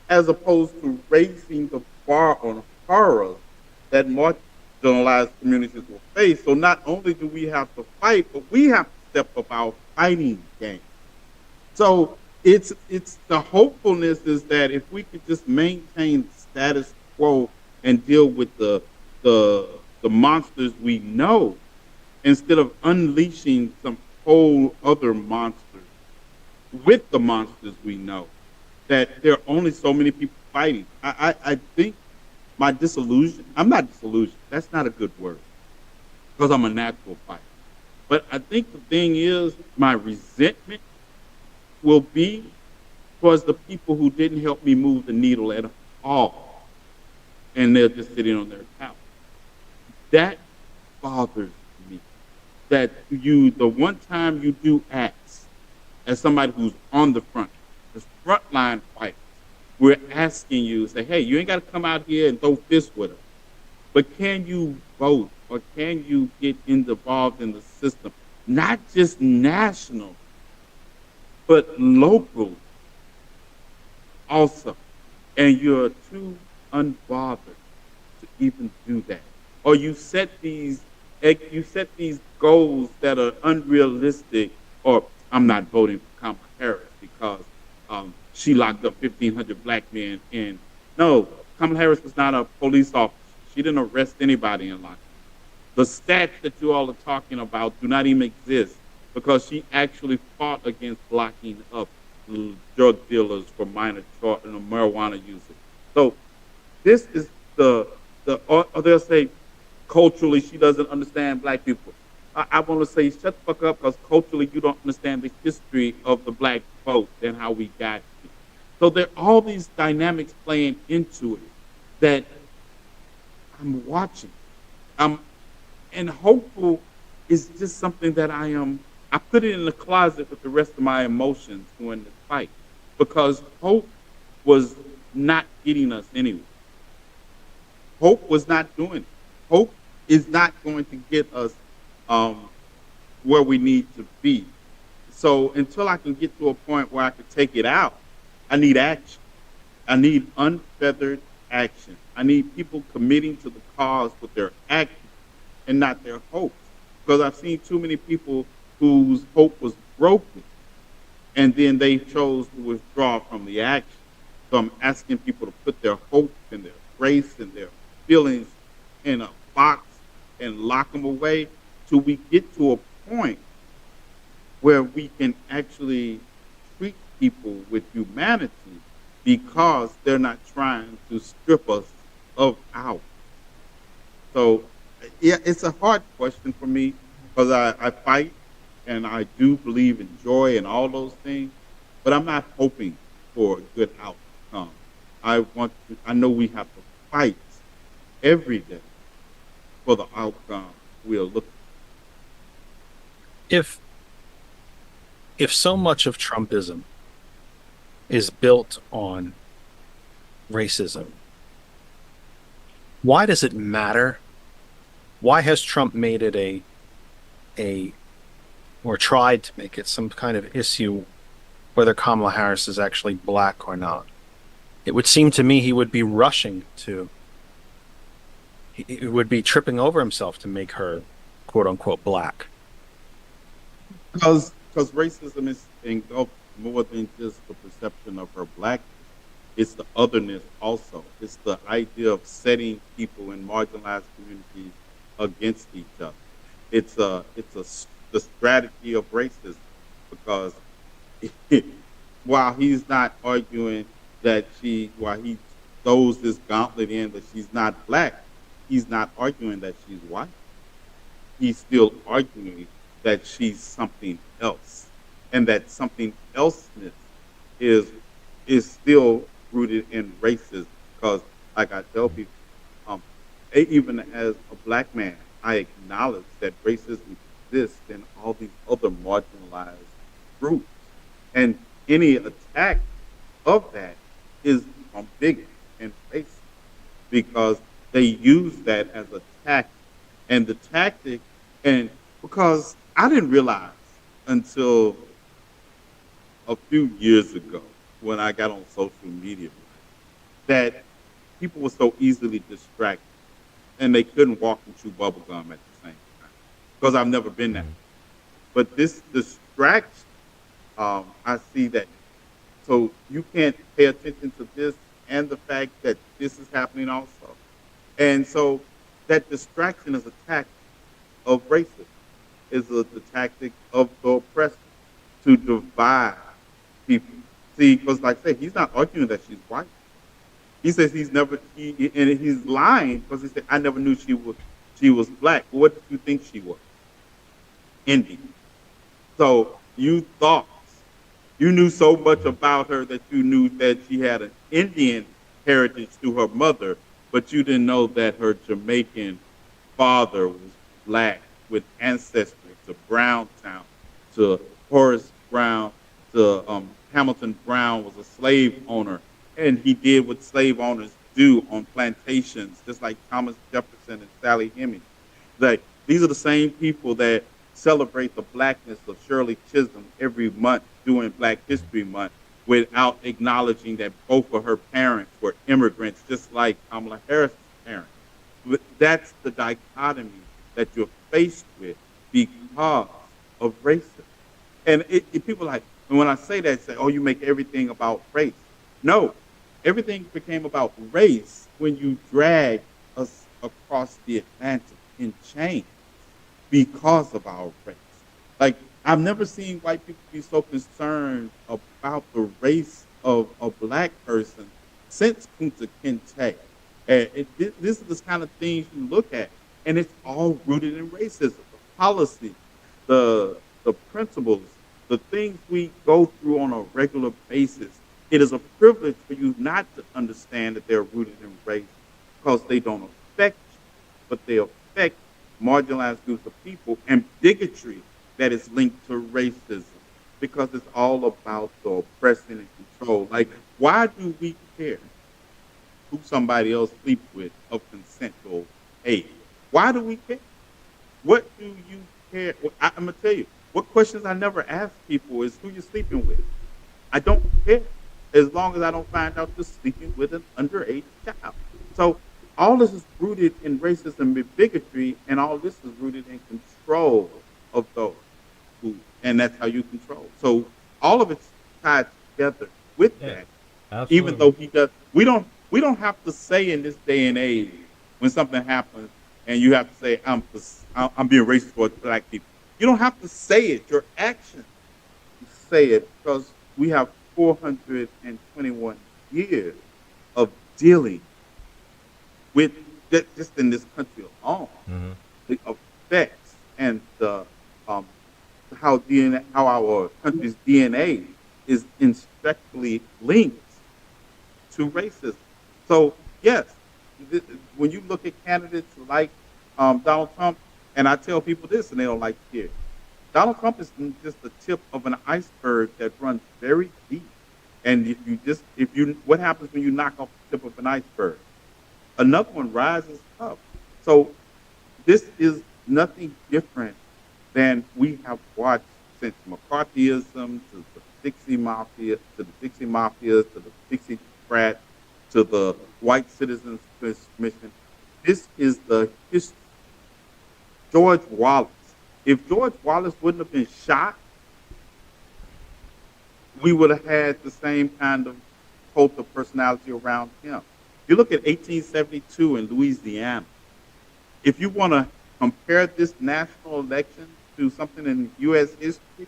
as opposed to raising the bar on horror that marginalized communities will face. So not only do we have to fight, but we have to step up our fighting game. So it's the hopefulness is that if we could just maintain the status quo and deal with the monsters we know, instead of unleashing some whole other monsters with the monsters we know, that there are only so many people fighting. I think my disillusion, I'm not disillusioned, that's not a good word, because I'm a natural fighter. But I think the thing is, my resentment will be towards the people who didn't help me move the needle at all, and they're just sitting on their couch. That bothers me. That the one time you do acts as somebody who's on the front, as frontline fighters, we're asking you, say, hey, you ain't got to come out here and throw fists with us, but can you vote, or can you get involved in the system, not just national, but local also, and you're too unbothered to even do that, or you set these goals that are unrealistic, or I'm not voting for Kamala Harris because she locked up 1,500 black men in. No, Kamala Harris was not a police officer. She didn't arrest anybody in lockdown. The stats that you all are talking about do not even exist, because she actually fought against locking up drug dealers for minor marijuana users. So this is or they'll say culturally she doesn't understand black people. I want to say shut the fuck up, because culturally you don't understand the history of the black vote and how we got here. So there are all these dynamics playing into it that I'm watching. And hopeful is just something that I put it in the closet with the rest of my emotions during this fight, because hope was not getting us anywhere. Hope was not doing it. Hope is not going to get us where we need to be. So until I can get to a point where I can take it out, I need action. I need unfeathered action. I need people committing to the cause with their action and not their hopes. Because I've seen too many people whose hope was broken and then they chose to withdraw from the action. So I'm asking people to put their hope and their grace and their feelings in a box and lock them away till we get to a point where we can actually treat people with humanity because they're not trying to strip us of ours. So, yeah, it's a hard question for me because I fight and I do believe in joy and all those things, but I'm not hoping for a good outcome. I know we have to fight every day for the outcome we are looking for. If so much of Trumpism is built on racism, why does it matter? Why has Trump made it or tried to make it some kind of issue whether Kamala Harris is actually black or not? It would seem to me he would be he would be tripping over himself to make her quote unquote black. Because racism is engulfed more than just the perception of her blackness. It's the otherness also. It's the idea of setting people in marginalized communities against each other. It's the strategy of racism, because while he's not arguing that while he throws this gauntlet in that she's not black, he's not arguing that she's white. He's still arguing that she's something else, and that something elseness is still rooted in racism. Because, like I tell people, even as a black man, I acknowledge that racism exists in all these other marginalized groups, and any attack of that is from bigotry and racism, because they use that as a tactic, and the tactic, and because I didn't realize until a few years ago when I got on social media that people were so easily distracted and they couldn't walk and chew bubble gum at the same time, because I've never been that. But this distraction, I see that. So you can't pay attention to this and the fact that this is happening also. And so that distraction is a tactic of racism, is the tactic of the oppressor to divide people. See, because like I say, he's not arguing that she's white. He says and he's lying because he said, I never knew she was black. What did you think she was? Indian. So you knew so much about her that you knew that she had an Indian heritage through her mother, but you didn't know that her Jamaican father was black with ancestry to Browntown, to Horace Brown, to Hamilton Brown was a slave owner, and he did what slave owners do on plantations, just like Thomas Jefferson and Sally Hemings. Like, these are the same people that celebrate the blackness of Shirley Chisholm every month during Black History Month without acknowledging that both of her parents were immigrants, just like Kamala Harris' parents. That's the dichotomy that you're faced with because of racism. And people like, and when I say that, say, oh, you make everything about race. No, everything became about race when you drag us across the Atlantic in chains because of our race. Like, I've never seen white people be so concerned about the race of a black person since Kunta Kinte. This is the kind of things you look at, and it's all rooted in racism. The policy, the principles, the things we go through on a regular basis. It is a privilege for you not to understand that they're rooted in race, because they don't affect you, but they affect marginalized groups of people, and bigotry that is linked to racism, because it's all about the oppression and control. Like, why do we care who somebody else sleeps with of consensual age? Why do we care? What do you care. I'm gonna tell you what questions I never ask people is who you're sleeping with. I don't care as long as I don't find out you're sleeping with an underage child. So all this is rooted in racism and bigotry, and all this is rooted in control of those who, and that's how you control. So all of it's tied together with that. Absolutely. Even though he does, we don't have to say in this day and age when something happens and you have to say I'm being racist towards black people. You don't have to say it. Your actions say it, because we have 421 years of dealing with just in this country alone, the effects and the how our country's DNA is inextricably linked to racism. So yes, when you look at candidates like Donald Trump, and I tell people this and they don't like to hear it, Donald Trump is just the tip of an iceberg that runs very deep. And what happens when you knock off the tip of an iceberg? Another one rises up. So this is nothing different than we have watched since McCarthyism to the Dixie Mafia, to the Dixie Frat, to the White Citizens Commission. This is the history. George Wallace. If George Wallace wouldn't have been shot, we would have had the same kind of cult of personality around him. You look at 1872 in Louisiana. If you want to compare this national election to something in U.S. history,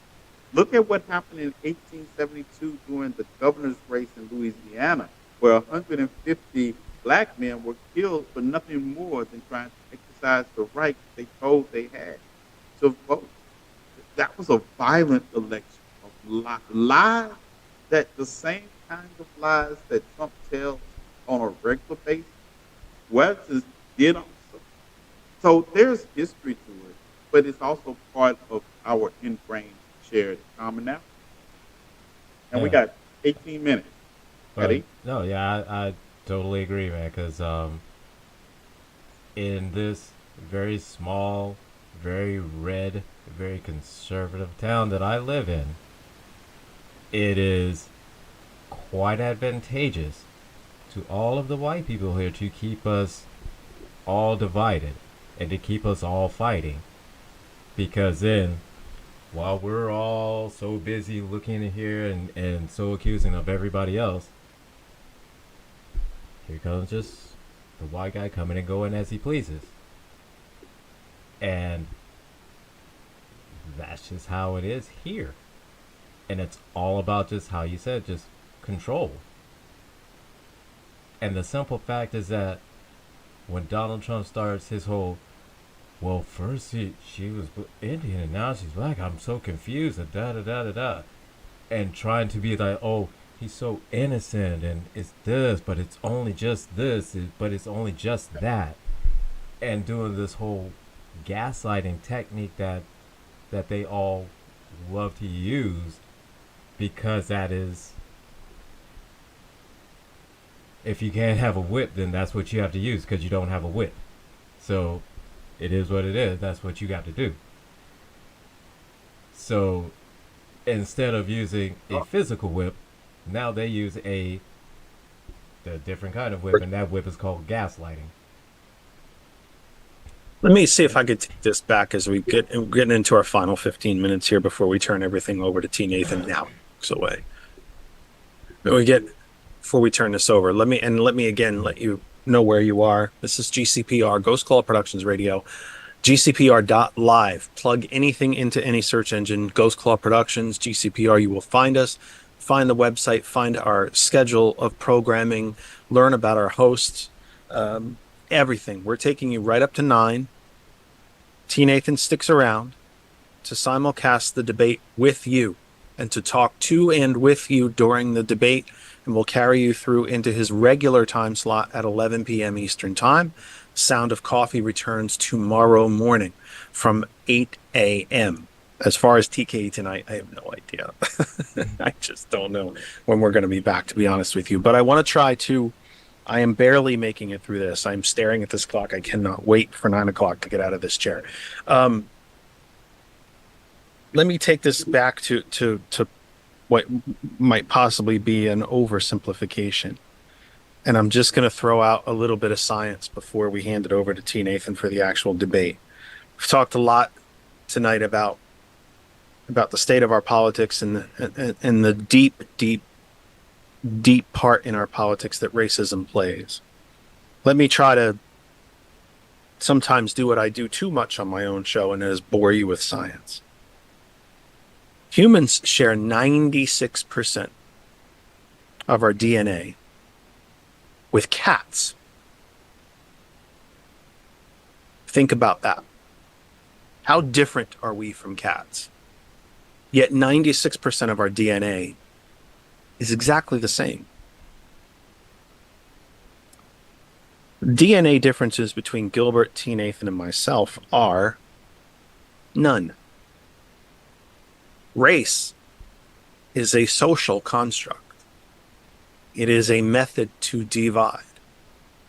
look at what happened in 1872 during the governor's race in Louisiana, where 150 black men were killed for nothing more than trying to exercise the right they told they had to vote. That was a violent election of lies, that the same kind of lies that Trump tells on a regular basis, Webster did also. So there's history to it, but it's also part of our ingrained shared commonality. And we got 18 minutes. Ready? No, yeah, I totally agree, man, because in this very small, very red, very conservative town that I live in, it is quite advantageous to all of the white people here to keep us all divided and to keep us all fighting. Because then, while we're all so busy looking at here and so accusing of everybody else, here comes just the white guy coming and going as he pleases. And that's just how it is here. And it's all about just how you said, just control. And the simple fact is that when Donald Trump starts his whole, well, first she was Indian and now she's black, I'm so confused, and da-da-da-da-da, and trying to be like, oh, he's so innocent, and it's this, but it's only just this, but it's only just that, and doing this whole gaslighting technique that they all love to use, because that is, if you can't have a whip, then that's what you have to use, because you don't have a whip. So it is what it is. That's what you got to do. So instead of using a physical whip, now they use a different kind of whip, and that whip is called gaslighting. Let me see if I could take this back as we getting into our final 15 minutes here before we turn everything over to T. Nathan now. Away. Before we turn this over, let me again let you know where you are. This is GCPR, Ghost Claw Productions Radio, GCPR.live. Plug anything into any search engine, Ghost Claw Productions, GCPR, you will find us. Find the website, find our schedule of programming, learn about our hosts, everything. We're taking you right up to 9. T. Nathan sticks around to simulcast the debate with you and to talk to and with you during the debate, and we'll carry you through into his regular time slot at 11 p.m. Eastern Time. Sound of Coffee returns tomorrow morning from 8 a.m. As far as TK tonight, I have no idea. I just don't know when we're going to be back, to be honest with you. But I want to try to, I am barely making it through this. I'm staring at this clock. I cannot wait for 9 o'clock to get out of this chair. let me take this back to what might possibly be an oversimplification. And I'm just going to throw out a little bit of science before we hand it over to T. Nathan for the actual debate. We've talked a lot tonight about the state of our politics and the deep part in our politics that racism plays. Let me try to sometimes do what I do too much on my own show, and that is bore you with science. Humans share 96% of our DNA with cats. Think about that. How different are we from cats? Yet 96% of our DNA is exactly the same. DNA differences between Gilbert, T. Nathan, and myself are none. Race is a social construct. It is a method to divide.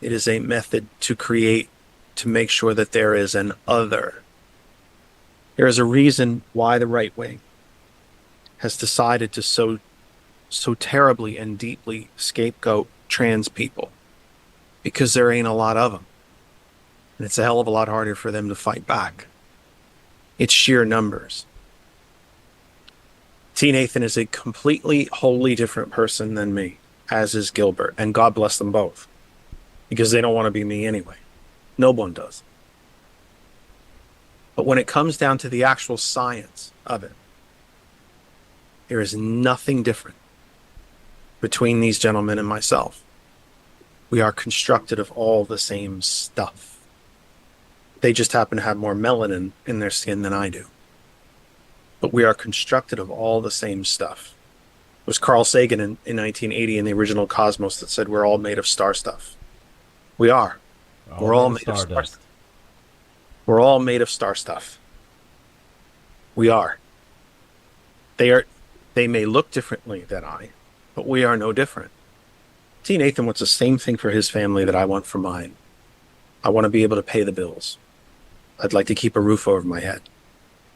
It is a method to create, to make sure that there is an other. There is a reason why the right wing has decided to so terribly and deeply scapegoat trans people, because there ain't a lot of them. And it's a hell of a lot harder for them to fight back. It's sheer numbers. T. Nathan is a completely, wholly different person than me, as is Gilbert, and God bless them both, because they don't want to be me anyway. No one does. But when it comes down to the actual science of it, there is nothing different between these gentlemen and myself. We are constructed of all the same stuff. They just happen to have more melanin in their skin than I do. But we are constructed of all the same stuff. It was Carl Sagan in 1980 in the original Cosmos that said we're all made of star stuff. We are. We're all made of star stuff. We're all made of star stuff. We are. They may look differently than I, but we are no different. T. Nathan wants the same thing for his family that I want for mine. I want to be able to pay the bills. I'd like to keep a roof over my head.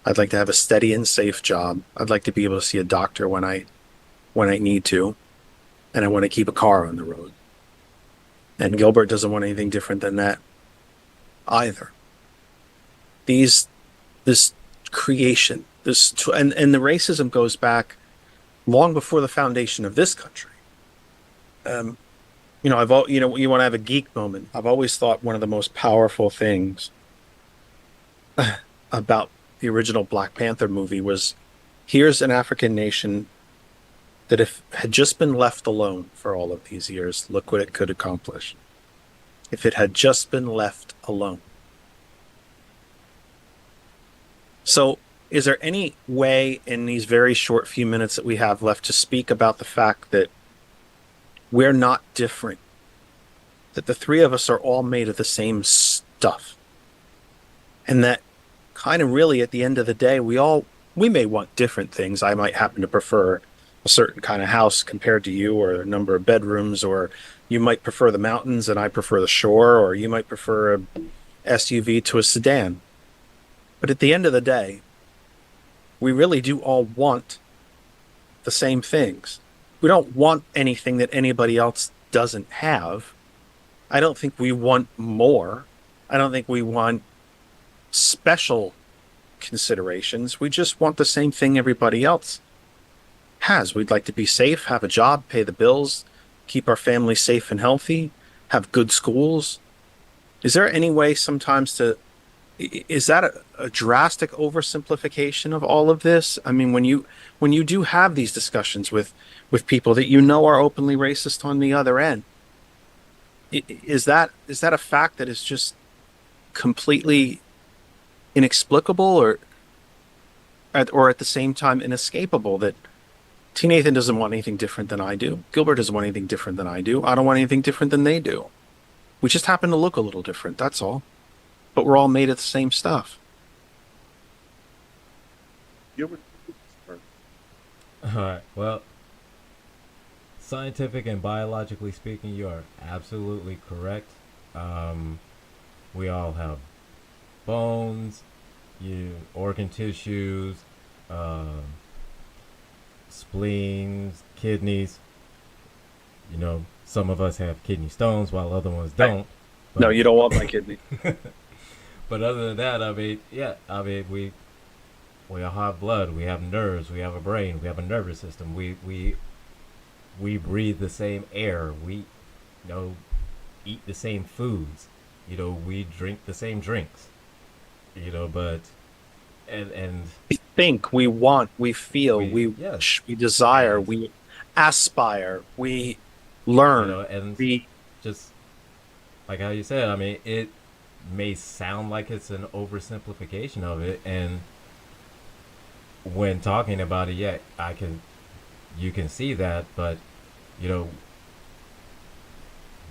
I'd like to have a steady and safe job. I'd like to be able to see a doctor when I need to. And I want to keep a car on the road. And Gilbert doesn't want anything different than that either. This creation, and the racism goes back long before the foundation of this country. You want to have a geek moment. I've always thought one of the most powerful things about the original Black Panther movie was, here's an African nation that if had just been left alone for all of these years, look what it could accomplish. If it had just been left alone. So, is there any way in these very short few minutes that we have left to speak about the fact that we're not different? That the three of us are all made of the same stuff. And that kind of really at the end of the day, we may want different things. I might happen to prefer a certain kind of house compared to you, or a number of bedrooms, or you might prefer the mountains and I prefer the shore, or you might prefer a SUV to a sedan. But at the end of the day, we really do all want the same things. We don't want anything that anybody else doesn't have. I don't think we want more. I don't think we want special considerations. We just want the same thing everybody else has. We'd like to be safe, have a job, pay the bills, keep our family safe and healthy, have good schools. Is there any way sometimes is that a drastic oversimplification of all of this? I mean, when you do have these discussions with people that you know are openly racist on the other end, is that a fact that is just completely inexplicable, or at the same time inescapable, that T. Nathan doesn't want anything different than I do. Gilbert doesn't want anything different than I do. I don't want anything different than they do. We just happen to look a little different, that's all. But we're all made of the same stuff. Gilbert. Alright, well, scientific and biologically speaking, you are absolutely correct. We all have bones, organ tissues, um, spleens, kidneys. You know, some of us have kidney stones while other ones don't. No, you don't want my kidney. But other than that, I mean, yeah, I mean, we all have blood, we have nerves, we have a brain, we have a nervous system. We breathe the same air. We, you know, eat the same foods. You know, we drink the same drinks. You know, but and We think, we want, we feel, we yes, wish, we desire, yes, we aspire, we you learn, know, and we just like how you said, I mean, it may sound like it's an oversimplification of it, and when talking about it, yeah, you can see that, but you know,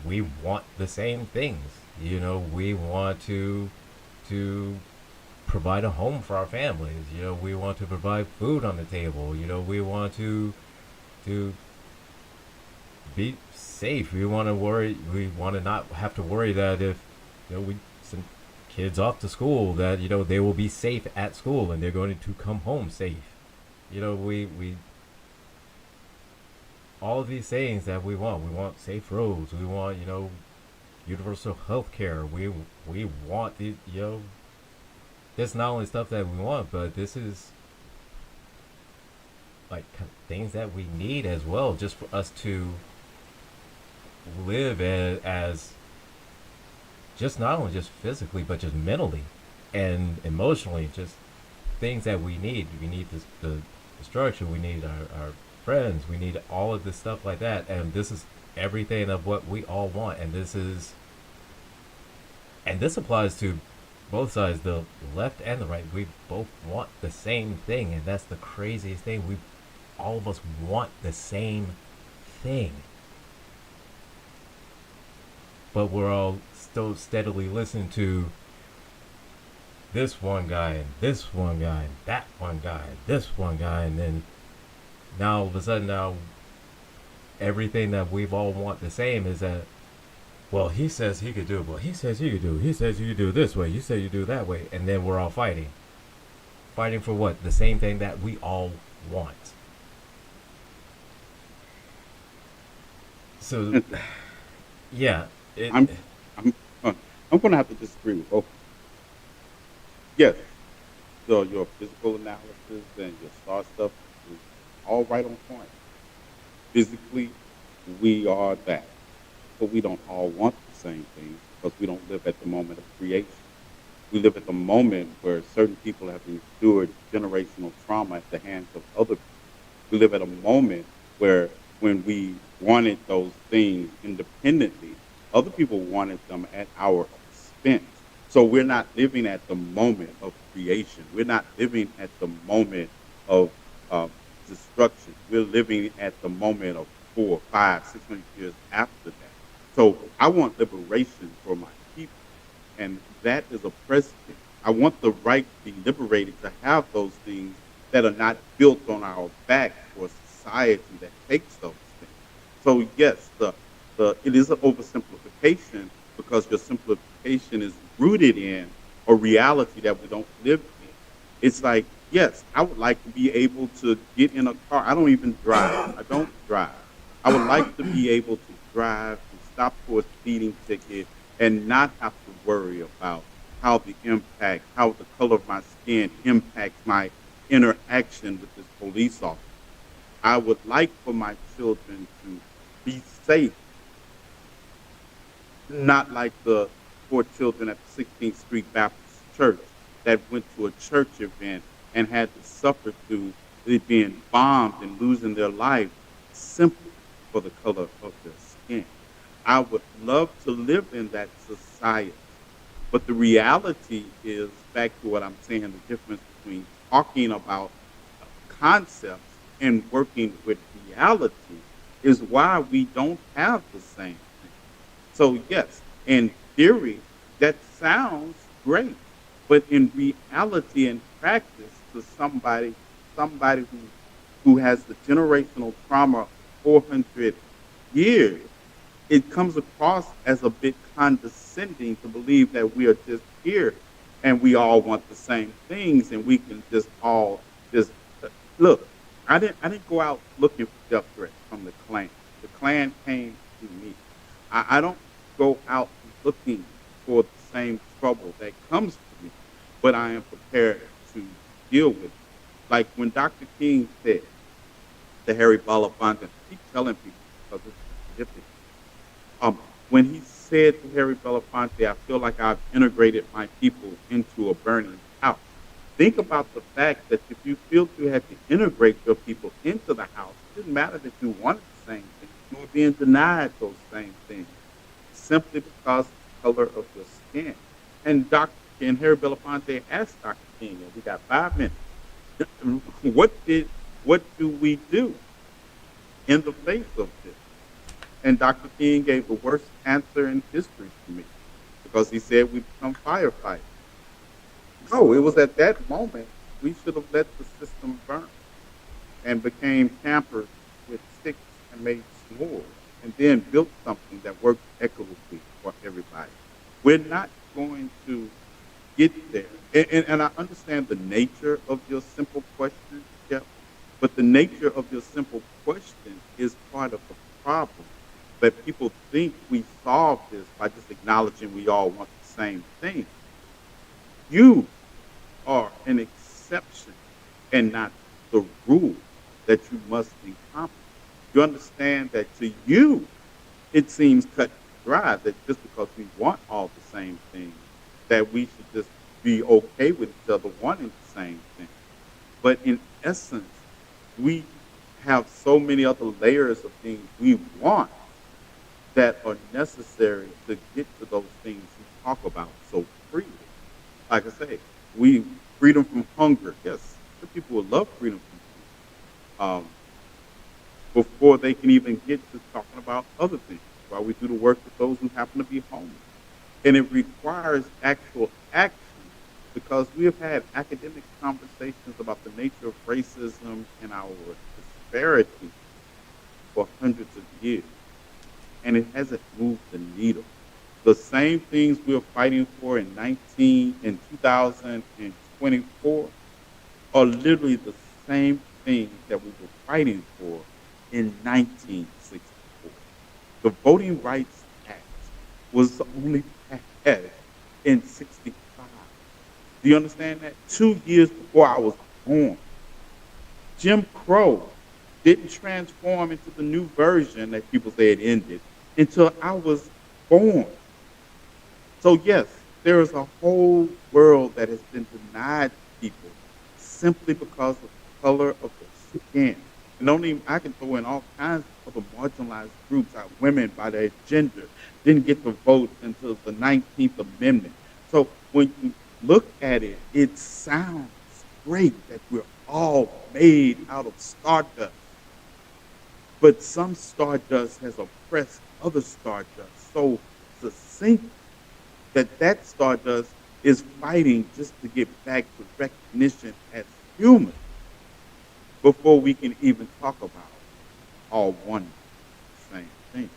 we want the same things. You know, we want to provide a home for our families. You know, we want to provide food on the table. You know, we want to be safe. We want to worry. We want to not have to worry that if, you know, we send kids off to school, that, you know, they will be safe at school and they're going to come home safe. You know, we all of these things that we want. We want safe roads. We want, you know, universal health care. We want the, you know, this not only stuff that we want, but this is like things that we need as well, just for us to live as just not only just physically, but just mentally and emotionally, just things that we need. We need this, the structure. We need our friends. We need all of this stuff like that. And this is everything of what we all want. And this applies to both sides, the left and the right. We both want the same thing, and that's the craziest thing. All of us want the same thing, but we're all still steadily listening to this one guy and this one guy and that one guy and this one guy, and then now all of a sudden, now everything that we've all want the same is that, well, he says he could do it. Well, he says you could do it. He says you could do it this way. You say you do it that way. And then we're all fighting. Fighting for what? The same thing that we all want. So, yeah. I'm going to have to disagree with both. Yes, so your physical analysis and your star stuff is all right on point. Physically, we are that. But we don't all want the same thing because we don't live at the moment of creation. We live at the moment where certain people have endured generational trauma at the hands of other people. We live at a moment where when we wanted those things independently, other people wanted them at our expense. So we're not living at the moment of creation. We're not living at the moment of destruction. We're living at the moment of 400, 500, 600 years after that. So I want liberation for my people, and that is a precedent. I want the right to be liberated to have those things that are not built on our back for a society that takes those things. So yes, it is an oversimplification because your simplification is rooted in a reality that we don't live in. It's like, yes, I would like to be able to get in a car. I don't even drive. I don't drive. I would like to be able to drive, stop for a speeding ticket, and not have to worry about how the color of my skin impacts my interaction with this police officer. I would like for my children to be safe, not like the poor children at the 16th Street Baptist Church that went to a church event and had to suffer through it being bombed and losing their life simply for the color of their skin. I would love to live in that society. But the reality is, back to what I'm saying, the difference between talking about concepts and working with reality is why we don't have the same thing. So yes, in theory, that sounds great. But in reality and practice, to somebody who has the generational trauma of 400 years, it comes across as a bit condescending to believe that we are just here and we all want the same things and we can just all just look, I didn't go out looking for death threats from the Klan. The Klan came to me. I don't go out looking for the same trouble that comes to me, but I am prepared to deal with it. Like when Dr. King said to Harry Belafonte, I keep telling people because it's difficult. When he said to Harry Belafonte, I feel like I've integrated my people into a burning house. Think about the fact that if you feel you had to integrate your people into the house, it didn't matter that you wanted the same thing. You were being denied those same things simply because of the color of your skin. And Harry Belafonte asked Dr. King, and we got 5 minutes, what do we do in the face of this? And Dr. King gave the worst answer in history to me because he said we become firefighters. No, it was at that moment we should have let the system burn and became campers with sticks and made s'mores and then built something that worked equitably for everybody. We're not going to get there. And I understand the nature of your simple question, Jeff, but the nature of your simple question is part of the problem. That people think we solve this by just acknowledging we all want the same thing. You are an exception and not the rule that you must encompass. You understand that to you, it seems cut and dry that just because we want all the same things, that we should just be okay with each other wanting the same thing. But in essence, we have so many other layers of things we want that are necessary to get to those things we talk about so freely. Like I say, freedom from hunger. Yes, some people would love freedom from hunger before they can even get to talking about other things, while we do the work with those who happen to be homeless. And it requires actual action because we have had academic conversations about the nature of racism and our disparity for hundreds of years. And it hasn't moved the needle. The same things we're fighting for in 2024 are literally the same things that we were fighting for in 1964. The Voting Rights Act was only passed in 65. Do you understand that? 2 years before I was born. Jim Crow didn't transform into the new version that people say it ended until I was born. So yes, there is a whole world that has been denied to people simply because of the color of their skin. And only I can throw in all kinds of other marginalized groups, like women by their gender, didn't get to vote until the 19th Amendment. So when you look at it, it sounds great that we're all made out of stardust. But some stardust has oppressed other stardust so succinct that stardust is fighting just to get back to recognition as human before we can even talk about all one same thing.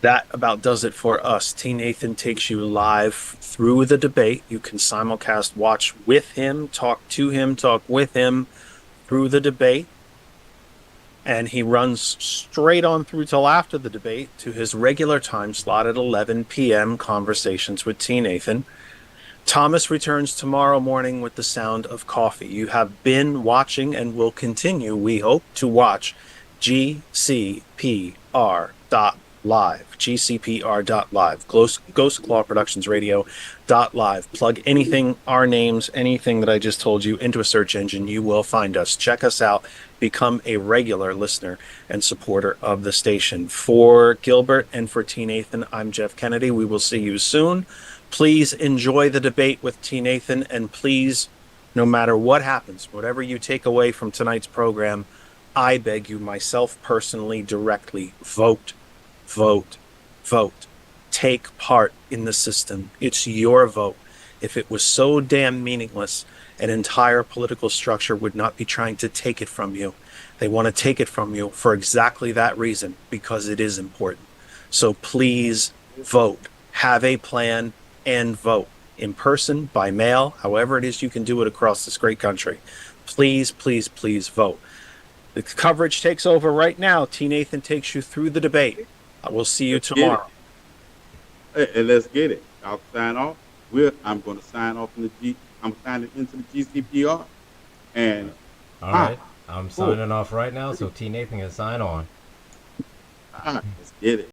That about does it for us. T. Nathan takes you live through the debate. You can simulcast watch with him, talk to him, talk with him through the debate. And he runs straight on through till after the debate to his regular time slot at 11 p.m. Conversations with T. Nathan. Thomas returns tomorrow morning with the sound of coffee. You have been watching and will continue, we hope, to watch GCPR.live. GCPR.live. Ghost Claw Productions Radio.live. Plug anything, our names, anything that I just told you into a search engine, you will find us. Check us out. Become a regular listener and supporter of the station. For Gilbert and for T. Nathan, I'm Jeff Kennedy. We will see you soon. Please enjoy the debate with T. Nathan, and please, no matter what happens, whatever you take away from tonight's program, I beg you, myself personally, directly, vote, vote, vote. Take part in the system. It's your vote. If it was so damn meaningless, an entire political structure would not be trying to take it from you. They want to take it from you for exactly that reason, because it is important. So please vote. Have a plan and vote. in person, by mail, however it is you can do it across this great country. Please, please, please vote. The coverage takes over right now. T. Nathan takes you through the debate. I will see you tomorrow. And let's get it. I'll sign off. I'm going to sign off I'm signing into the GCPR. And all right, I'm signing off right now, so T. Nathan can sign on. All right, let's get it.